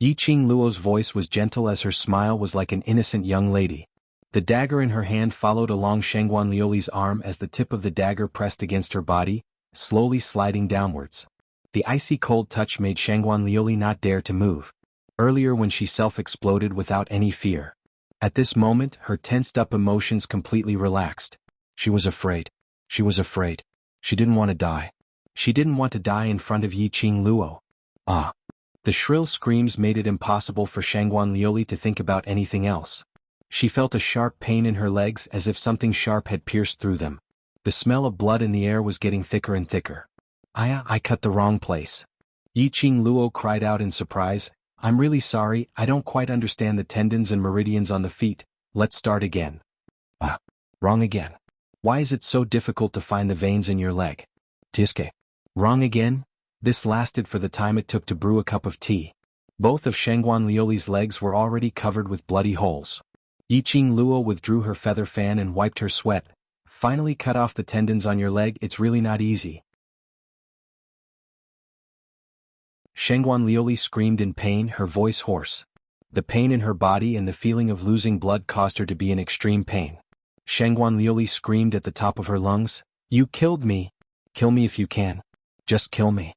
Yiqing Luo's voice was gentle as her smile was like an innocent young lady. The dagger in her hand followed along Shangguan Liuli's arm as the tip of the dagger pressed against her body, slowly sliding downwards. The icy cold touch made Shangguan Liuli not dare to move. Earlier when she self-exploded without any fear. At this moment, her tensed-up emotions completely relaxed. She was afraid. She was afraid. She didn't want to die. She didn't want to die in front of Yiqing Luo. Ah. The shrill screams made it impossible for Shangguan Liuli to think about anything else. She felt a sharp pain in her legs as if something sharp had pierced through them. The smell of blood in the air was getting thicker and thicker. I cut the wrong place. Yiqing Luo cried out in surprise, I'm really sorry, I don't quite understand the tendons and meridians on the feet, let's start again. Wrong again. Why is it so difficult to find the veins in your leg? Tiske. Wrong again? This lasted for the time it took to brew a cup of tea. Both of Shangguan Liuli's legs were already covered with bloody holes. Yiqing Luo withdrew her feather fan and wiped her sweat. Finally cut off the tendons on your leg, it's really not easy. Shangguan Liuli screamed in pain, her voice hoarse. The pain in her body and the feeling of losing blood caused her to be in extreme pain. Shangguan Liuli screamed at the top of her lungs, You killed me! Kill me if you can. Just kill me.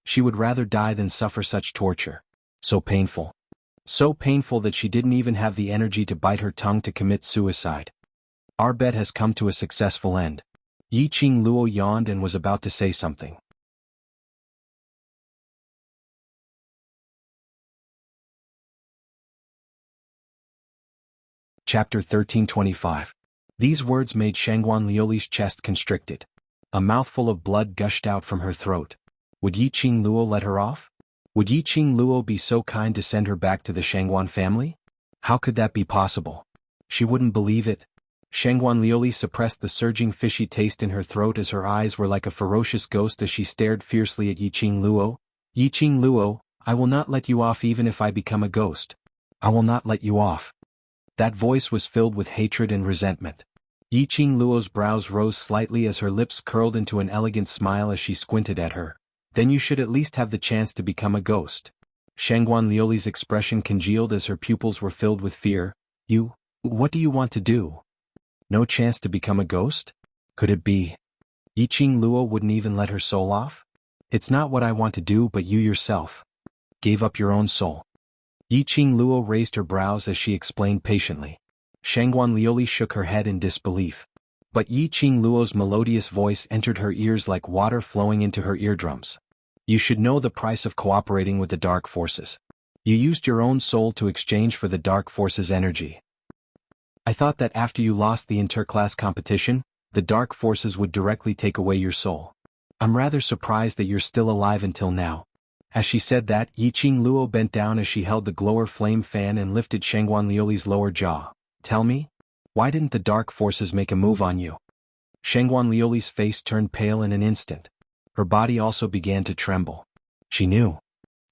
She would rather die than suffer such torture. So painful. So painful that she didn't even have the energy to bite her tongue to commit suicide. Our bet has come to a successful end. Yiqing Luo yawned and was about to say something. Chapter 1325. These words made Shangguan Liuli's chest constricted. A mouthful of blood gushed out from her throat. Would Yiqing Luo let her off? Would Yiqing Luo be so kind to send her back to the Shangguan family? How could that be possible? She wouldn't believe it. Shangguan Liuli suppressed the surging fishy taste in her throat as her eyes were like a ferocious ghost as she stared fiercely at Yiqing Luo. Yiqing Luo, I will not let you off even if I become a ghost. I will not let you off. That voice was filled with hatred and resentment. Yiqing Luo's brows rose slightly as her lips curled into an elegant smile as she squinted at her. Then you should at least have the chance to become a ghost. Shangguan Liuli's expression congealed as her pupils were filled with fear. What do you want to do? No chance to become a ghost? Could it be? Yiqing Luo wouldn't even let her soul off? It's not what I want to do, but you yourself gave up your own soul. Yiqing Luo raised her brows as she explained patiently. Shangguan Liuli shook her head in disbelief. But Yiqing Luo's melodious voice entered her ears like water flowing into her eardrums. You should know the price of cooperating with the dark forces. You used your own soul to exchange for the dark forces' energy. I thought that after you lost the interclass competition, the dark forces would directly take away your soul. I'm rather surprised that you're still alive until now. As she said that, Yiqing Luo bent down as she held the glower flame fan and lifted Shangguan Liuli's lower jaw. Tell me? Why didn't the dark forces make a move on you? Shangguan Liuli's face turned pale in an instant. Her body also began to tremble. She knew.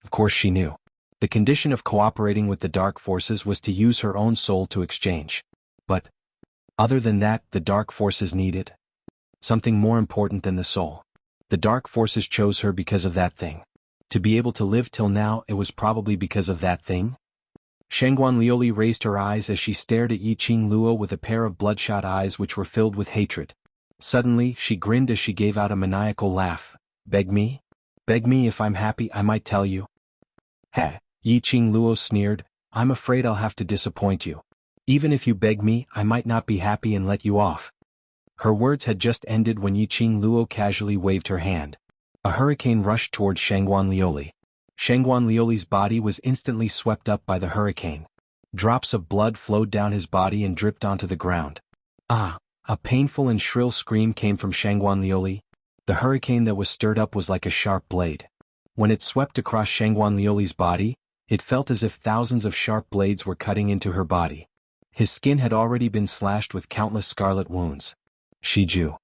Of course she knew. The condition of cooperating with the dark forces was to use her own soul to exchange. But, other than that, the dark forces needed something more important than the soul. The dark forces chose her because of that thing. To be able to live till now, it was probably because of that thing. Shangguan Liuli raised her eyes as she stared at Yiqing Luo with a pair of bloodshot eyes which were filled with hatred. Suddenly, she grinned as she gave out a maniacal laugh. Beg me? Beg me if I'm happy, I might tell you. Heh, Yiqing Luo sneered, I'm afraid I'll have to disappoint you. Even if you beg me, I might not be happy and let you off. Her words had just ended when Yiqing Luo casually waved her hand. A hurricane rushed toward Shangguan Liuli. Shangguan Liuli's body was instantly swept up by the hurricane. Drops of blood flowed down his body and dripped onto the ground. Ah! A painful and shrill scream came from Shangguan Liuli. The hurricane that was stirred up was like a sharp blade. When it swept across Shangguan Liuli's body, it felt as if thousands of sharp blades were cutting into her body. His skin had already been slashed with countless scarlet wounds. Shiju.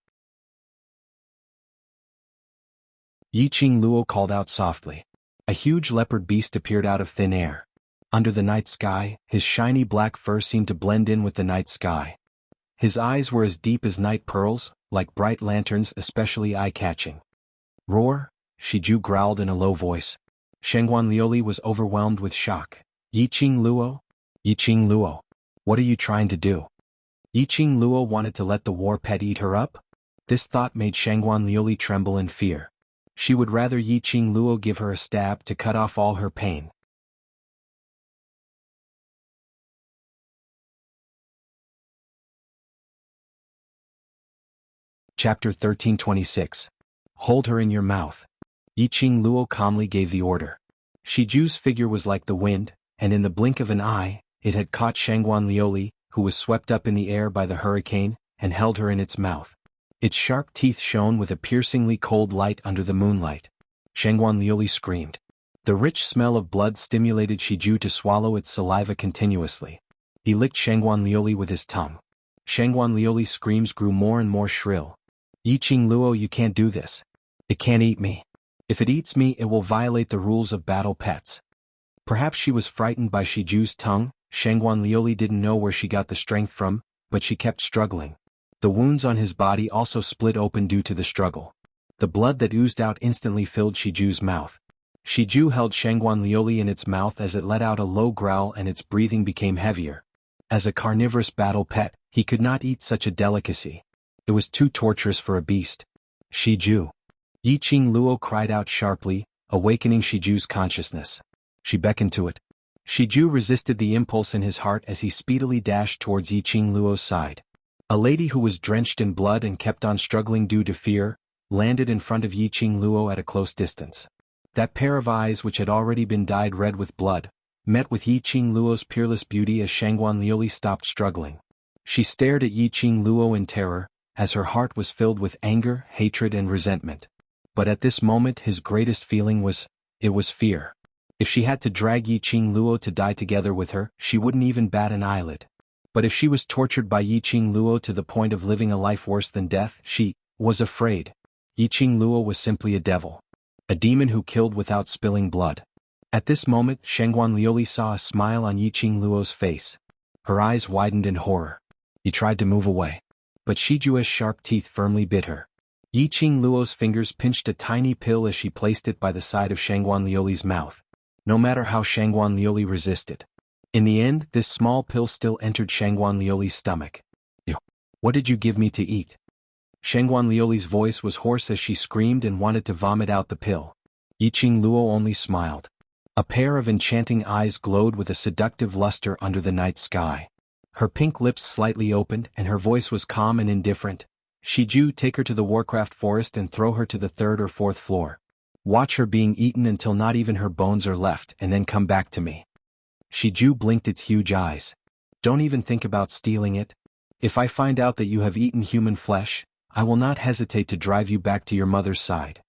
Yiqing Luo called out softly. A huge leopard beast appeared out of thin air. Under the night sky, his shiny black fur seemed to blend in with the night sky. His eyes were as deep as night pearls, like bright lanterns, especially eye-catching. Roar, Shiju growled in a low voice. Shangguan Liuli was overwhelmed with shock. Yiqing Luo? Yiqing Luo. What are you trying to do? Yiqing Luo wanted to let the war pet eat her up? This thought made Shangguan Liuli tremble in fear. She would rather Yiqing Luo give her a stab to cut off all her pain. Chapter 1326. Hold her in your mouth. Yiqing Luo calmly gave the order. Shiju's figure was like the wind, and in the blink of an eye, it had caught Shangguan Liuli, who was swept up in the air by the hurricane, and held her in its mouth. Its sharp teeth shone with a piercingly cold light under the moonlight. Shangguan Liuli screamed. The rich smell of blood stimulated Shiju to swallow its saliva continuously. He licked Shangguan Liuli with his tongue. Shangguan Liuli's screams grew more and more shrill. Yiqing Luo, you can't do this. It can't eat me. If it eats me, it will violate the rules of battle pets. Perhaps she was frightened by Shiju's tongue. Shangguan Liuli didn't know where she got the strength from, but she kept struggling. The wounds on his body also split open due to the struggle. The blood that oozed out instantly filled Shiju's mouth. Shiju held Shangguan Liuli in its mouth as it let out a low growl and its breathing became heavier. As a carnivorous battle pet, he could not eat such a delicacy. It was too torturous for a beast. Shiju. Yiqing Luo cried out sharply, awakening Shiju's consciousness. She beckoned to it. Shiju resisted the impulse in his heart as he speedily dashed towards Yiqing Luo's side. A lady who was drenched in blood and kept on struggling due to fear, landed in front of Yiqing Luo at a close distance. That pair of eyes, which had already been dyed red with blood, met with Yiqing Luo's peerless beauty as Shangguan Liuli stopped struggling. She stared at Yiqing Luo in terror, as her heart was filled with anger, hatred and resentment. But at this moment his greatest feeling was fear. If she had to drag Yiqing Luo to die together with her, she wouldn't even bat an eyelid. But if she was tortured by Yiqing Luo to the point of living a life worse than death, she was afraid. Yiqing Luo was simply a devil. A demon who killed without spilling blood. At this moment, Shangguan Liuli saw a smile on Yiqing Luo's face. Her eyes widened in horror. He tried to move away. But Shiju's sharp teeth firmly bit her. Yiqing Luo's fingers pinched a tiny pill as she placed it by the side of Shangguan Liuli's mouth. No matter how Shangguan Liuli resisted. In the end, this small pill still entered Shangguan Liuli's stomach. What did you give me to eat? Shangguan Liuli's voice was hoarse as she screamed and wanted to vomit out the pill. Yiqing Luo only smiled. A pair of enchanting eyes glowed with a seductive luster under the night sky. Her pink lips slightly opened and her voice was calm and indifferent. Shiju, take her to the Warcraft forest and throw her to the 3rd or 4th floor. Watch her being eaten until not even her bones are left and then come back to me. Shiju blinked its huge eyes. Don't even think about stealing it. If I find out that you have eaten human flesh, I will not hesitate to drive you back to your mother's side.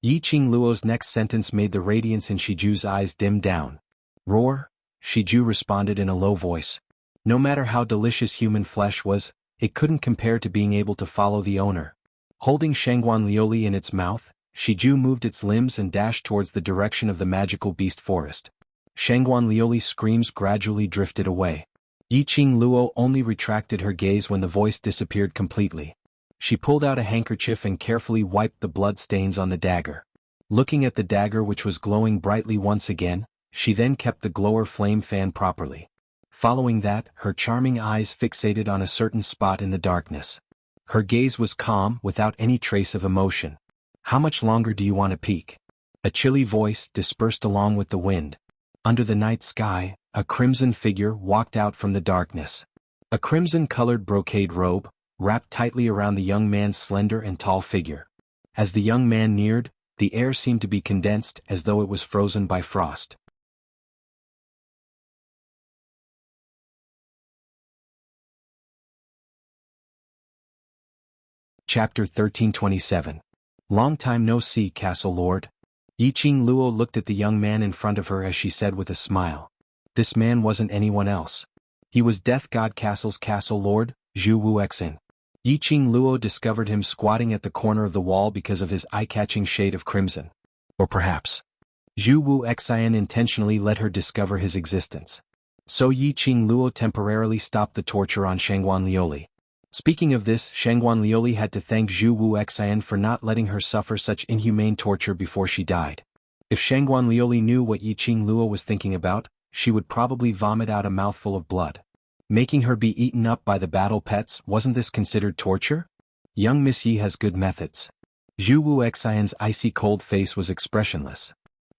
Yiqing Luo's next sentence made the radiance in Shiju's eyes dim down. Roar? Shiju responded in a low voice. No matter how delicious human flesh was, it couldn't compare to being able to follow the owner. Holding Shangguan Liuli in its mouth, Shiju moved its limbs and dashed towards the direction of the magical beast forest. Shangguan Liuli's screams gradually drifted away. Yiqing Luo only retracted her gaze when the voice disappeared completely. She pulled out a handkerchief and carefully wiped the blood stains on the dagger. Looking at the dagger, which was glowing brightly once again, she then kept the glower flame fan properly. Following that, her charming eyes fixated on a certain spot in the darkness. Her gaze was calm, without any trace of emotion. How much longer do you want to peek? A chilly voice dispersed along with the wind. Under the night sky, a crimson figure walked out from the darkness. A crimson-colored brocade robe, wrapped tightly around the young man's slender and tall figure. As the young man neared, the air seemed to be condensed as though it was frozen by frost. Chapter 1327. Long time no see, Castle Lord. Yiqing Luo looked at the young man in front of her as she said with a smile. This man wasn't anyone else. He was Death God Castle's Castle Lord, Zhu Wuxia. Yiqing Luo discovered him squatting at the corner of the wall because of his eye-catching shade of crimson. Or perhaps Zhu Wuxia intentionally let her discover his existence. So Yiqing Luo temporarily stopped the torture on Shangguan Liuli. Speaking of this, Shangguan Liuli had to thank Zhu Wuxia for not letting her suffer such inhumane torture before she died. If Shangguan Liuli knew what Yiqing Luo was thinking about, she would probably vomit out a mouthful of blood. Making her be eaten up by the battle pets, wasn't this considered torture? Young Miss Yi has good methods. Zhu Wuxian's icy cold face was expressionless.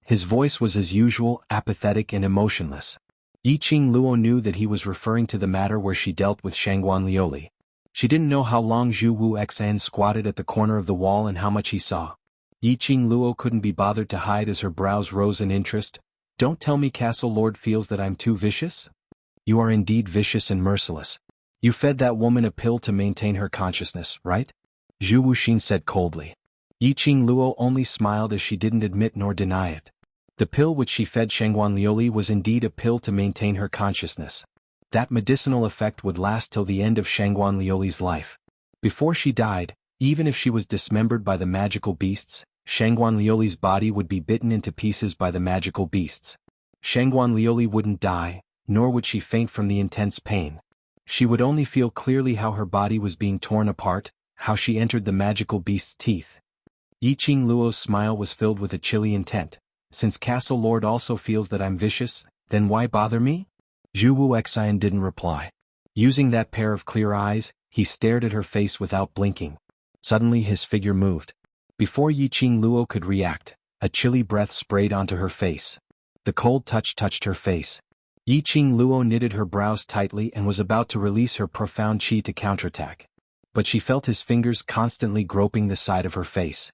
His voice was as usual, apathetic and emotionless. Yiqing Luo knew that he was referring to the matter where she dealt with Shangguan Liuli. She didn't know how long Zhu Wuxian squatted at the corner of the wall and how much he saw. Yiqing Luo couldn't be bothered to hide as her brows rose in interest. Don't tell me Castle Lord feels that I'm too vicious? You are indeed vicious and merciless. You fed that woman a pill to maintain her consciousness, right? Zhu Wuxin said coldly. Yi Qingluo only smiled as she didn't admit nor deny it. The pill which she fed Shangguan Liuli was indeed a pill to maintain her consciousness. That medicinal effect would last till the end of Shangguan Liuli's life. Before she died, even if she was dismembered by the magical beasts, Shangguan Liuli's body would be bitten into pieces by the magical beasts. Shangguan Liuli wouldn't die, nor would she faint from the intense pain. She would only feel clearly how her body was being torn apart, how she entered the magical beast's teeth. Yi Qingluo's smile was filled with a chilly intent. Since Castle Lord also feels that I'm vicious, then why bother me? Zhu Wuxian didn't reply. Using that pair of clear eyes, he stared at her face without blinking. Suddenly his figure moved. Before Yi Qingluo could react, a chilly breath sprayed onto her face. The cold touch touched her face. Yi Qingluo knitted her brows tightly and was about to release her profound qi to counterattack. But she felt his fingers constantly groping the side of her face.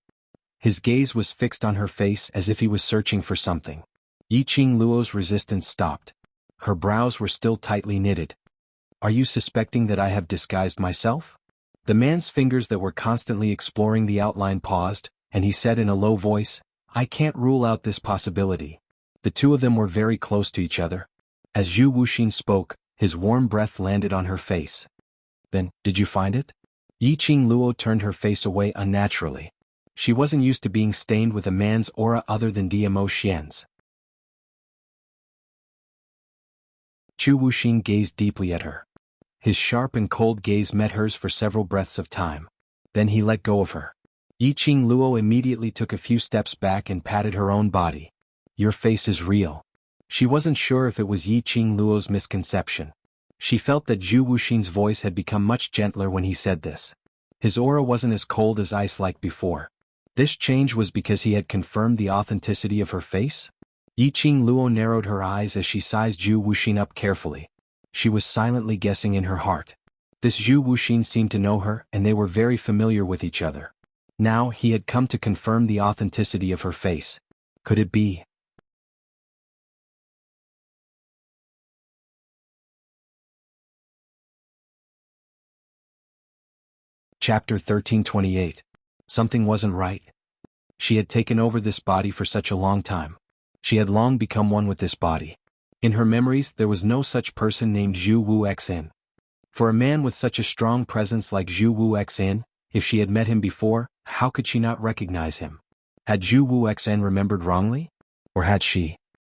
His gaze was fixed on her face as if he was searching for something. Yi Qingluo's resistance stopped. Her brows were still tightly knitted. Are you suspecting that I have disguised myself? The man's fingers that were constantly exploring the outline paused, and he said in a low voice, I can't rule out this possibility. The two of them were very close to each other. As Zhu Wuxin spoke, his warm breath landed on her face. Then, did you find it? Yi Qingluo turned her face away unnaturally. She wasn't used to being stained with a man's aura other than DMO Xian's. Zhu Wuxin gazed deeply at her. His sharp and cold gaze met hers for several breaths of time. Then he let go of her. Yi Qingluo immediately took a few steps back and patted her own body. Your face is real. She wasn't sure if it was Yi Qingluo's misconception. She felt that Zhu Wuxin's voice had become much gentler when he said this. His aura wasn't as cold as ice like before. This change was because he had confirmed the authenticity of her face? Yi Qingluo narrowed her eyes as she sized Zhu Wuxin up carefully. She was silently guessing in her heart. This Zhu Wuxin seemed to know her and they were very familiar with each other. Now he had come to confirm the authenticity of her face. Could it be? Chapter 1328. Something wasn't right. She had taken over this body for such a long time. She had long become one with this body. In her memories there was no such person named Zhu Wuxin. For a man with such a strong presence like Zhu Wuxin, if she had met him before, how could she not recognize him? Had Zhu Wuxin remembered wrongly? Or had she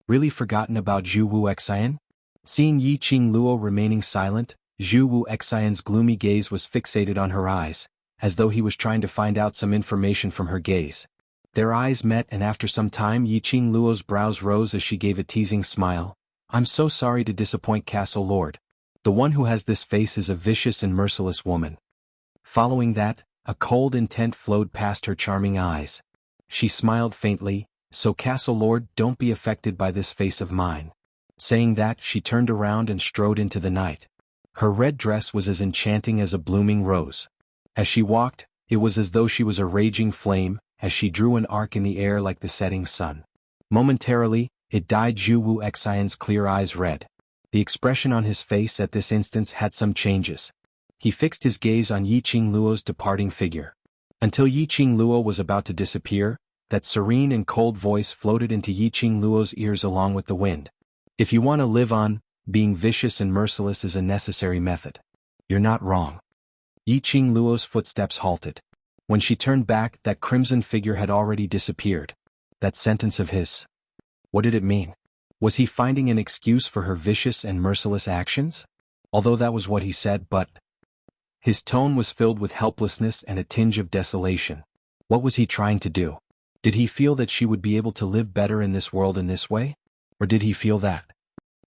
really forgotten about Zhu Wuxin? Seeing Yi Qingluo remaining silent, Zhu Wuxin's gloomy gaze was fixated on her eyes, as though he was trying to find out some information from her gaze. Their eyes met and after some time Yi Qingluo's brows rose as she gave a teasing smile. I'm so sorry to disappoint Castle Lord. The one who has this face is a vicious and merciless woman. Following that, a cold intent flowed past her charming eyes. She smiled faintly, so Castle Lord, don't be affected by this face of mine. Saying that, she turned around and strode into the night. Her red dress was as enchanting as a blooming rose. As she walked, it was as though she was a raging flame, as she drew an arc in the air like the setting sun. Momentarily, it dyed Zhu Wuxin's clear eyes red. The expression on his face at this instant had some changes. He fixed his gaze on Yi Qingluo's departing figure. Until Yi Qingluo was about to disappear, that serene and cold voice floated into Yi Qingluo's ears along with the wind. If you want to live on, being vicious and merciless is a necessary method. You're not wrong. Yi Qingluo's footsteps halted. When she turned back, that crimson figure had already disappeared. That sentence of his. What did it mean? Was he finding an excuse for her vicious and merciless actions? Although that was what he said, but his tone was filled with helplessness and a tinge of desolation. What was he trying to do? Did he feel that she would be able to live better in this world in this way? Or did he feel that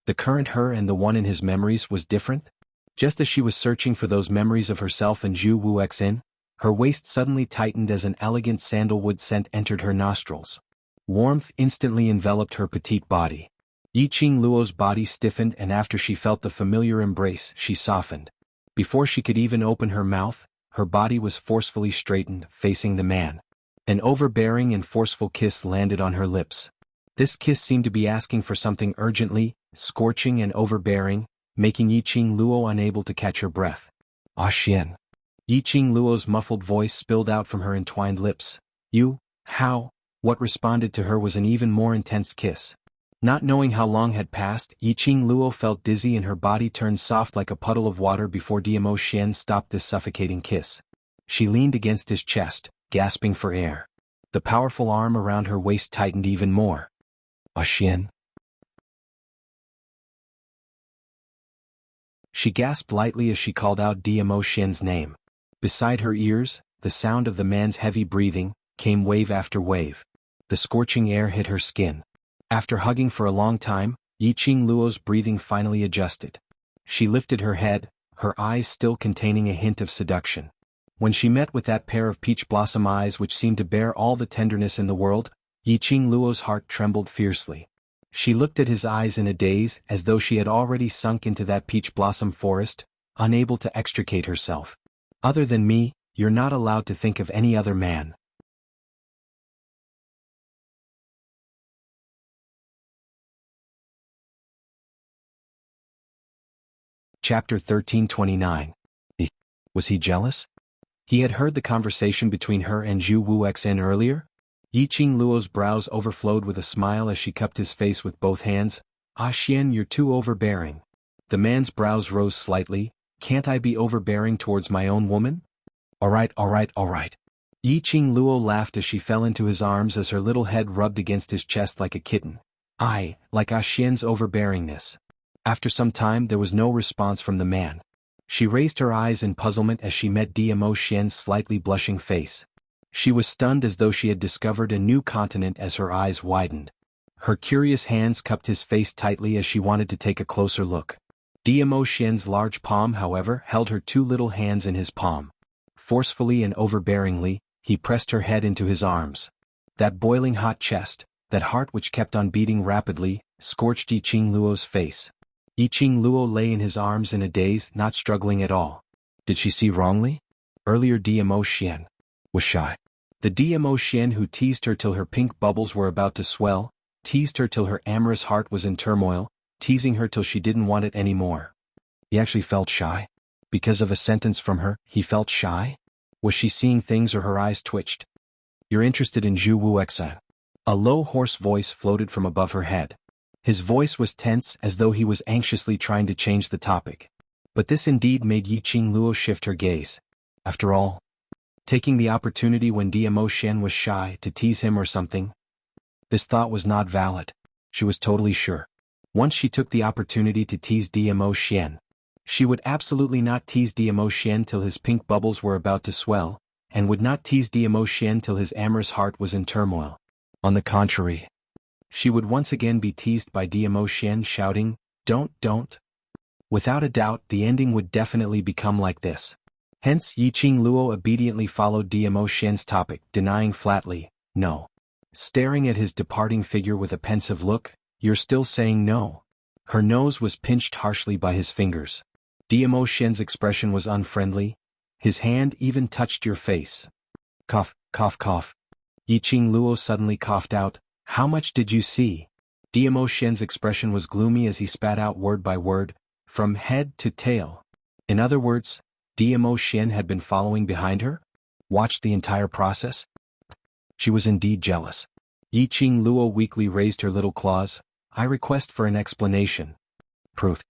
the current her and the one in his memories was different? Just as she was searching for those memories of herself and Zhu Wuxin, her waist suddenly tightened as an elegant sandalwood scent entered her nostrils. Warmth instantly enveloped her petite body. Yi Qingluo's body stiffened and after she felt the familiar embrace, she softened. Before she could even open her mouth, her body was forcefully straightened, facing the man. An overbearing and forceful kiss landed on her lips. This kiss seemed to be asking for something urgently, scorching and overbearing, making Yiqing Luo unable to catch her breath. Ah Xian. Yiqing Luo's muffled voice spilled out from her entwined lips. You, how? What responded to her was an even more intense kiss. Not knowing how long had passed, Yiqing Luo felt dizzy and her body turned soft like a puddle of water before Diamo Xian stopped this suffocating kiss. She leaned against his chest, gasping for air. The powerful arm around her waist tightened even more. Ah Xian. She gasped lightly as she called out Diamo Xian's name. Beside her ears, the sound of the man's heavy breathing came wave after wave. The scorching air hit her skin. After hugging for a long time, Yiqing Luo's breathing finally adjusted. She lifted her head, her eyes still containing a hint of seduction. When she met with that pair of peach blossom eyes which seemed to bear all the tenderness in the world, Yiqing Luo's heart trembled fiercely. She looked at his eyes in a daze as though she had already sunk into that peach blossom forest, unable to extricate herself. Other than me, you're not allowed to think of any other man. Chapter 1329. Was he jealous? He had heard the conversation between her and Zhu Wuxia earlier. Yiqing Luo's brows overflowed with a smile as she cupped his face with both hands. Ah Xian, you're too overbearing. The man's brows rose slightly. Can't I be overbearing towards my own woman? Alright. Yiqing Luo laughed as she fell into his arms as her little head rubbed against his chest like a kitten. I, like Ah Xian's overbearingness. After some time there was no response from the man. She raised her eyes in puzzlement as she met Diamo Xian's slightly blushing face. She was stunned as though she had discovered a new continent as her eyes widened. Her curious hands cupped his face tightly as she wanted to take a closer look. Diamo Xian's large palm, however, held her two little hands in his palm. Forcefully and overbearingly, he pressed her head into his arms. That boiling hot chest, that heart which kept on beating rapidly, scorched Yiqing Luo's face. Yiqing Luo lay in his arms in a daze, not struggling at all. Did she see wrongly? Earlier Diamo Xian was shy. The Diamo Xian who teased her till her pink bubbles were about to swell, teased her till her amorous heart was in turmoil, teasing her till she didn't want it anymore. He actually felt shy? Because of a sentence from her, he felt shy? Was she seeing things or her eyes twitched? You're interested in Zhu Wuxia. A low hoarse voice floated from above her head. His voice was tense as though he was anxiously trying to change the topic. But this indeed made Yiqing Luo shift her gaze. After all, taking the opportunity when Diamo Xian was shy to tease him or something? This thought was not valid. She was totally sure. Once she took the opportunity to tease Diamo Xian, she would absolutely not tease Diamo Xian till his pink bubbles were about to swell, and would not tease Diamo Xian till his amorous heart was in turmoil. On the contrary, she would once again be teased by Diamo Xian shouting, Don't. Without a doubt, the ending would definitely become like this. Hence Yiqing Luo obediently followed Diamo Xian's topic, denying flatly, no. Staring at his departing figure with a pensive look, you're still saying no. Her nose was pinched harshly by his fingers. Diamo Xian's expression was unfriendly. His hand even touched your face. Cough. Yiqing Luo suddenly coughed out, how much did you see? Diamo Xian's expression was gloomy as he spat out word by word, from head to tail. In other words, Diamo Xian had been following behind her? Watched the entire process? She was indeed jealous. Yiqing Luo weakly raised her little claws. I request for an explanation. Proof.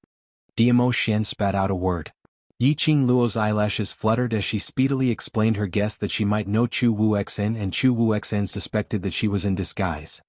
Diamo Xian spat out a word. Yiqing Luo's eyelashes fluttered as she speedily explained her guess that she might know Zhu Wuxia, and Zhu Wuxia suspected that she was in disguise.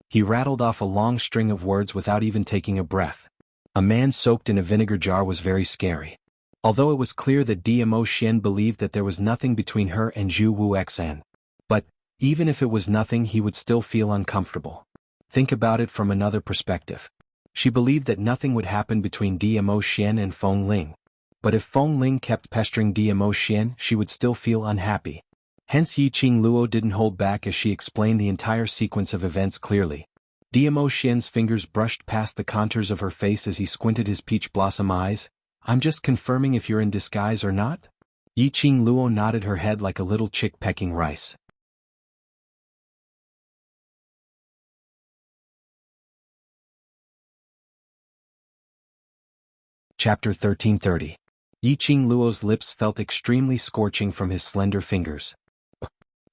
He rattled off a long string of words without even taking a breath. A man soaked in a vinegar jar was very scary. Although it was clear that Diamo Xian believed that there was nothing between her and Zhu Wuxia. But, even if it was nothing, he would still feel uncomfortable. Think about it from another perspective. She believed that nothing would happen between Diamo Xian and Feng Ling. But if Feng Ling kept pestering Diamo Xian, she would still feel unhappy. Hence Yiqing Luo didn't hold back as she explained the entire sequence of events clearly. Diamo Xian's fingers brushed past the contours of her face as he squinted his peach blossom eyes. I'm just confirming if you're in disguise or not? Yiqing Luo nodded her head like a little chick pecking rice. Chapter 1330. Yiqing Luo's lips felt extremely scorching from his slender fingers.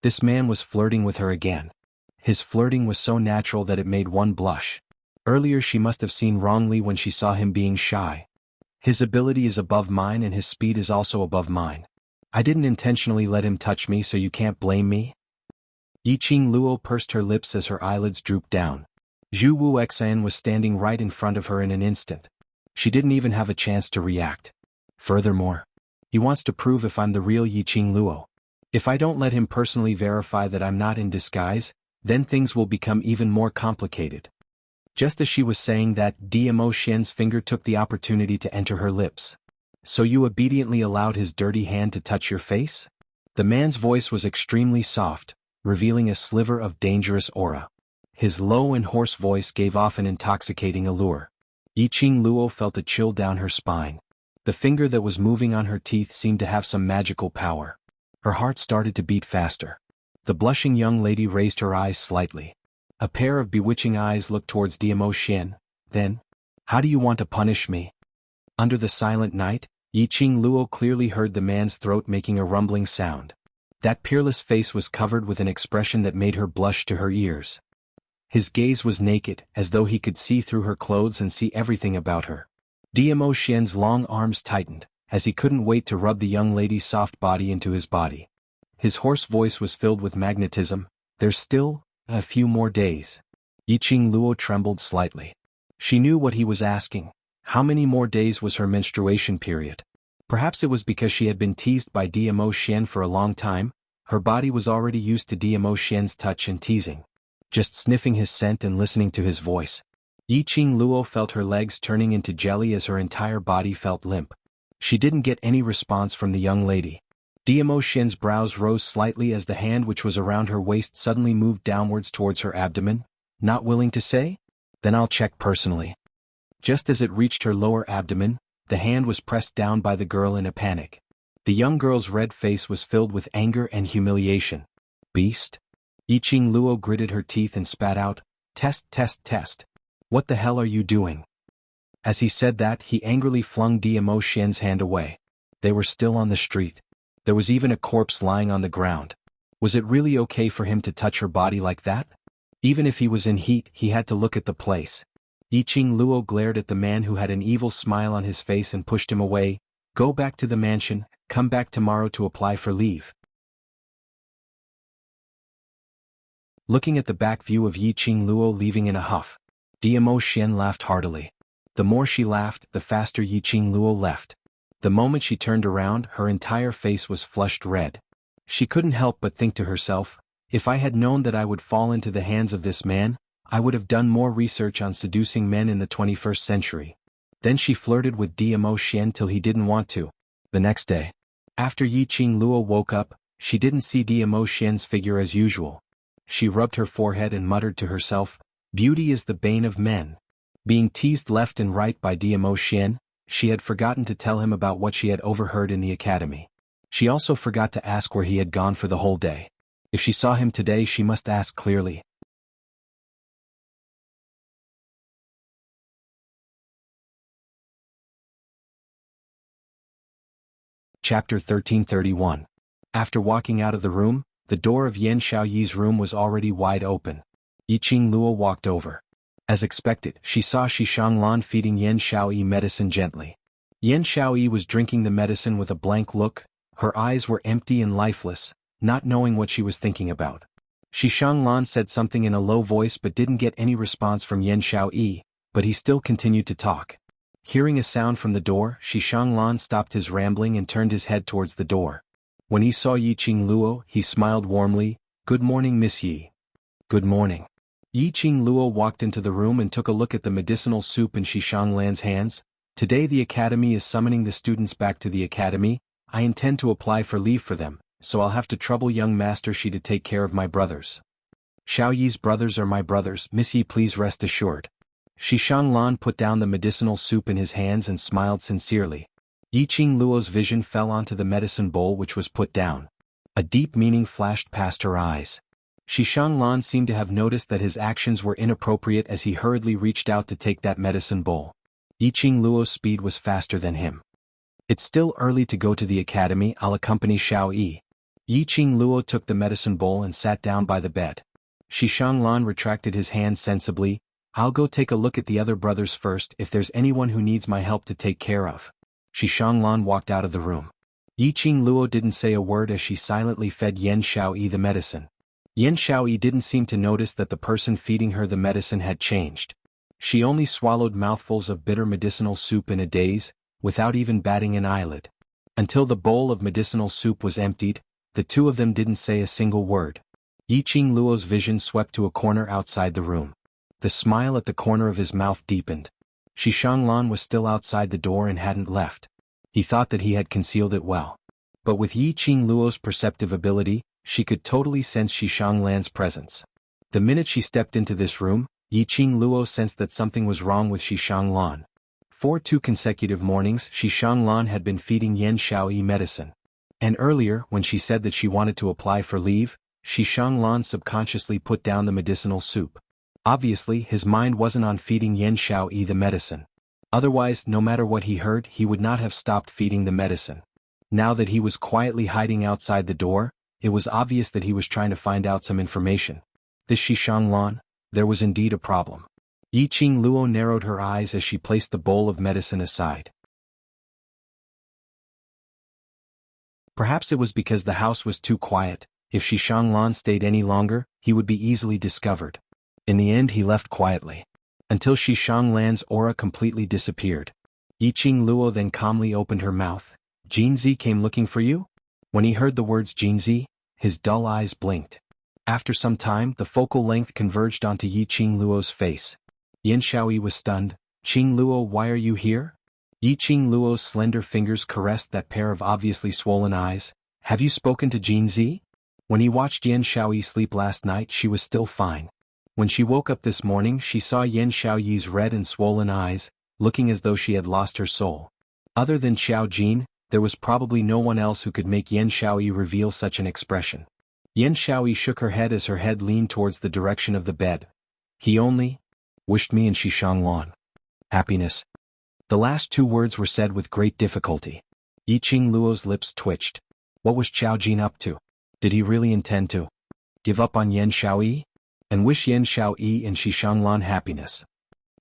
This man was flirting with her again. His flirting was so natural that it made one blush. Earlier she must have seen wrongly when she saw him being shy. His ability is above mine and his speed is also above mine. I didn't intentionally let him touch me, so you can't blame me? Yiqing Luo pursed her lips as her eyelids drooped down. Zhu Wuxian was standing right in front of her in an instant. She didn't even have a chance to react. Furthermore, he wants to prove if I'm the real Yiqing Luo. If I don't let him personally verify that I'm not in disguise, then things will become even more complicated. Just as she was saying that, Dmo Xian's finger took the opportunity to enter her lips. So you obediently allowed his dirty hand to touch your face? The man's voice was extremely soft, revealing a sliver of dangerous aura. His low and hoarse voice gave off an intoxicating allure. Yiqing Luo felt a chill down her spine. The finger that was moving on her teeth seemed to have some magical power. Her heart started to beat faster. The blushing young lady raised her eyes slightly. A pair of bewitching eyes looked towards Dmo Xian. Then, how do you want to punish me? Under the silent night, Yiqing Luo clearly heard the man's throat making a rumbling sound. That peerless face was covered with an expression that made her blush to her ears. His gaze was naked, as though he could see through her clothes and see everything about her. Dmo Xian's long arms tightened, as he couldn't wait to rub the young lady's soft body into his body. His hoarse voice was filled with magnetism. There's still a few more days. Yiqing Luo trembled slightly. She knew what he was asking. How many more days was her menstruation period? Perhaps it was because she had been teased by Dmo Xian for a long time. Her body was already used to Dmo Xian's touch and teasing. Just sniffing his scent and listening to his voice. Yiqing Luo felt her legs turning into jelly as her entire body felt limp. She didn't get any response from the young lady. Dmo Xian's brows rose slightly as the hand which was around her waist suddenly moved downwards towards her abdomen. Not willing to say? Then I'll check personally. Just as it reached her lower abdomen, the hand was pressed down by the girl in a panic. The young girl's red face was filled with anger and humiliation. Beast? Yiqing Luo gritted her teeth and spat out, "Test, test, test. What the hell are you doing?" As he said that, he angrily flung Dmo Xian's hand away. They were still on the street. There was even a corpse lying on the ground. Was it really okay for him to touch her body like that? Even if he was in heat, he had to look at the place. Yiqing Luo glared at the man who had an evil smile on his face and pushed him away. Go back to the mansion, come back tomorrow to apply for leave. Looking at the back view of Yiqing Luo leaving in a huff, Dmo Xian laughed heartily. The more she laughed, the faster Yiqing Luo left. The moment she turned around, her entire face was flushed red. She couldn't help but think to herself, if I had known that I would fall into the hands of this man, I would have done more research on seducing men in the 21st century. Then she flirted with Dmo Xian till he didn't want to. The next day, after Yiqing Luo woke up, she didn't see Dmo Xian's figure as usual. She rubbed her forehead and muttered to herself, beauty is the bane of men. Being teased left and right by Dmo Xian, she had forgotten to tell him about what she had overheard in the academy. She also forgot to ask where he had gone for the whole day. If she saw him today, she must ask clearly. Chapter 1331. After walking out of the room, the door of Yan Xiaoyi's room was already wide open. Yiqing Luo walked over. As expected, she saw Shishanglan feeding Yan Xiaoyi medicine gently. Yan Xiaoyi was drinking the medicine with a blank look. Her eyes were empty and lifeless, not knowing what she was thinking about. Shishanglan said something in a low voice but didn't get any response from Yan Xiaoyi, but he still continued to talk. Hearing a sound from the door, Shishanglan stopped his rambling and turned his head towards the door. When he saw Yiqing Luo, he smiled warmly. Good morning, Miss Yi. Good morning. Yiqing Luo walked into the room and took a look at the medicinal soup in Shishanglan's hands. Today the academy is summoning the students back to the academy. I intend to apply for leave for them, so I'll have to trouble young Master Shi to take care of my brothers. Xiaoyi's brothers are my brothers, Miss Yi, please rest assured. Shishanglan put down the medicinal soup in his hands and smiled sincerely. Yiqing Luo's vision fell onto the medicine bowl which was put down. A deep meaning flashed past her eyes. Shishanglan seemed to have noticed that his actions were inappropriate as he hurriedly reached out to take that medicine bowl. Yiqing Luo's speed was faster than him. It's still early to go to the academy, I'll accompany Xiao Yi. Yiqing Luo took the medicine bowl and sat down by the bed. Xishanglan retracted his hand sensibly. I'll go take a look at the other brothers first if there's anyone who needs my help to take care of. Xishanglan walked out of the room. Yiqing Luo didn't say a word as she silently fed Yan Xiaoyi the medicine. Yan Xiaoyi didn't seem to notice that the person feeding her the medicine had changed. She only swallowed mouthfuls of bitter medicinal soup in a daze, without even batting an eyelid. Until the bowl of medicinal soup was emptied, the two of them didn't say a single word. Yiqing Luo's vision swept to a corner outside the room. The smile at the corner of his mouth deepened. Xishanglan was still outside the door and hadn't left. He thought that he had concealed it well. But with Yiqing Luo's perceptive ability, she could totally sense Xishanglan's presence. The minute she stepped into this room, Yiqing Luo sensed that something was wrong with Xishanglan. For 2 consecutive mornings Xishanglan had been feeding Yan Xiaoyi medicine. And earlier, when she said that she wanted to apply for leave, Xishanglan subconsciously put down the medicinal soup. Obviously, his mind wasn't on feeding Yan Xiaoyi the medicine. Otherwise, no matter what he heard, he would not have stopped feeding the medicine. Now that he was quietly hiding outside the door, it was obvious that he was trying to find out some information. This Xishanglan? There was indeed a problem. Yiqing Luo narrowed her eyes as she placed the bowl of medicine aside. Perhaps it was because the house was too quiet. If Xishanglan stayed any longer, he would be easily discovered. In the end he left quietly. Until Xishanglan's aura completely disappeared. Yiqing Luo then calmly opened her mouth. Jinzi came looking for you? When he heard the words Jinzi, his dull eyes blinked. After some time the focal length converged onto Yiqing Luo's face. Yan Xiaoyi was stunned. Qing Luo, why are you here? Yiqing Luo's slender fingers caressed that pair of obviously swollen eyes. Have you spoken to Jinzi? When he watched Yan Xiaoyi sleep last night she was still fine. When she woke up this morning she saw Yan Xiaoyi's red and swollen eyes, looking as though she had lost her soul. Other than Xiao Jin, there was probably no one else who could make Yan Xiaoyi reveal such an expression. Yan Xiaoyi shook her head as her head leaned towards the direction of the bed. He only wished me and Xishanglan happiness. The last 2 words were said with great difficulty. Yiqing Luo's lips twitched. What was Xiao Jin up to? Did he really intend to give up on Yan Xiaoyi? And wish Yan Xiaoyi and Xishanglan happiness?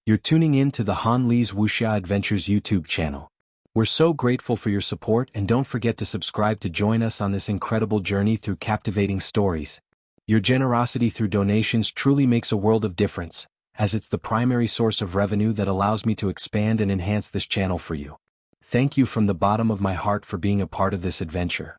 You're tuning in to the Han Li's Wuxia Adventures YouTube channel. We're so grateful for your support and don't forget to subscribe to join us on this incredible journey through captivating stories. Your generosity through donations truly makes a world of difference, as it's the primary source of revenue that allows me to expand and enhance this channel for you. Thank you from the bottom of my heart for being a part of this adventure.